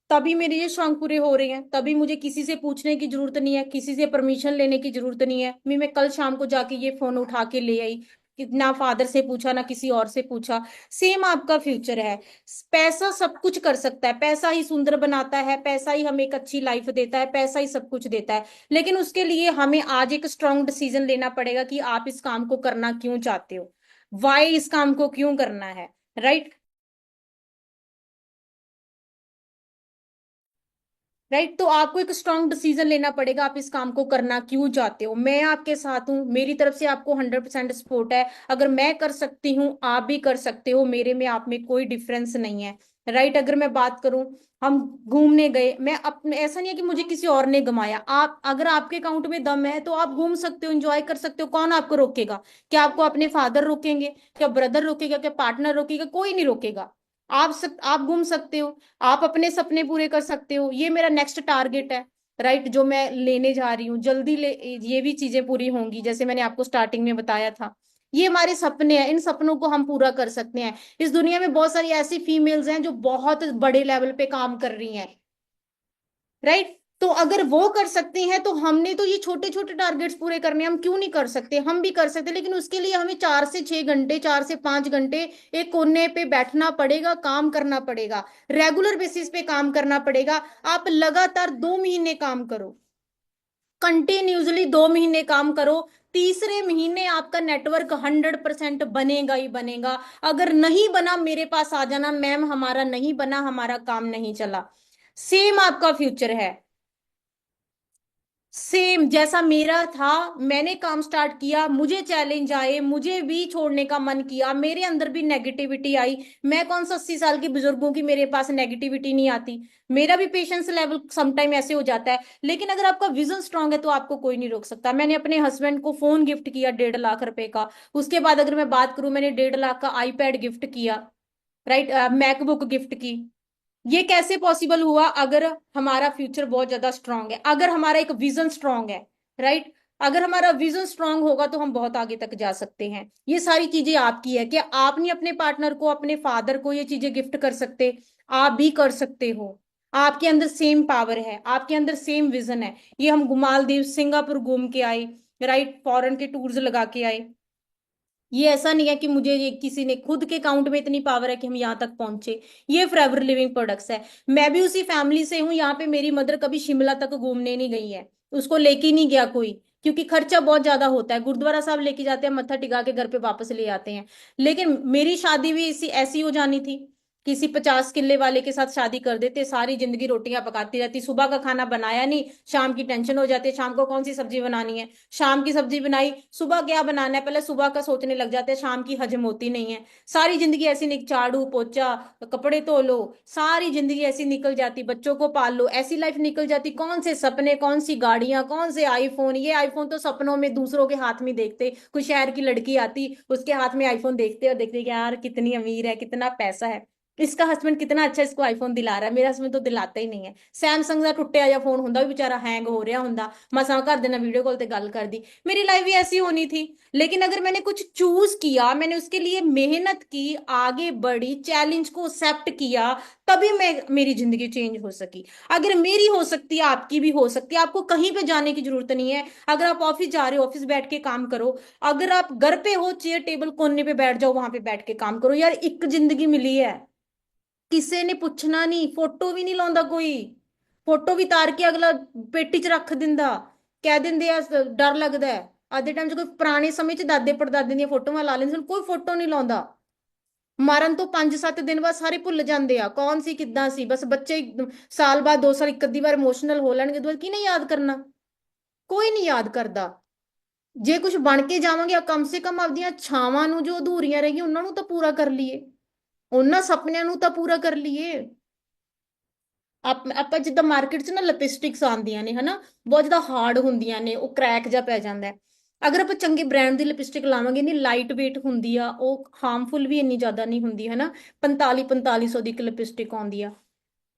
तभी मेरे ये शौक पूरे हो रहे हैं, तभी मुझे किसी से पूछने की जरूरत नहीं है, किसी से परमिशन लेने की जरूरत नहीं है। मैं कल शाम को जाके ये फोन उठा के ले आई, कि ना फादर से पूछा ना किसी और से पूछा। सेम आपका फ्यूचर है। पैसा सब कुछ कर सकता है, पैसा ही सुंदर बनाता है, पैसा ही हमें एक अच्छी लाइफ देता है, पैसा ही सब कुछ देता है। लेकिन उसके लिए हमें आज एक स्ट्रांग डिसीजन लेना पड़ेगा कि आप इस काम को करना क्यों चाहते हो, वाई इस काम को क्यों करना है। राइट। राइट। तो आपको एक स्ट्रांग डिसीजन लेना पड़ेगा, आप इस काम को करना क्यों चाहते हो। मैं आपके साथ हूँ, मेरी तरफ से आपको 100% सपोर्ट है। अगर मैं कर सकती हूँ आप भी कर सकते हो, मेरे में आप में कोई डिफरेंस नहीं है। राइट। अगर मैं बात करूं, हम घूमने गए, मैं अपने ऐसा नहीं है कि मुझे किसी और ने घुमाया, आप अगर आपके अकाउंट में दम है तो आप घूम सकते हो, एंजॉय कर सकते हो, कौन आपको रोकेगा? क्या आपको अपने फादर रोकेंगे, क्या ब्रदर रोकेगा, क्या पार्टनर रोकेगा? कोई नहीं रोकेगा। आप घूम सकते हो, आप अपने सपने पूरे कर सकते हो, ये मेरा नेक्स्ट टारगेट है। राइट, जो मैं लेने जा रही हूँ जल्दी ले, ये भी चीजें पूरी होंगी जैसे मैंने आपको स्टार्टिंग में बताया था। ये हमारे सपने हैं, इन सपनों को हम पूरा कर सकते हैं। इस दुनिया में बहुत सारी ऐसी फीमेल्स हैं जो बहुत बड़े लेवल पे काम कर रही हैं, राइट। तो अगर वो कर सकते हैं तो हमने तो ये छोटे छोटे टारगेट्स पूरे करने हैं, हम क्यों नहीं कर सकते? हम भी कर सकते, लेकिन उसके लिए हमें 4 से 6 घंटे, 4 से 5 घंटे एक कोने पे बैठना पड़ेगा, काम करना पड़ेगा, रेगुलर बेसिस पे काम करना पड़ेगा। आप लगातार 2 महीने काम करो, कंटिन्यूसली 2 महीने काम करो, तीसरे महीने आपका नेटवर्क 100% बनेगा ही बनेगा। अगर नहीं बना मेरे पास आ जाना, मैम हमारा नहीं बना, हमारा काम नहीं चला। सेम आपका फ्यूचर है, सेम जैसा मेरा था। मैंने काम स्टार्ट किया, मुझे चैलेंज आए, मुझे भी छोड़ने का मन किया, मेरे अंदर भी नेगेटिविटी आई। मैं कौन सा 80 साल के बुजुर्गों की मेरे पास नेगेटिविटी नहीं आती? मेरा भी पेशेंस लेवल समटाइम ऐसे हो जाता है। लेकिन अगर आपका विजन स्ट्रांग है तो आपको कोई नहीं रोक सकता। मैंने अपने हस्बैंड को फोन गिफ्ट किया 1.5 लाख रुपए का। उसके बाद अगर मैं बात करूं, मैंने 1.5 लाख का आईपैड गिफ्ट किया, राइट, मैकबुक गिफ्ट की। ये कैसे पॉसिबल हुआ? अगर हमारा फ्यूचर बहुत ज्यादा स्ट्रांग है, अगर हमारा एक विजन स्ट्रांग है, राइट। अगर हमारा विजन स्ट्रांग होगा तो हम बहुत आगे तक जा सकते हैं। ये सारी चीजें आपकी है, क्या आप नहीं अपने पार्टनर को, अपने फादर को ये चीजें गिफ्ट कर सकते? आप भी कर सकते हो। आपके अंदर सेम पावर है, आपके अंदर सेम विजन है। ये हम मालदीव, सिंगापुर घूम के आए, राइट, फॉरेन के टूर्स लगा के आए। ये ऐसा नहीं है कि मुझे ये किसी ने, खुद के अकाउंट में इतनी पावर है कि हम यहाँ तक पहुंचे। ये फॉरएवर लिविंग प्रोडक्ट्स है। मैं भी उसी फैमिली से हूँ, यहाँ पे मेरी मदर कभी शिमला तक घूमने नहीं गई है, उसको लेके नहीं गया कोई, क्योंकि खर्चा बहुत ज्यादा होता है। गुरुद्वारा साहब लेके जाते हैं, मत्था टिका के घर पे वापस ले आते हैं। लेकिन मेरी शादी भी इसी ऐसी हो जानी थी, किसी 50 किले वाले के साथ शादी कर देते, सारी जिंदगी रोटियां पकाती रहती, सुबह का खाना बनाया नहीं, शाम की टेंशन हो जाती है, शाम को कौन सी सब्जी बनानी है। शाम की सब्जी बनाई, सुबह क्या बनाना है पहले सुबह का सोचने लग जाते हैं, शाम की हजम होती नहीं है। सारी जिंदगी ऐसी झाड़ू पोछा, कपड़े धो लो, सारी जिंदगी ऐसी निकल जाती, बच्चों को पाल लो, ऐसी लाइफ निकल जाती। कौन से सपने, कौन सी गाड़ियां, कौन से आईफोन। ये आईफोन तो सपनों में दूसरों के हाथ में देखते, कोई शहर की लड़की आती उसके हाथ में आईफोन देखते और देखते कि यार कितनी अमीर है, कितना पैसा है, इसका हस्बैंड कितना अच्छा इसको आईफोन दिला रहा है, मेरा हस्बैंड तो दिलाता ही नहीं है। सैमसंग ਦਾ ਟੁੱਟਿਆ ਜਿਹਾ ਫੋਨ ਹੁੰਦਾ, ਵੀ बेचारा हैंग हो रहा ਹੁੰਦਾ, मसा घर ਦੇ ਨਾਲ वीडियो कॉल ਤੇ ਗੱਲ करदी। मेरी लाइफ भी ऐसी होनी थी। लेकिन अगर मैंने कुछ चूज किया, मैंने उसके लिए मेहनत की, आगे बढ़ी, चैलेंज को एक्सेप्ट किया, तभी मैं, मेरी जिंदगी चेंज हो सकी। अगर मेरी हो सकती है, आपकी भी हो सकती है। आपको कहीं पे जाने की जरूरत नहीं है। अगर आप ऑफिस जा रहे हो, ऑफिस बैठ के काम करो। अगर आप घर पे हो, चेयर टेबल कोने पे बैठ जाओ, वहां पे बैठ के काम करो। यार एक जिंदगी मिली है, ਕਿਸੇ ਨੇ ਪੁੱਛਣਾ ਨਹੀਂ, ਫੋਟੋ ਵੀ ਨਹੀਂ ਲਾਉਂਦਾ ਕੋਈ। ਫੋਟੋ ਵੀ ਤਾਰ ਕੇ ਅਗਲਾ ਪੇਟੀ 'ਚ ਰੱਖ ਦਿੰਦਾ, ਕਹਿ ਦਿੰਦੇ ਆ ਡਰ ਲੱਗਦਾ ਹੈ। ਅੱਜ ਦੇ ਟਾਈਮ 'ਚ ਕੋਈ ਪੁਰਾਣੇ ਸਮੇਂ 'ਚ ਦਾਦੇ ਪੜਦਾਦੇ ਦੀਆਂ ਫੋਟੋਆਂ ਲਾ ਲੈਂਦੇ ਸਨ, ਕੋਈ ਫੋਟੋ ਨਹੀਂ ਲਾਉਂਦਾ। ਮਰਨ ਤੋਂ 5-7 ਦਿਨ ਬਾਅਦ ਸਾਰੇ ਭੁੱਲ ਜਾਂਦੇ ਆ ਕੌਣ ਸੀ ਕਿੱਦਾਂ ਸੀ। ਬਸ ਬੱਚੇ ਸਾਲ ਬਾਅਦ 2 ਸਾਲ ਇੱਕ ਅੱਧੀ ਵਾਰ ਇਮੋਸ਼ਨਲ ਹੋ ਲੈਣਗੇ, ਦੁਬਾਰਾ ਕਿਹਨੇ ਯਾਦ ਕਰਨਾ? ਕੋਈ ਨਹੀਂ ਯਾਦ ਕਰਦਾ। ਜੇ ਕੁਝ ਬਣ ਕੇ ਜਾਵਾਂਗੇ, ਕਮ ਸੇ ਕਮ ਆਪਦੀਆਂ ਛਾਵਾਂ ਨੂੰ ਜੋ ਅਧੂਰੀਆਂ ਰਹਿ ਗਈਆਂ ਉਹਨਾਂ ਨੂੰ ਤਾਂ ਪੂਰਾ ਕਰ ਲਈਏ, ਉਹਨਾਂ ਸੁਪਨਿਆਂ ਨੂੰ ਤਾਂ ਪੂਰਾ ਕਰ ਲਈਏ। ਆਪਾਂ ਜਿੱਦਾਂ ਮਾਰਕੀਟ 'ਚ ਨਾ ਲਿਪਸਟਿਕਸ ਆਉਂਦੀਆਂ ਨੇ ਹਨਾ, ਬਹੁਤ ਜ਼ਿਆਦਾ ਹਾਰਡ ਹੁੰਦੀਆਂ ਨੇ, ਉਹ ਕ੍ਰੈਕ ਜਾ ਪੈ ਜਾਂਦਾ ਹੈ। ਅਗਰ ਆਪਾਂ ਚੰਗੇ ਬ੍ਰਾਂਡ ਦੀ ਲਿਪਸਟਿਕ ਲਾਵਾਂਗੇ, ਨਹੀਂ ਲਾਈਟ weight ਹੁੰਦੀ ਆ, ਉਹ ਹਾਰਮਫੁਲ ਵੀ ਇੰਨੀ ਜ਼ਿਆਦਾ ਨਹੀਂ ਹੁੰਦੀ ਹਨਾ। 4500 ਦੀ ਇੱਕ ਲਿਪਸਟਿਕ ਆਉਂਦੀ ਆ।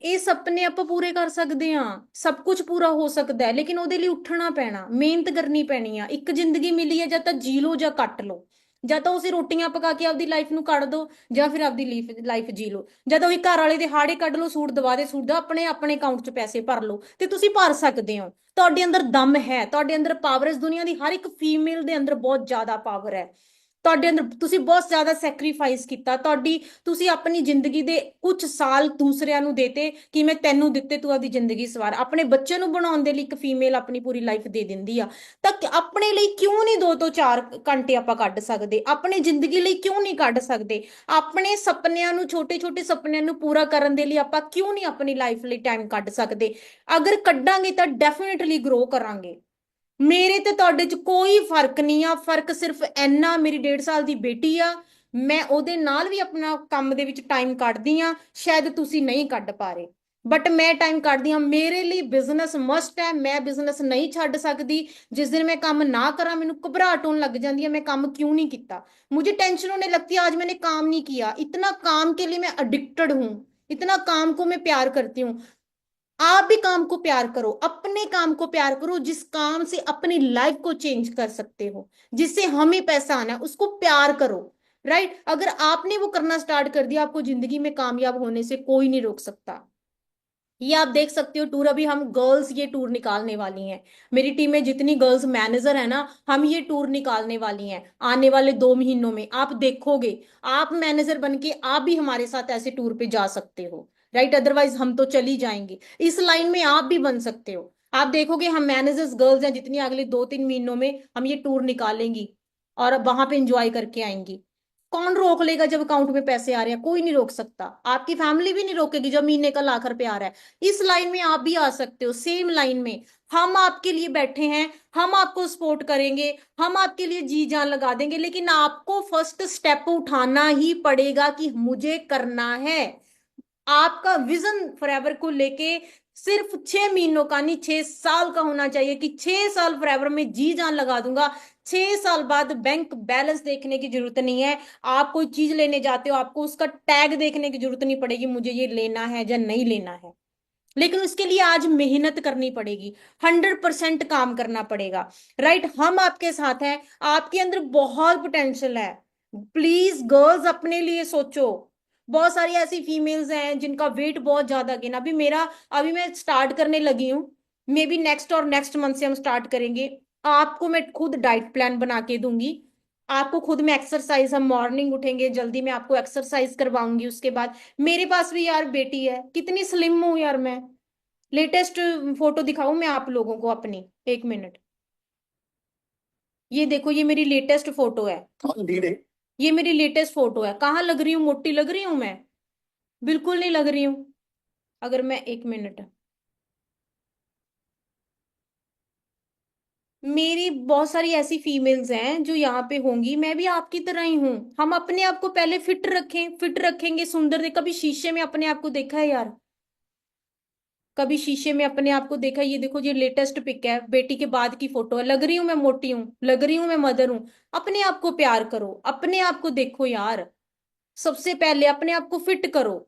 ਇਹ ਸੁਪਨੇ ਆਪਾਂ ਪੂਰੇ ਕਰ ਸਕਦੇ ਆ, ਸਭ ਕੁਝ ਪੂਰਾ ਹੋ ਸਕਦਾ ਹੈ, ਲੇਕਿਨ ਉਹਦੇ ਲਈ ਉੱਠਣਾ ਪੈਣਾ, ਮਿਹਨਤ ਕਰਨੀ ਪੈਣੀ ਆ। ਇੱਕ ਜ਼ਿੰਦਗੀ ਮਿਲੀ ਹੈ, ਜਾਂ ਤਾਂ ਜੀ ਲਓ ਜਾਂ ਕੱਟ ਲਓ। ਜਾਂ ਤਾਂ ਉਸੇ ਰੋਟੀਆਂ ਪਕਾ ਕੇ ਆਪਦੀ ਲਾਈਫ ਨੂੰ ਕੱਢ ਦੋ, ਜਾਂ ਫਿਰ ਆਪਦੀ ਲਾਈਫ ਜੀ ਲਓ। ਜਾਂ ਤਾਂ ਉਹੀ ਘਰ ਵਾਲੇ ਦੇ ਹਾੜੇ ਕੱਢ ਲਓ, ਸੂਟ ਦਵਾ ਦੇ, ਸੂਟ ਦਾ ਆਪਣੇ ਆਪਣੇ ਅਕਾਊਂਟ 'ਚ ਪੈਸੇ ਭਰ ਲਓ, ਤੇ ਤੁਸੀਂ ਭਰ ਸਕਦੇ ਹੋ। ਤੁਹਾਡੇ ਅੰਦਰ ਦਮ ਹੈ, ਤੁਹਾਡੇ ਅੰਦਰ ਪਾਵਰ। ਇਸ ਦੁਨੀਆ ਦੀ ਹਰ ਇੱਕ ਫੀਮੇਲ ਦੇ ਅੰਦਰ ਬਹੁਤ ਜ਼ਿਆਦਾ ਪਾਵਰ ਹੈ। ਤੁਹਾਡੇ ਅੰਦਰ, ਤੁਸੀਂ ਬਹੁਤ ਜ਼ਿਆਦਾ ਸੈਕਰੀਫਾਈਸ ਕੀਤਾ, ਤੁਸੀਂ ਆਪਣੀ ਜ਼ਿੰਦਗੀ ਦੇ ਕੁਝ ਸਾਲ ਦੂਸਰਿਆਂ ਨੂੰ ਦੇਤੇ ਕਿ ਮੈਂ ਤੈਨੂੰ ਦਿੱਤੇ, ਤੂੰ ਆਪਦੀ ਜ਼ਿੰਦਗੀ ਸਵਾਰ। ਆਪਣੇ ਬੱਚੇ ਨੂੰ ਬਣਾਉਣ ਦੇ ਲਈ ਇੱਕ ਫੀਮੇਲ ਆਪਣੀ ਪੂਰੀ ਲਾਈਫ ਦੇ ਦਿੰਦੀ ਆ। ਤਾਂ ਆਪਣੇ ਲਈ ਕਿਉਂ ਨਹੀਂ 2 ਤੋਂ 4 ਘੰਟੇ ਆਪਾਂ ਕੱਢ ਸਕਦੇ? ਆਪਣੀ ਜ਼ਿੰਦਗੀ ਲਈ ਕਿਉਂ ਨਹੀਂ ਕੱਢ ਸਕਦੇ? ਆਪਣੇ ਸੁਪਨਿਆਂ ਨੂੰ, ਛੋਟੇ ਛੋਟੇ ਸੁਪਨਿਆਂ ਨੂੰ ਪੂਰਾ ਕਰਨ ਦੇ ਲਈ ਆਪਾਂ ਕਿਉਂ ਨਹੀਂ ਆਪਣੀ ਲਾਈਫ ਲਈ ਟਾਈਮ ਕੱਢ ਸਕਦੇ? ਅਗਰ ਕੱਢਾਂਗੇ ਤਾਂ ਡੈਫੀਨਿਟਲੀ ਗਰੋ ਕਰਾਂਗੇ। ਮੇਰੇ ਤੇ ਤੁਹਾਡੇ 'ਚ ਕੋਈ ਫਰਕ ਨਹੀਂ ਆ। ਫਰਕ ਸਿਰਫ ਇੰਨਾ, ਮੇਰੀ 1.5 ਸਾਲ ਦੀ ਬੇਟੀ ਆ, ਮੈਂ ਉਹਦੇ ਨਾਲ ਵੀ ਆਪਣਾ ਕੰਮ ਦੇ ਵਿੱਚ ਟਾਈਮ ਕੱਢਦੀ ਆ। ਸ਼ਾਇਦ ਤੁਸੀਂ ਨਹੀਂ ਕੱਢ ਪਾ ਰਹੇ, ਬਟ ਮੈਂ ਟਾਈਮ ਕੱਢਦੀ ਆ। ਮੇਰੇ ਲਈ ਬਿਜ਼ਨਸ ਮਸਟ ਹੈ, ਮੈਂ ਬਿਜ਼ਨਸ ਨਹੀਂ ਛੱਡ ਸਕਦੀ। जिस दिन मैं काम ना करा, मैंने घबराहट होने लग जाती है, मैं काम क्यों नहीं किया, मुझे टेंशन होने लगती है, आज मैंने काम नहीं किया। इतना काम के लिए मैं एडिक्टेड हूँ, इतना काम को मैं प्यार करती हूँ। आप भी काम को प्यार करो, अपने काम को प्यार करो, जिस काम से अपनी लाइफ को चेंज कर सकते हो, जिससे हमें पैसा आना है, उसको प्यार करो। राइट, अगर आपने वो करना स्टार्ट कर दिया, आपको जिंदगी में कामयाब होने से कोई नहीं रोक सकता। ये आप देख सकते हो टूर, अभी हम गर्ल्स ये टूर निकालने वाली हैं। मेरी टीम में जितनी गर्ल्स मैनेजर है ना, हम ये टूर निकालने वाली हैं आने वाले 2 महीनों में। आप देखोगे, आप मैनेजर बन के आप भी हमारे साथ ऐसे टूर पे जा सकते हो। राइट, अदरवाइज हम तो चली जाएंगे। इस लाइन में आप भी बन सकते हो। आप देखोगे हम मैनेजर्स गर्ल्स हैं जितनी, अगले 2-3 महीनों में हम ये टूर निकालेंगी और वहां पे इंजॉय करके आएंगी। कौन रोक लेगा जब अकाउंट में पैसे आ रहे हैं? कोई नहीं रोक सकता। आपकी फैमिली भी नहीं रोकेगी जब महीने का लाख रुपए आ रहा है। इस लाइन में आप भी आ सकते हो, सेम लाइन में। हम आपके लिए बैठे हैं, हम आपको सपोर्ट करेंगे, हम आपके लिए जी जान लगा देंगे, लेकिन आपको फर्स्ट स्टेप उठाना ही पड़ेगा कि मुझे करना है। आपका विजन फॉरएवर को लेके सिर्फ 6 महीनों का नहीं, 6 साल का होना चाहिए कि 6 साल फॉरएवर में जी जान लगा दूंगा। 6 साल बाद बैंक बैलेंस देखने की जरूरत नहीं है। आप कोई चीज लेने जाते हो, आपको उसका टैग देखने की जरूरत नहीं पड़ेगी, मुझे ये लेना है या नहीं लेना है। लेकिन उसके लिए आज मेहनत करनी पड़ेगी, 100% काम करना पड़ेगा। राइट, हम आपके साथ हैं। आपके अंदर बहुत पोटेंशियल है। प्लीज गर्ल्स अपने लिए सोचो। बहुत सारी ऐसी फीमेल्स हैं जिनका वेट बहुत ज्यादा गेन, अभी मैं स्टार्ट करने लगी हूँ। मे बी नेक्स्ट और नेक्स्ट मंथ से हम स्टार्ट करेंगे। आपको मैं खुद डाइट प्लान बना के दूंगी। आपको खुद में एक्सरसाइज, हम मॉर्निंग उठेंगे जल्दी, मैं आपको एक्सरसाइज करवाऊंगी। उसके बाद मेरे पास भी यार बेटी है, कितनी स्लिम हूं यार मैं। लेटेस्ट फोटो दिखाऊं मैं आप लोगों को अपनी? 1 मिनट, ये देखो, ये मेरी लेटेस्ट फोटो है। ये मेरी लेटेस्ट फोटो है। कहाँ लग रही हूँ? मोटी लग रही हूँ मैं? बिल्कुल नहीं लग रही हूँ। अगर मैं 1 मिनट, मेरी बहुत सारी ऐसी फीमेल्स हैं जो यहाँ पे होंगी, मैं भी आपकी तरह ही हूँ। हम अपने आप को पहले फिट रखें, फिट रखेंगे सुंदर कभी शीशे में अपने आप को देखा है यार? कभी शीशे में अपने आप को देखा? ये देखो, ये लेटेस्ट पिक है, बेटी के बाद की फोटो है। लग रही हूं मैं मोटी? हूं? लग रही हूं मैं मदर हूं? अपने आप को प्यार करो, अपने आप को देखो यार। सबसे पहले अपने आप को फिट करो।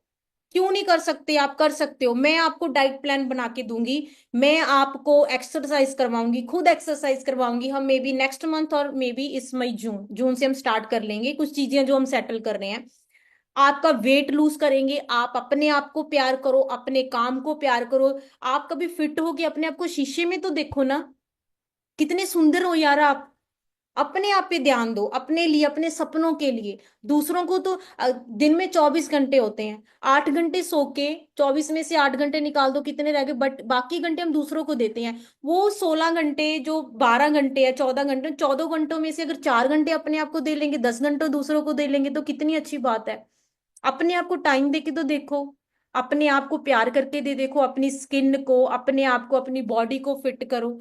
क्यों नहीं कर सकते? आप कर सकते हो। मैं आपको डाइट प्लान बना के दूंगी। मैं आपको एक्सरसाइज करवाऊंगी, खुद एक्सरसाइज करवाऊंगी। हम मे बी नेक्स्ट मंथ और मे बी इस मई जून जून से हम स्टार्ट कर लेंगे कुछ चीजें जो हम सेटल कर रहे हैं। आपका वेट लूज करेंगे। आप अपने आप को प्यार करो, अपने काम को प्यार करो। आप कभी फिट हो के अपने आप को शीशे में तो देखो ना, कितने सुंदर हो यार आप। अपने आप पे ध्यान दो, अपने लिए, अपने सपनों के लिए। दूसरों को तो दिन में 24 घंटे होते हैं, 8 घंटे सो के 24 में से 8 घंटे निकाल दो, कितने रह गए? बट बाकी घंटे हम दूसरों को देते हैं। वो 16 घंटे, जो 12 घंटे या 14 घंटे, 14 घंटों में से अगर 4 घंटे अपने आप को दे लेंगे, 10 घंटे दूसरों को दे लेंगे, तो कितनी अच्छी बात है। अपने आप को टाइम देके तो देखो। अपने आप को प्यार करके दे देखो, अपनी स्किन को, अपने आप को, अपनी बॉडी को फिट करो।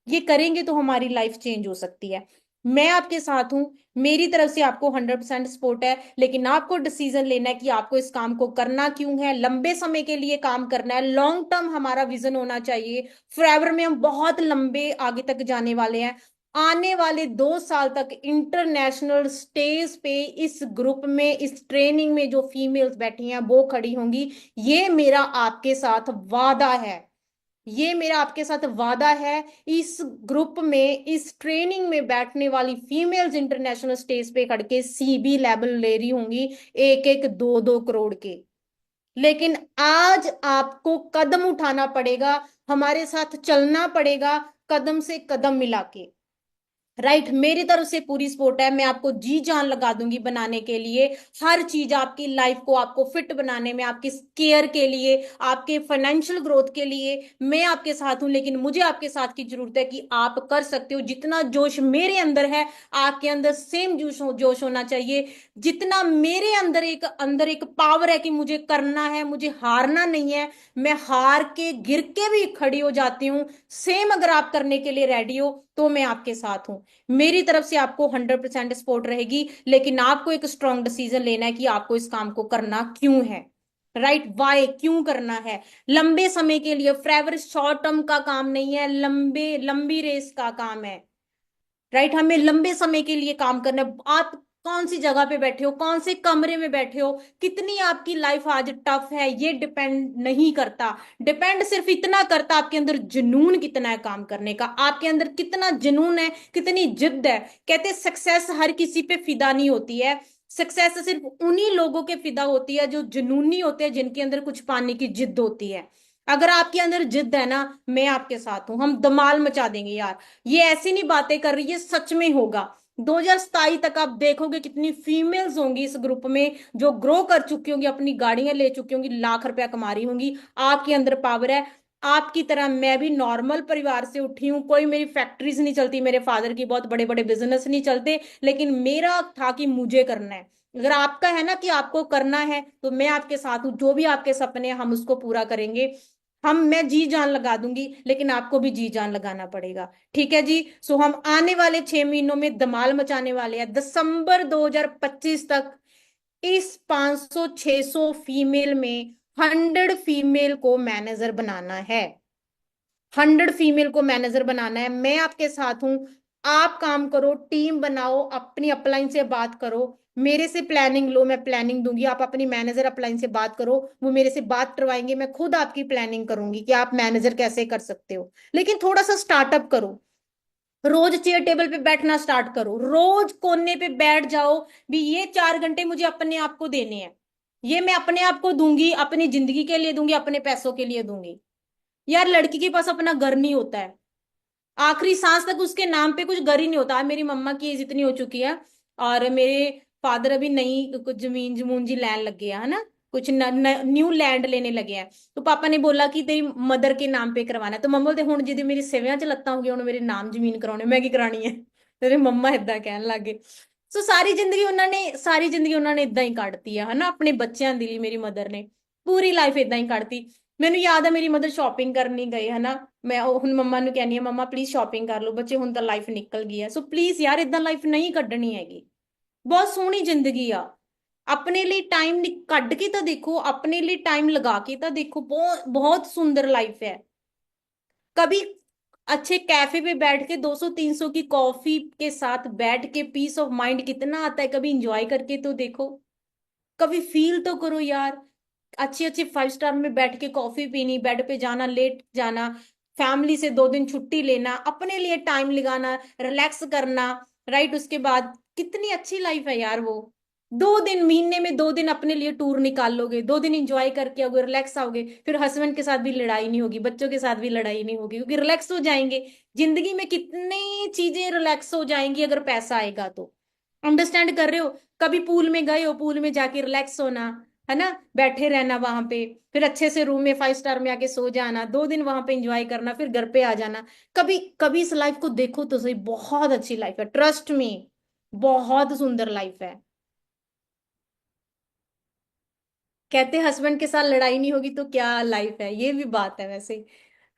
ये करेंगे तो हमारी लाइफ चेंज हो सकती है। मैं आपके साथ हूं। मेरी तरफ से आपको 100% सपोर्ट है, लेकिन आपको डिसीजन लेना है कि आपको इस काम को करना क्यों है। लंबे समय के लिए काम करना है, लॉन्ग टर्म हमारा विजन होना चाहिए। फॉरएवर में हम बहुत लंबे आगे तक जाने वाले हैं। आने वाले 2 साल तक इंटरनेशनल स्टेज पे इस ग्रुप में, इस ट्रेनिंग में जो फीमेल्स बैठी हैं वो खड़ी होंगी। ये मेरा आपके साथ वादा है। ये मेरा आपके साथ वादा है। इस ग्रुप में, इस ट्रेनिंग में बैठने वाली फीमेल्स इंटरनेशनल स्टेज पे खड़ के सीबी लेवल ले रही होंगी, 1-1, 2-2 करोड़ के। लेकिन आज आपको कदम उठाना पड़ेगा, हमारे साथ चलना पड़ेगा, कदम से कदम मिला के। राइट, मेरी तरफ से पूरी सपोर्ट है। मैं आपको जी जान लगा दूंगी बनाने के लिए। हर चीज आपकी लाइफ को, आपको फिट बनाने में, आपकी केयर के लिए, आपके फाइनेंशियल ग्रोथ के लिए मैं आपके साथ हूं। लेकिन मुझे आपके साथ की जरूरत है कि आप कर सकते हो। जितना जोश मेरे अंदर है, आपके अंदर सेम जोश होना चाहिए। जितना मेरे अंदर एक पावर है कि मुझे करना है, मुझे हारना नहीं है। मैं हार के, गिर के भी खड़ी हो जाती हूँ। सेम अगर आप करने के लिए रेडी हो तो मैं आपके साथ हूं। मेरी तरफ से आपको 100% सपोर्ट रहेगी, लेकिन आपको एक स्ट्रॉन्ग डिसीजन लेना है कि आपको इस काम को करना क्यों है। राइट, वाई, क्यों करना है। लंबे समय के लिए, फॉरएवर शॉर्ट टर्म का काम नहीं है, लंबी रेस का काम है। राइट, हमें लंबे समय के लिए काम करना है। आप कौन सी जगह पे बैठे हो, कौन से कमरे में बैठे हो, कितनी आपकी लाइफ आज टफ है, ये डिपेंड नहीं करता। डिपेंड सिर्फ इतना करता आपके अंदर जुनून कितना है काम करने का, आपके अंदर कितना जुनून है, कितनी जिद्द है। कहते सक्सेस हर किसी पे फिदा नहीं होती है, सक्सेस सिर्फ उन्हीं लोगों के फिदा होती है जो जुनूनी होते हैं, जिनके अंदर कुछ पाने की जिद होती है। अगर आपके अंदर जिद है ना, मैं आपके साथ हूं, हम धमाल मचा देंगे यार। ये ऐसी नहीं बातें कर रही, ये सच में होगा। 2027 तक आप देखोगे कितनी फीमेल्स होंगी इस ग्रुप में जो ग्रो कर चुकी होंगी, अपनी गाड़ियां ले चुकी होंगी, लाख रुपया कमा रही होंगी। आपके अंदर पावर है। आपकी तरह मैं भी नॉर्मल परिवार से उठी हूँ, कोई मेरी फैक्ट्रीज नहीं चलती, मेरे फादर की बहुत बड़े बड़े बिजनेस नहीं चलते, लेकिन मेरा था कि मुझे करना है। अगर आपका है ना कि आपको करना है, तो मैं आपके साथ हूँ, जो भी आपके सपने हैं हम उसको पूरा करेंगे। मैं जी जान लगा दूंगी, लेकिन आपको भी जी जान लगाना पड़ेगा। ठीक है जी। सो हम आने वाले 6 महीनों में धमाल मचाने वाले हैं। दिसंबर 2025 तक इस 500 600 फीमेल में 100 फीमेल को मैनेजर बनाना है। 100 फीमेल को मैनेजर बनाना है। मैं आपके साथ हूं। आप काम करो, टीम बनाओ, अपनी अपलाइन से बात करो, मेरे से प्लानिंग लो, मैं प्लानिंग दूंगी। आप अपनी मैनेजर अपलाइन से बात करो, वो मेरे से बात करवाएंगे, मैं खुद आपकी प्लानिंग करूंगी कि आप मैनेजर कैसे कर सकते हो। लेकिन थोड़ा सा स्टार्टअप करो, रोज चेयर टेबल पे बैठना स्टार्ट करो, रोज कोने पे बैठ जाओ। भी ये 4 घंटे मुझे अपने आप को देने हैं, ये मैं अपने आप को दूंगी, अपनी जिंदगी के लिए दूंगी, अपने पैसों के लिए दूंगी। यार लड़की के पास अपना घर नहीं होता है, आखिरी सांस तक उसके नाम पे कुछ घर ही नहीं होता है। मेरी मम्मा की एज इतनी हो चुकी है, और मेरे फादर अभी नई कुछ जमीन जमून जी लैंड लग गया है ना, कुछ न्यू लैंड लेने लगे हैं। तो पापा ने बोला कि तेरी मदर के नाम पे करवाना है, तो मम्मा बोलते हुन जी मेरी सेवियां च लत्तां हो गई, हुन मेरे नाम जमीन कराने, मैं की करानी है। तेरे मम्मा ਏਦਾਂ ਕਹਿਣ ਲੱਗੇ। ਸੋ ਸਾਰੀ ਜ਼ਿੰਦਗੀ ਉਹਨਾਂ ਨੇ ਇਦਾਂ ਹੀ ਕੱਢਤੀ ਹੈ ਹਨਾ, ਆਪਣੇ ਬੱਚਿਆਂ ਦੇ ਲਈ ਮੇਰੀ ਮਦਰ ਨੇ ਪੂਰੀ ਲਾਈਫ ਇਦਾਂ ਹੀ ਕੱਢਤੀ। ਮੈਨੂੰ ਯਾਦ ਹੈ ਮੇਰੀ ਮਦਰ ਸ਼ਾਪਿੰਗ ਕਰਨੀ ਗਏ ਹਨਾ, ਮੈਂ ਹੁਣ ਮੰਮਾ ਨੂੰ ਕਹਿੰਨੀ ਆ ਮੰਮਾ ਪਲੀਜ਼ ਸ਼ਾਪਿੰਗ ਕਰ ਲਓ, ਬੱਚੇ ਹੁਣ ਤਾਂ ਲਾਈਫ ਨਿਕਲ ਗਈ ਹੈ। ਸੋ ਪਲੀਜ਼ ਯਾਰ ਇਦਾਂ ਲਾਈਫ ਨਹੀਂ ਕੱਢਣੀ ਹੈਗੀ। ਬਹੁਤ ਸੋਹਣੀ ਜ਼ਿੰਦਗੀ ਆ, ਆਪਣੇ ਲਈ ਟਾਈਮ ਕੱਢ ਕੇ ਤਾਂ ਦੇਖੋ, ਆਪਣੇ ਲਈ ਟਾਈਮ ਲਗਾ ਕੇ ਤਾਂ ਦੇਖੋ, ਬਹੁਤ ਬਹੁਤ सुंदर लाइफ है। कभी अच्छे कैफे पे बैठ के 200 300 की कॉफी के साथ बैठ के पीस ऑफ माइंड कितना आता है, कभी इंजॉय करके तो देखो, कभी फील तो करो यार। अच्छे अच्छे 5 स्टार में बैठ के कॉफी पीनी, बेड पे जाना, लेट जाना, फैमिली से 2 दिन छुट्टी लेना, अपने लिए टाइम लगाना, रिलैक्स करना। राइट, उसके बाद कितनी अच्छी लाइफ है यार वो। 2 दिन, महीने में 2 दिन अपने लिए टूर निकाल लोगे, 2 दिन इंजॉय करके आओगे, रिलैक्स आओगे, फिर हस्बैंड के साथ भी लड़ाई नहीं होगी, बच्चों के साथ भी लड़ाई नहीं होगी, क्योंकि रिलैक्स हो जाएंगे। जिंदगी में कितनी चीजें रिलैक्स हो जाएंगी अगर पैसा आएगा तो। अंडरस्टैंड कर रहे हो? कभी पूल में गए हो, पूल में जाके रिलैक्स होना, है ना, बैठे रहना वहां पे, फिर अच्छे से रूम में 5 स्टार में आके सो जाना, 2 दिन वहां पे एंजॉय करना, फिर घर पे आ जाना। कभी कभी इस लाइफ को देखो तो सही, बहुत अच्छी लाइफ है, ट्रस्ट में, बहुत सुंदर लाइफ है। कहते हस्बैंड के साथ लड़ाई नहीं होगी तो क्या लाइफ है, ये भी बात है वैसे,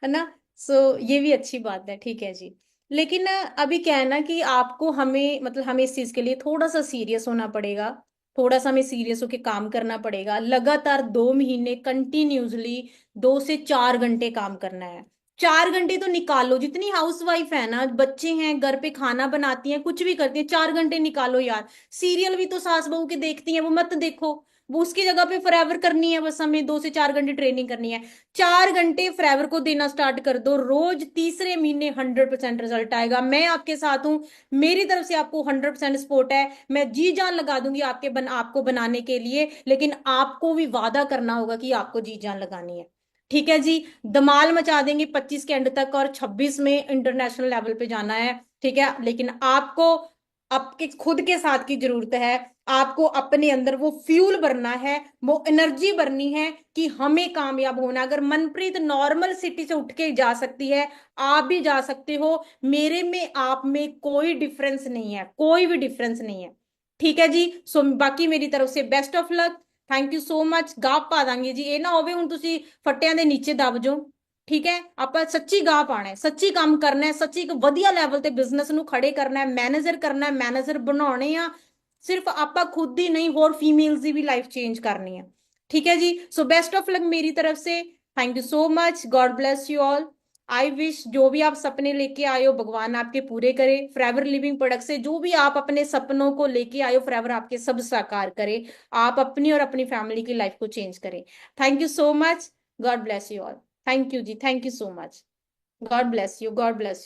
है ना। सो ये भी अच्छी बात है, ठीक है जी। लेकिन अभी क्या है ना कि आपको हमें मतलब हमें इस चीज के लिए थोड़ा सा सीरियस होना पड़ेगा, थोड़ा सा हमें सीरियस होकर काम करना पड़ेगा। लगातार 2 महीने कंटिन्यूसली 2 से 4 घंटे काम करना है। 4 घंटे तो निकालो, जितनी हाउस वाइफ है ना, बच्चे हैं घर पे, खाना बनाती हैं, कुछ भी करती हैं, 4 घंटे निकालो यार। सीरियल भी तो सास बहू के देखती हैं, वो मत देखो, वो उसकी जगह पे फॉरएवर करनी है, बस हमें 2 से 4 घंटे ट्रेनिंग करनी है। 4 घंटे फॉरएवर को देना स्टार्ट कर दो रोज, तीसरे महीने 100% रिजल्ट आएगा। मैं आपके साथ हूँ, मेरी तरफ से आपको 100% सपोर्ट है, मैं जी जान लगा दूंगी आपको बनाने के लिए, लेकिन आपको भी वादा करना होगा कि आपको जी जान लगानी है। ठीक है जी। धमाल मचा देंगे 25 के एंड तक, और 26 में इंटरनेशनल लेवल पे जाना है। ठीक है, लेकिन आपको आपके खुद के साथ की जरूरत है। आपको अपने अंदर वो फ्यूल भरना है, वो एनर्जी भरनी है कि हमें कामयाब होना। अगर मनप्रीत नॉर्मल सिटी से उठ के जा सकती है, आप भी जा सकते हो। मेरे में आप में कोई डिफरेंस नहीं है, कोई भी डिफरेंस नहीं है। ठीक है जी। सो बाकी मेरी तरफ से best of luck, thank you so much. गाह पा ਦਾਂਗੇ ਜੀ, ਇਹ ਨਾ ਹੋਵੇ ਹੁਣ ਤੁਸੀਂ ਫੱਟਿਆਂ ਦੇ ਨੀਚੇ ਦਬ ਜਾਓ। ਠੀਕ ਹੈ, ਆਪਾਂ ਸੱਚੀ ਗਾਹ ਪਾਣਾ ਹੈ, ਸੱਚੀ ਕੰਮ ਕਰਨਾ ਹੈ, ਸੱਚੀ ਇੱਕ ਵਧੀਆ ਲੈਵਲ ਤੇ ਬਿਜ਼ਨਸ ਨੂੰ ਖੜੇ ਕਰਨਾ ਹੈ, ਮੈਨੇਜਰ ਕਰਨਾ ਹੈ, ਮੈਨੇਜਰ ਬਣਾਉਣੇ ਆ। ਸਿਰਫ ਆਪਾਂ ਖੁਦ ਹੀ ਨਹੀਂ, ਹੋਰ ਫੀਮੇਲਸ ਦੀ ਵੀ ਲਾਈਫ ਚੇਂਜ ਕਰਨੀ ਹੈ। ਠੀਕ ਹੈ ਜੀ। ਸੋ बेस्ट ऑफ लक मेरी तरफ से, thank you so much, God bless you all. I wish जो भी आप सपने लेके आए हो भगवान आपके पूरे करे। फॉरएवर लिविंग प्रोडक्ट से जो भी आप अपने सपनों को लेके आए हो फॉरएवर आपके सब साकार करे। आप अपनी और अपनी फैमिली की लाइफ को चेंज करें। Thank you so much. God bless you all. Thank you जी, thank you so much. God bless you, God bless you.